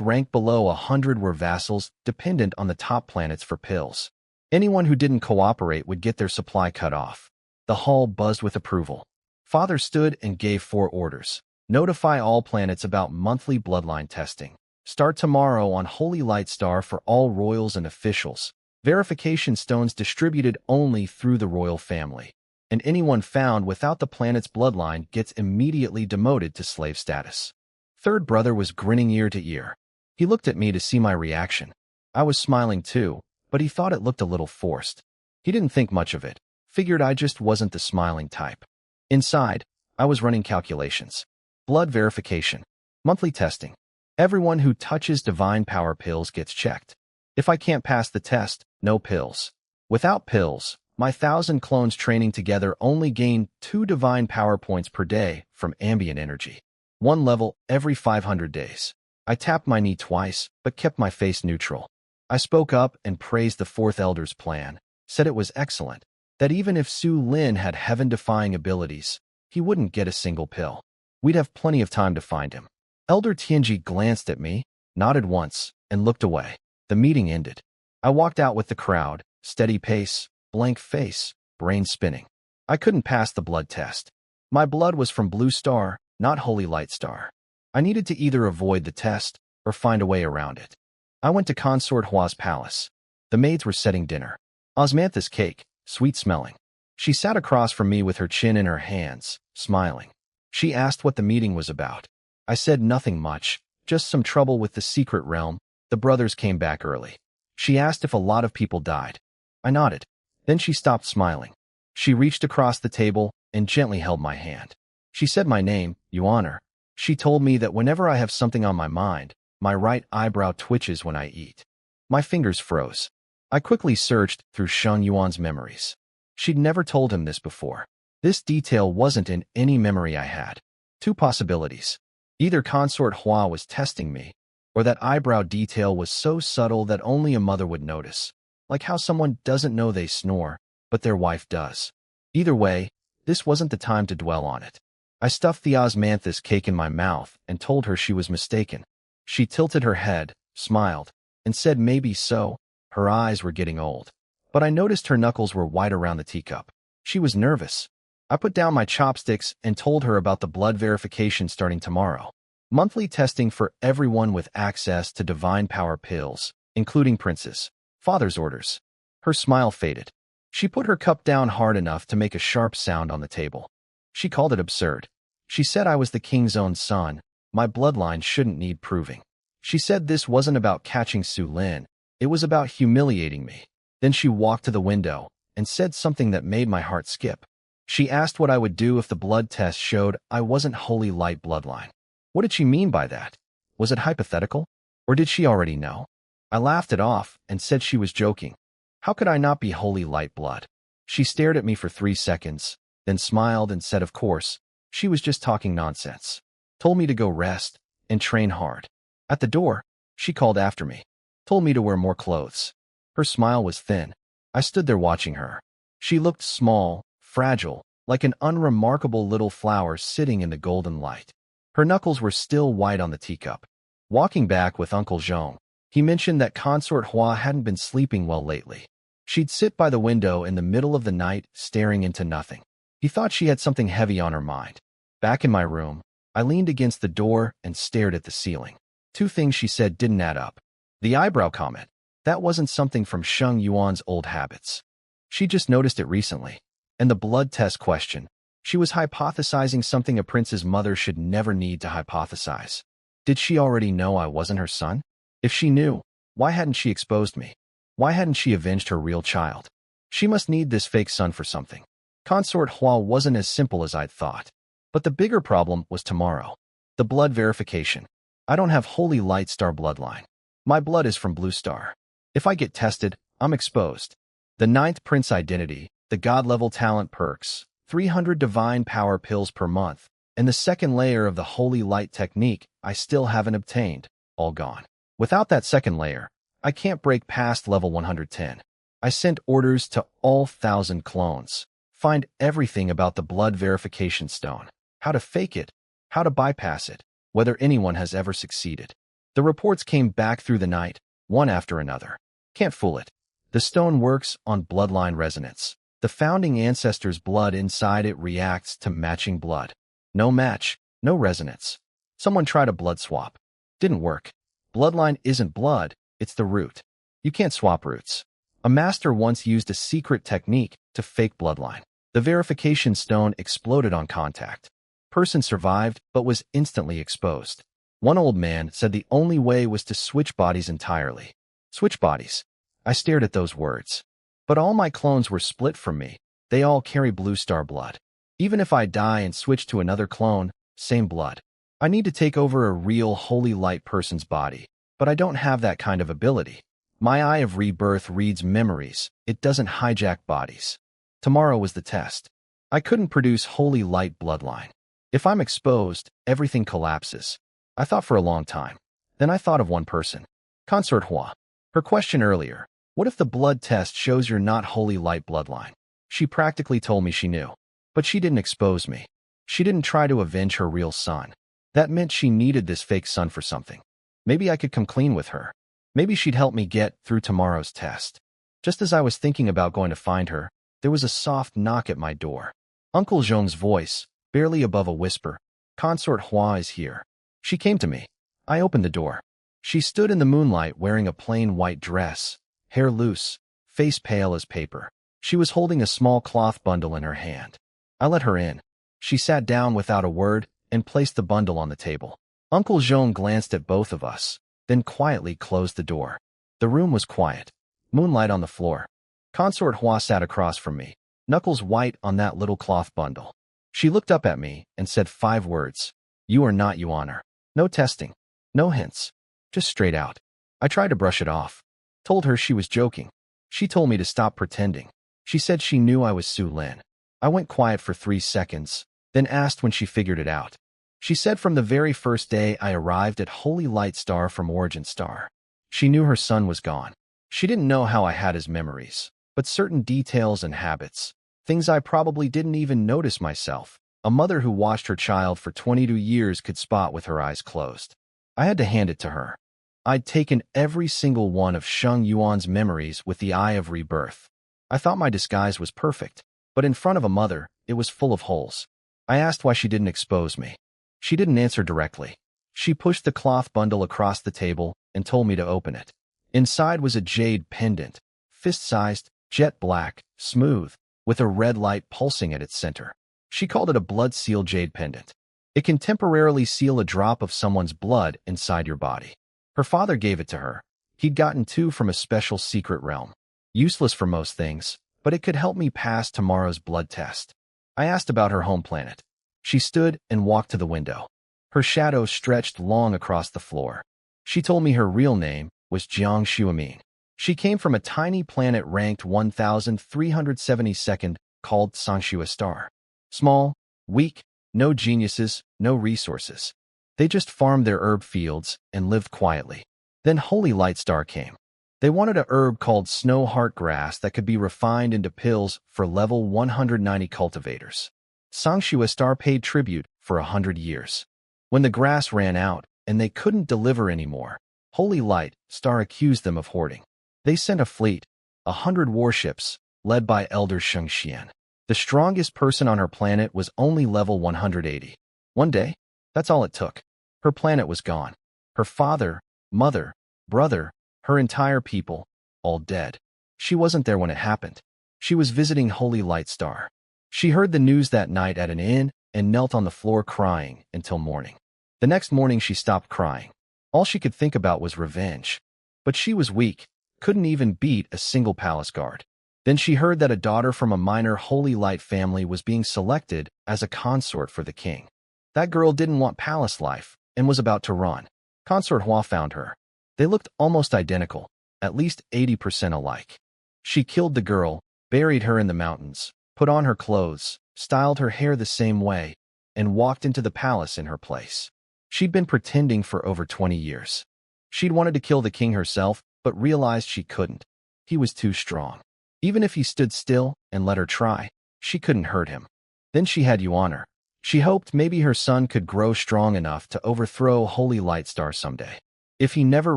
ranked below 100 were vassals dependent on the top planets for pills. Anyone who didn't cooperate would get their supply cut off. The hall buzzed with approval. Father stood and gave 4 orders. Notify all planets about monthly bloodline testing. Start tomorrow on Holy Light Star for all royals and officials. Verification stones distributed only through the royal family. And anyone found without the planet's bloodline gets immediately demoted to slave status. Third brother was grinning ear to ear. He looked at me to see my reaction. I was smiling too, but he thought it looked a little forced. He didn't think much of it, figured I just wasn't the smiling type. Inside, I was running calculations. Blood verification. Monthly testing. Everyone who touches divine power pills gets checked. If I can't pass the test, no pills. Without pills, my 1,000 clones training together only gain 2 divine power points per day from ambient energy. 1 level every 500 days. I tapped my knee twice, but kept my face neutral. I spoke up and praised the 4th elder's plan, said it was excellent. That even if Su Lin had heaven-defying abilities, he wouldn't get a single pill. We'd have plenty of time to find him. Elder Tianji glanced at me, nodded once, and looked away. The meeting ended. I walked out with the crowd, steady pace, blank face, brain spinning. I couldn't pass the blood test. My blood was from Blue Star, not Holy Light Star. I needed to either avoid the test or find a way around it. I went to Consort Hua's palace. The maids were setting dinner. Osmantha's cake, sweet-smelling. She sat across from me with her chin in her hands, smiling. She asked what the meeting was about. I said nothing much, just some trouble with the secret realm. The brothers came back early. She asked if a lot of people died. I nodded. Then she stopped smiling. She reached across the table and gently held my hand. She said my name, Yuaner. She told me that whenever I have something on my mind, my right eyebrow twitches when I eat. My fingers froze. I quickly searched through Sheng Yuan's memories. She'd never told him this before. This detail wasn't in any memory I had. Two possibilities. Either Consort Hua was testing me, or that eyebrow detail was so subtle that only a mother would notice, like how someone doesn't know they snore, but their wife does. Either way, this wasn't the time to dwell on it. I stuffed the osmanthus cake in my mouth and told her she was mistaken. She tilted her head, smiled, and said maybe so. Her eyes were getting old. But I noticed her knuckles were white around the teacup. She was nervous. I put down my chopsticks and told her about the blood verification starting tomorrow. Monthly testing for everyone with access to divine power pills, including princes. Father's orders. Her smile faded. She put her cup down hard enough to make a sharp sound on the table. She called it absurd. She said I was the king's own son. My bloodline shouldn't need proving. She said this wasn't about catching Su Lin. It was about humiliating me. Then she walked to the window and said something that made my heart skip. She asked what I would do if the blood test showed I wasn't Holy Light bloodline. What did she mean by that? Was it hypothetical? Or did she already know? I laughed it off and said she was joking. How could I not be Holy Light blood? She stared at me for 3 seconds, then smiled and said of course, she was just talking nonsense. Told me to go rest and train hard. At the door, she called after me. Told me to wear more clothes. Her smile was thin. I stood there watching her. She looked small, fragile, like an unremarkable little flower sitting in the golden light. Her knuckles were still white on the teacup. Walking back with Uncle Zhong, he mentioned that Consort Hua hadn't been sleeping well lately. She'd sit by the window in the middle of the night, staring into nothing. He thought she had something heavy on her mind. Back in my room, I leaned against the door and stared at the ceiling. 2 things she said didn't add up. The eyebrow comment. That wasn't something from Sheng Yuan's old habits. She just noticed it recently. And the blood test question. She was hypothesizing something a prince's mother should never need to hypothesize. Did she already know I wasn't her son? If she knew, why hadn't she exposed me? Why hadn't she avenged her real child? She must need this fake son for something. Consort Hua wasn't as simple as I'd thought. But the bigger problem was tomorrow. The blood verification. I don't have Holy Light Star bloodline. My blood is from Blue Star. If I get tested, I'm exposed. The 9th prince identity, the god-level talent perks, 300 divine power pills per month, and the second layer of the Holy Light technique I still haven't obtained, all gone. Without that second layer, I can't break past level 110. I sent orders to all 1,000 clones. Find everything about the blood verification stone. How to fake it, how to bypass it, whether anyone has ever succeeded. The reports came back through the night, one after another. Can't fool it. The stone works on bloodline resonance. The founding ancestor's blood inside it reacts to matching blood. No match, no resonance. Someone tried a blood swap. Didn't work. Bloodline isn't blood, it's the root. You can't swap roots. A master once used a secret technique to fake bloodline. The verification stone exploded on contact. Person survived, but was instantly exposed. One old man said the only way was to switch bodies entirely. Switch bodies. I stared at those words. But all my clones were split from me. They all carry Blue Star blood. Even if I die and switch to another clone, same blood. I need to take over a real Holy Light person's body, but I don't have that kind of ability. My Eye of Rebirth reads memories. It doesn't hijack bodies. Tomorrow was the test. I couldn't produce Holy Light bloodline. If I'm exposed, everything collapses. I thought for a long time. Then I thought of one person. Consort Hua. Her question earlier, what if the blood test shows you're not Holy Light bloodline? She practically told me she knew. But she didn't expose me. She didn't try to avenge her real son. That meant she needed this fake son for something. Maybe I could come clean with her. Maybe she'd help me get through tomorrow's test. Just as I was thinking about going to find her, there was a soft knock at my door. Uncle Zhong's voice, barely above a whisper. Consort Hua is here. She came to me. I opened the door. She stood in the moonlight wearing a plain white dress, hair loose, face pale as paper. She was holding a small cloth bundle in her hand. I let her in. She sat down without a word and placed the bundle on the table. Uncle Zhong glanced at both of us, then quietly closed the door. The room was quiet. Moonlight on the floor. Consort Hua sat across from me, knuckles white on that little cloth bundle. She looked up at me and said 5 words. You are not Your Honor. No testing. No hints. Just straight out. I tried to brush it off. Told her she was joking. She told me to stop pretending. She said she knew I was Su Lin. I went quiet for 3 seconds, then asked when she figured it out. She said from the very first day I arrived at Holy Light Star from Origin Star. She knew her son was gone. She didn't know how I had his memories, but certain details and habits, things I probably didn't even notice myself, a mother who watched her child for 22 years could spot with her eyes closed. I had to hand it to her. I'd taken every single one of Sheng Yuan's memories with the eye of rebirth. I thought my disguise was perfect, but in front of a mother, it was full of holes. I asked why she didn't expose me. She didn't answer directly. She pushed the cloth bundle across the table and told me to open it. Inside was a jade pendant, fist-sized, jet black, smooth, with a red light pulsing at its center. She called it a blood-sealed jade pendant. It can temporarily seal a drop of someone's blood inside your body. Her father gave it to her. He'd gotten 2 from a special secret realm. Useless for most things, but it could help me pass tomorrow's blood test. I asked about her home planet. She stood and walked to the window. Her shadow stretched long across the floor. She told me her real name was Jiang Xuemin. She came from a tiny planet ranked 1372nd called Sangshua Star. Small, weak, no geniuses, no resources. They just farmed their herb fields and lived quietly. Then Holy Light Star came. They wanted a herb called Snow Heart Grass that could be refined into pills for level 190 cultivators. Sangshua Star paid tribute for 100 years. When the grass ran out and they couldn't deliver anymore, Holy Light Star accused them of hoarding. They sent a fleet, 100 warships, led by Elder Sheng Xian. The strongest person on her planet was only level 180. One day, that's all it took. Her planet was gone. Her father, mother, brother, her entire people, all dead. She wasn't there when it happened. She was visiting Holy Light Star. She heard the news that night at an inn and knelt on the floor crying until morning. The next morning she stopped crying. All she could think about was revenge. But she was weak, couldn't even beat a single palace guard. Then she heard that a daughter from a minor Holy Light family was being selected as a consort for the king. That girl didn't want palace life and was about to run. Consort Hua found her. They looked almost identical, at least 80% alike. She killed the girl, buried her in the mountains, put on her clothes, styled her hair the same way, and walked into the palace in her place. She'd been pretending for over 20 years. She'd wanted to kill the king herself, but realized she couldn't. He was too strong. Even if he stood still and let her try, she couldn't hurt him. Then she had Yuan. She hoped maybe her son could grow strong enough to overthrow Holy Light Star someday. If he never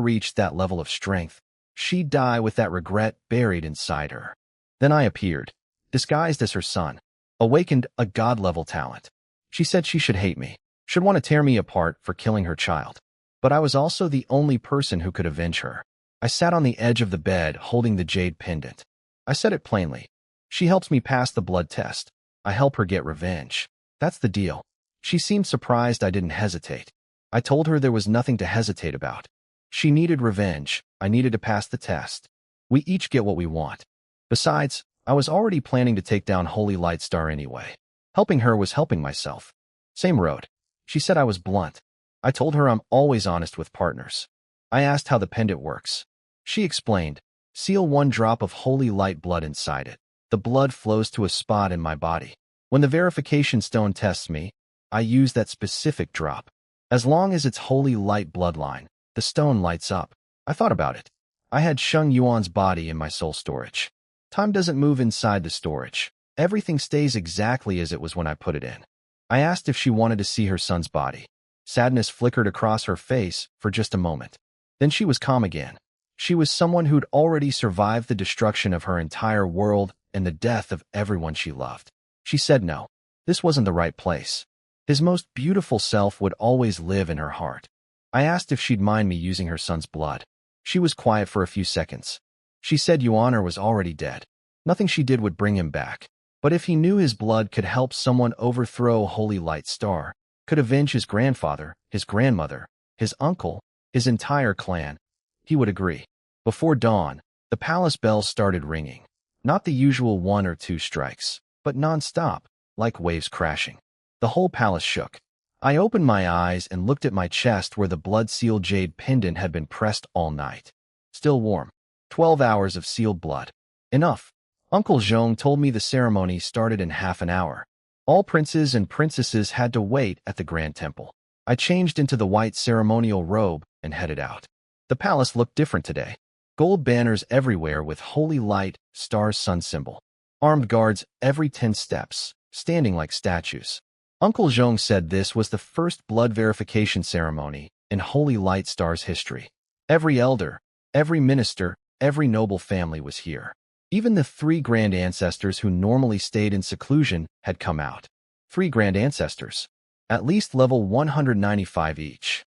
reached that level of strength, she'd die with that regret buried inside her. Then I appeared, disguised as her son, awakened a god-level talent. She said she should hate me, should want to tear me apart for killing her child. But I was also the only person who could avenge her. I sat on the edge of the bed holding the jade pendant. I said it plainly. She helps me pass the blood test. I help her get revenge. That's the deal. She seemed surprised I didn't hesitate. I told her there was nothing to hesitate about. She needed revenge. I needed to pass the test. We each get what we want. Besides, I was already planning to take down Holy Light Star anyway. Helping her was helping myself. Same road. She said I was blunt. I told her I'm always honest with partners. I asked how the pendant works. She explained. Seal 1 drop of holy light blood inside it. The blood flows to a spot in my body. When the verification stone tests me, I use that specific drop. As long as it's holy light bloodline, the stone lights up. I thought about it. I had Sheng Yuan's body in my soul storage. Time doesn't move inside the storage. Everything stays exactly as it was when I put it in. I asked if she wanted to see her son's body. Sadness flickered across her face for just a moment. Then she was calm again. She was someone who'd already survived the destruction of her entire world and the death of everyone she loved. She said no. This wasn't the right place. His most beautiful self would always live in her heart. I asked if she'd mind me using her son's blood. She was quiet for a few seconds. She said Yuaner was already dead. Nothing she did would bring him back. But if he knew his blood could help someone overthrow Holy Light Star, could avenge his grandfather, his grandmother, his uncle, his entire clan, he would agree. Before dawn, the palace bells started ringing. Not the usual 1 or 2 strikes, but non-stop, like waves crashing. The whole palace shook. I opened my eyes and looked at my chest where the blood-sealed jade pendant had been pressed all night. Still warm. 12 hours of sealed blood. Enough. Uncle Zhong told me the ceremony started in half an hour. All princes and princesses had to wait at the Grand Temple. I changed into the white ceremonial robe and headed out. The palace looked different today. Gold banners everywhere with Holy Light Star's sun symbol. Armed guards every 10 steps, standing like statues. Uncle Zhong said this was the first blood verification ceremony in Holy Light Star's history. Every elder, every minister, every noble family was here. Even the 3 grand ancestors who normally stayed in seclusion had come out. 3 grand ancestors. At least level 195 each.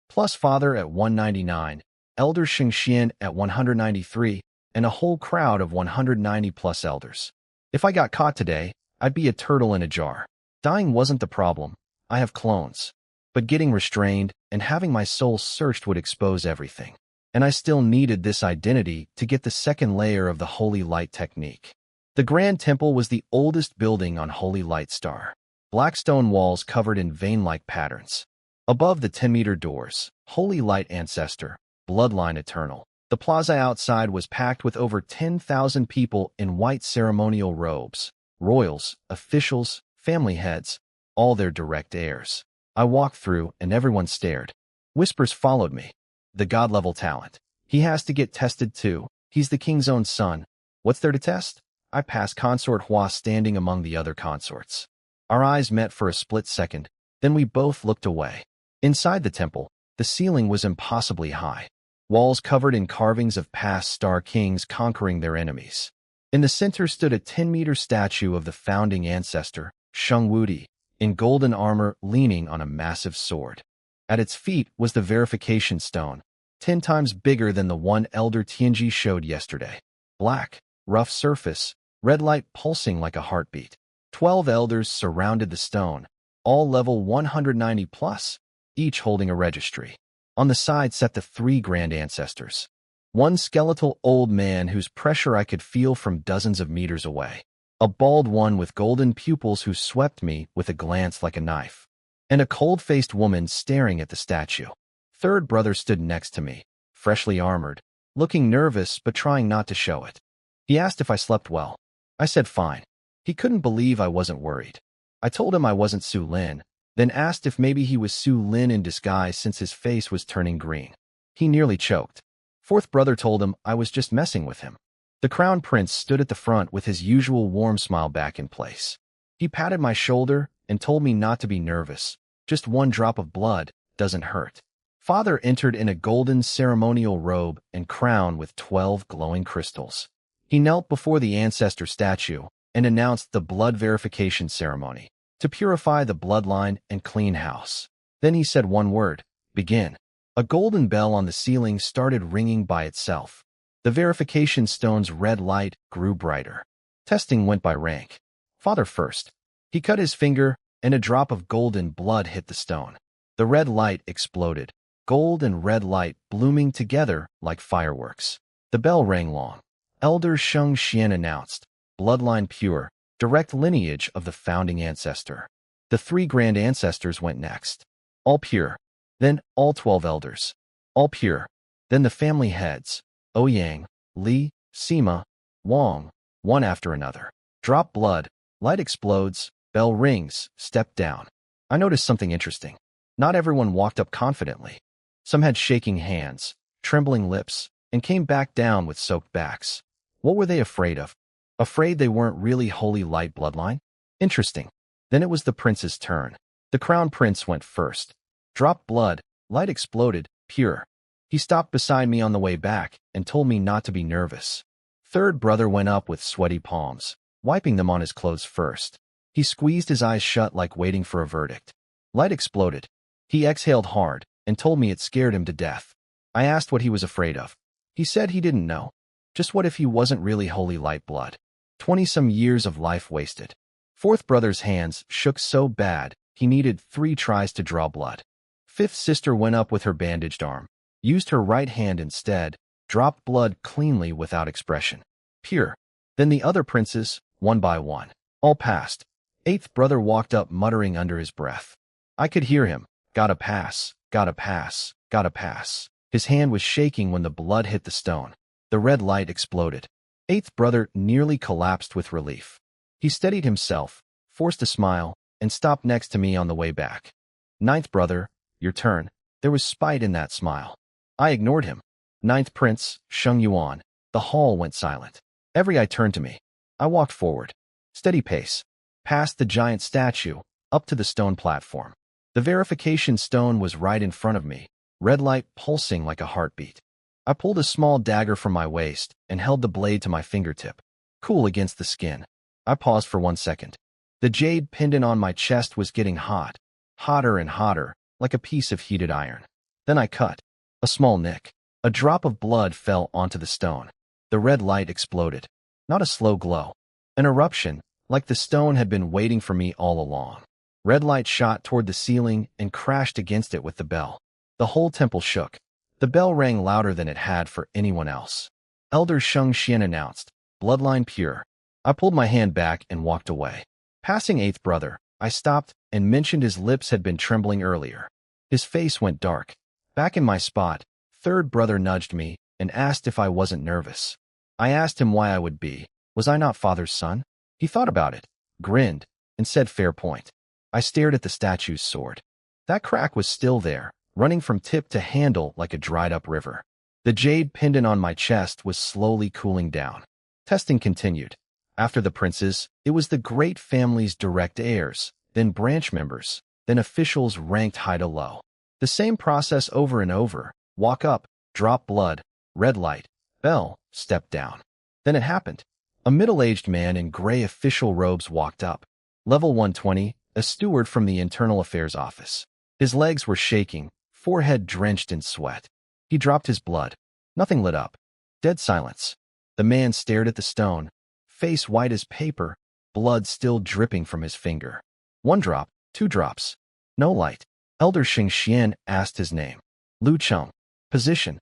Plus father at 199, elder Xingxian at 193, and a whole crowd of 190 plus elders. If I got caught today, I'd be a turtle in a jar. Dying wasn't the problem. I have clones. But getting restrained and having my soul searched would expose everything. And I still needed this identity to get the second layer of the Holy Light technique. The Grand Temple was the oldest building on Holy Light Star. Black stone walls covered in vein-like patterns. Above the 10-meter doors, Holy Light Ancestor, Bloodline Eternal. The plaza outside was packed with over 10,000 people in white ceremonial robes. Royals, officials, family heads, all their direct heirs. I walked through and everyone stared. Whispers followed me. The god-level talent. He has to get tested too. He's the king's own son. What's there to test? I passed Consort Hua standing among the other consorts. Our eyes met for a split second, then we both looked away. Inside the temple, the ceiling was impossibly high. Walls covered in carvings of past star kings conquering their enemies. In the center stood a 10-meter statue of the founding ancestor, Sheng Wudi, in golden armor leaning on a massive sword. At its feet was the verification stone, 10 times bigger than the one Elder Tianji showed yesterday. Black, rough surface, red light pulsing like a heartbeat. 12 elders surrounded the stone, all level 190 plus, each holding a registry. On the side sat the 3 grand ancestors. One skeletal old man whose pressure I could feel from dozens of meters away. A bald one with golden pupils who swept me with a glance like a knife. And a cold-faced woman staring at the statue. Third brother stood next to me, freshly armored, looking nervous but trying not to show it. He asked if I slept well. I said fine. He couldn't believe I wasn't worried. I told him I wasn't Su Lin, then asked if maybe he was Su Lin in disguise since his face was turning green. He nearly choked. Fourth brother told him I was just messing with him. The crown prince stood at the front with his usual warm smile back in place. He patted my shoulder and told me not to be nervous. Just 1 drop of blood doesn't hurt. Father entered in a golden ceremonial robe and crown with 12 glowing crystals. He knelt before the ancestor statue and announced the blood verification ceremony to purify the bloodline and clean house. Then he said 1 word, begin. A golden bell on the ceiling started ringing by itself. The verification stone's red light grew brighter. Testing went by rank. Father first. He cut his finger, and a drop of golden blood hit the stone. The red light exploded, gold and red light blooming together like fireworks. The bell rang long. Elder Sheng Xian announced, bloodline pure, direct lineage of the founding ancestor. The 3 grand ancestors went next. All pure. Then all 12 elders. All pure. Then the family heads, Ouyang, Li, Sima, Wang, one after another. Drop blood, light explodes, bell rings, step down. I noticed something interesting. Not everyone walked up confidently. Some had shaking hands, trembling lips, and came back down with soaked backs. What were they afraid of? Afraid they weren't really holy light bloodline? Interesting. Then it was the prince's turn. The crown prince went first. Dropped blood, light exploded, pure. He stopped beside me on the way back and told me not to be nervous. Third brother went up with sweaty palms, wiping them on his clothes first. He squeezed his eyes shut like waiting for a verdict. Light exploded. He exhaled hard and told me it scared him to death. I asked what he was afraid of. He said he didn't know. Just what if he wasn't really holy light blood? 20-some years of life wasted. Fourth brother's hands shook so bad he needed 3 tries to draw blood. Fifth sister went up with her bandaged arm, used her right hand instead, dropped blood cleanly without expression. Pure. Then the other princes, one by one. All passed. Eighth brother walked up muttering under his breath. I could hear him. Gotta pass, gotta pass, gotta pass. His hand was shaking when the blood hit the stone. The red light exploded. Eighth brother nearly collapsed with relief. He steadied himself, forced a smile, and stopped next to me on the way back. Ninth brother, your turn. There was spite in that smile. I ignored him. Ninth prince, Sheng Yuan. The hall went silent. Every eye turned to me. I walked forward. Steady pace. Past the giant statue, up to the stone platform. The verification stone was right in front of me, red light pulsing like a heartbeat. I pulled a small dagger from my waist and held the blade to my fingertip, cool against the skin. I paused for 1 second. The jade pendant on my chest was getting hot, hotter and hotter, like a piece of heated iron. Then I cut. A small nick. A drop of blood fell onto the stone. The red light exploded. Not a slow glow. An eruption, like the stone had been waiting for me all along. Red light shot toward the ceiling and crashed against it with the bell. The whole temple shook. The bell rang louder than it had for anyone else. Elder Sheng Xian announced, "Bloodline pure." I pulled my hand back and walked away. Passing eighth brother, I stopped and mentioned his lips had been trembling earlier. His face went dark. Back in my spot, third brother nudged me and asked if I wasn't nervous. I asked him why I would be. Was I not father's son? He thought about it, grinned, and said fair point. I stared at the statue's sword. That crack was still there, running from tip to handle like a dried-up river. The jade pendant on my chest was slowly cooling down. Testing continued. After the princes, it was the great family's direct heirs, then branch members, then officials ranked high to low. The same process over and over. Walk up, drop blood, red light, bell, step down. Then it happened. A middle-aged man in gray official robes walked up. Level 120, a steward from the Internal Affairs office. His legs were shaking, forehead drenched in sweat. He dropped his blood. Nothing lit up. Dead silence. The man stared at the stone, face white as paper, blood still dripping from his finger. 1 drop, 2 drops. No light. Elder Sheng Xian asked his name. Lu Cheng. Position.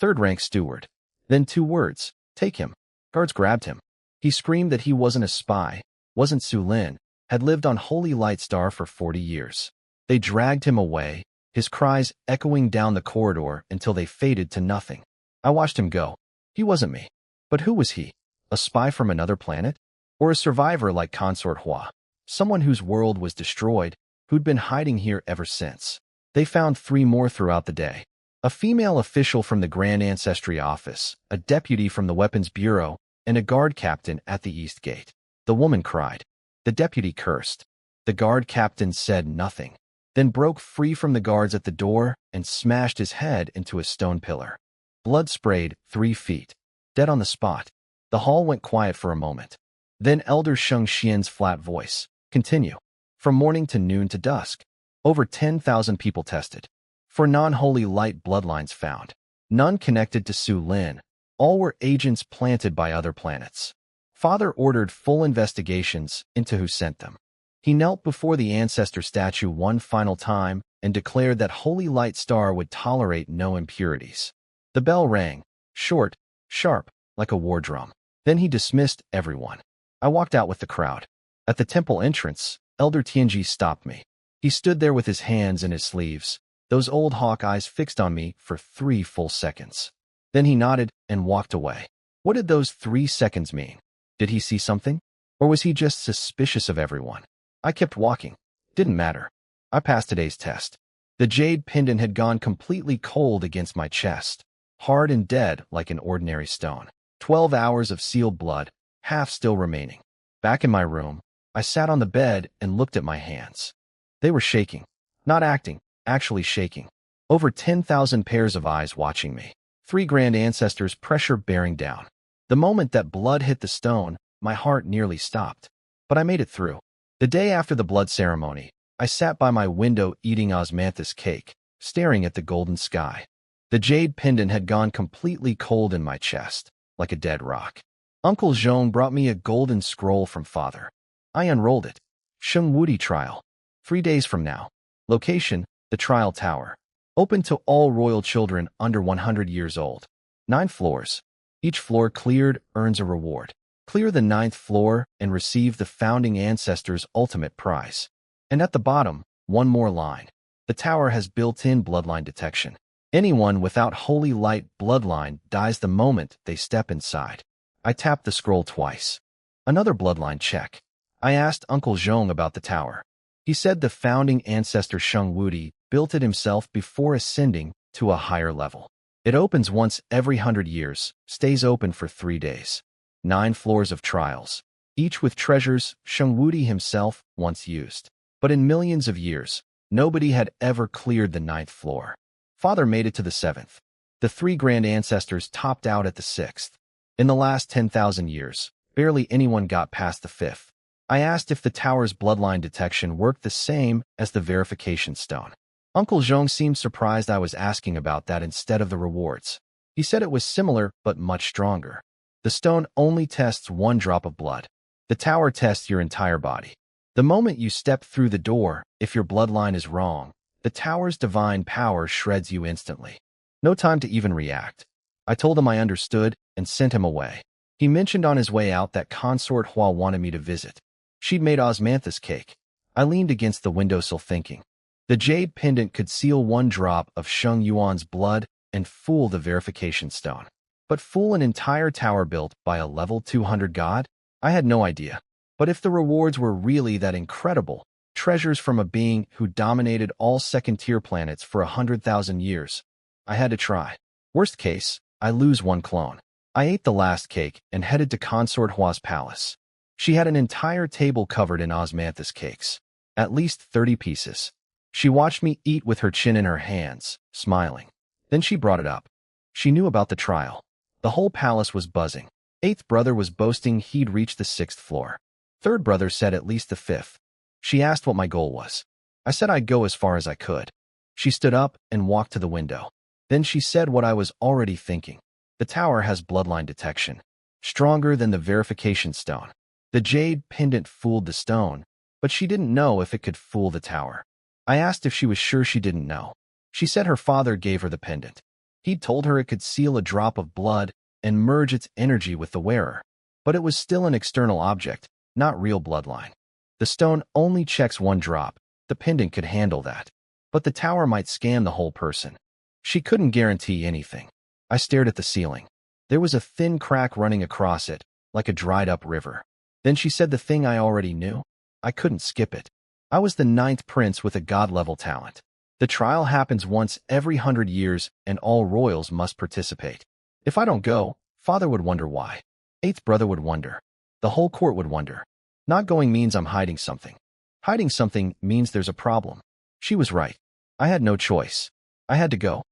3rd rank steward. Then 2 words. Take him. Guards grabbed him. He screamed that he wasn't a spy, wasn't Su Lin, had lived on Holy Light Star for 40 years. They dragged him away, his cries echoing down the corridor until they faded to nothing. I watched him go. He wasn't me. But who was he? A spy from another planet? Or a survivor like Consort Hua? Someone whose world was destroyed, who'd been hiding here ever since. They found 3 more throughout the day. A female official from the Grand Ancestry Office, a deputy from the Weapons Bureau, and a guard captain at the East Gate. The woman cried. The deputy cursed. The guard captain said nothing, then broke free from the guards at the door and smashed his head into a stone pillar. Blood sprayed 3 feet. Dead on the spot. The hall went quiet for a moment. Then Elder Sheng Xian's flat voice. Continue. From morning to noon to dusk. Over 10,000 people tested. For non-holy light bloodlines found. None connected to Su Lin. All were agents planted by other planets. Father ordered full investigations into who sent them. He knelt before the ancestor statue one final time and declared that Holy Light Star would tolerate no impurities. The bell rang, short, sharp, like a war drum. Then he dismissed everyone. I walked out with the crowd. At the temple entrance, Elder Tianji stopped me. He stood there with his hands in his sleeves, those old hawk eyes fixed on me for 3 full seconds. Then he nodded and walked away. What did those 3 seconds mean? Did he see something? Or was he just suspicious of everyone? I kept walking. Didn't matter. I passed today's test. The jade pendant had gone completely cold against my chest, hard and dead like an ordinary stone. 12 hours of sealed blood, half still remaining. Back in my room, I sat on the bed and looked at my hands. They were shaking. Not acting, actually shaking. Over 10,000 pairs of eyes watching me. 3 grand ancestors' pressure bearing down. The moment that blood hit the stone, my heart nearly stopped. But I made it through. The day after the blood ceremony, I sat by my window eating osmanthus cake, staring at the golden sky. The jade pendant had gone completely cold in my chest, like a dead rock. Uncle Jean brought me a golden scroll from father. I unrolled it. Sheng Wudi trial. 3 days from now. Location, the trial tower. Open to all royal children under 100 years old. 9 floors. Each floor cleared earns a reward. Clear the 9th floor and receive the founding ancestors' ultimate prize. And at the bottom, one more line. The tower has built-in bloodline detection. Anyone without holy light bloodline dies the moment they step inside. I tapped the scroll twice. Another bloodline check. I asked Uncle Zhong about the tower. He said the founding ancestor Sheng Wudi built it himself before ascending to a higher level. It opens once every 100 years, stays open for 3 days. 9 floors of trials, each with treasures Sheng Wudi himself once used. But in millions of years, nobody had ever cleared the 9th floor. Father made it to the 7th. The 3 grand ancestors topped out at the 6th. In the last 10,000 years, barely anyone got past the 5th. I asked if the tower's bloodline detection worked the same as the verification stone. Uncle Zhong seemed surprised I was asking about that instead of the rewards. He said it was similar but much stronger. The stone only tests 1 drop of blood. The tower tests your entire body. The moment you step through the door, if your bloodline is wrong, the tower's divine power shreds you instantly. No time to even react. I told him I understood and sent him away. He mentioned on his way out that Consort Hua wanted me to visit. She'd made osmanthus cake. I leaned against the windowsill thinking. The jade pendant could seal 1 drop of Sheng Yuan's blood and fool the verification stone. But fool an entire tower built by a level 200 god? I had no idea. But if the rewards were really that incredible, treasures from a being who dominated all second-tier planets for 100,000 years, I had to try. Worst case, I lose 1 clone. I ate the last cake and headed to Consort Hua's palace. She had an entire table covered in osmanthus cakes. At least 30 pieces. She watched me eat with her chin in her hands, smiling. Then she brought it up. She knew about the trial. The whole palace was buzzing. 8th brother was boasting he'd reached the 6th floor. 3rd brother said at least the 5th. She asked what my goal was. I said I'd go as far as I could. She stood up and walked to the window. Then she said what I was already thinking. The tower has bloodline detection. Stronger than the verification stone. The jade pendant fooled the stone, but she didn't know if it could fool the tower. I asked if she was sure she didn't know. She said her father gave her the pendant. He'd told her it could seal a drop of blood and merge its energy with the wearer. But it was still an external object, not real bloodline. The stone only checks 1 drop. The pendant could handle that. But the tower might scam the whole person. She couldn't guarantee anything. I stared at the ceiling. There was a thin crack running across it, like a dried-up river. Then she said the thing I already knew. I couldn't skip it. I was the 9th prince with a god-level talent. The trial happens once every 100 years and all royals must participate. If I don't go, father would wonder why. 8th brother would wonder. The whole court would wonder. Not going means I'm hiding something. Hiding something means there's a problem. She was right. I had no choice. I had to go.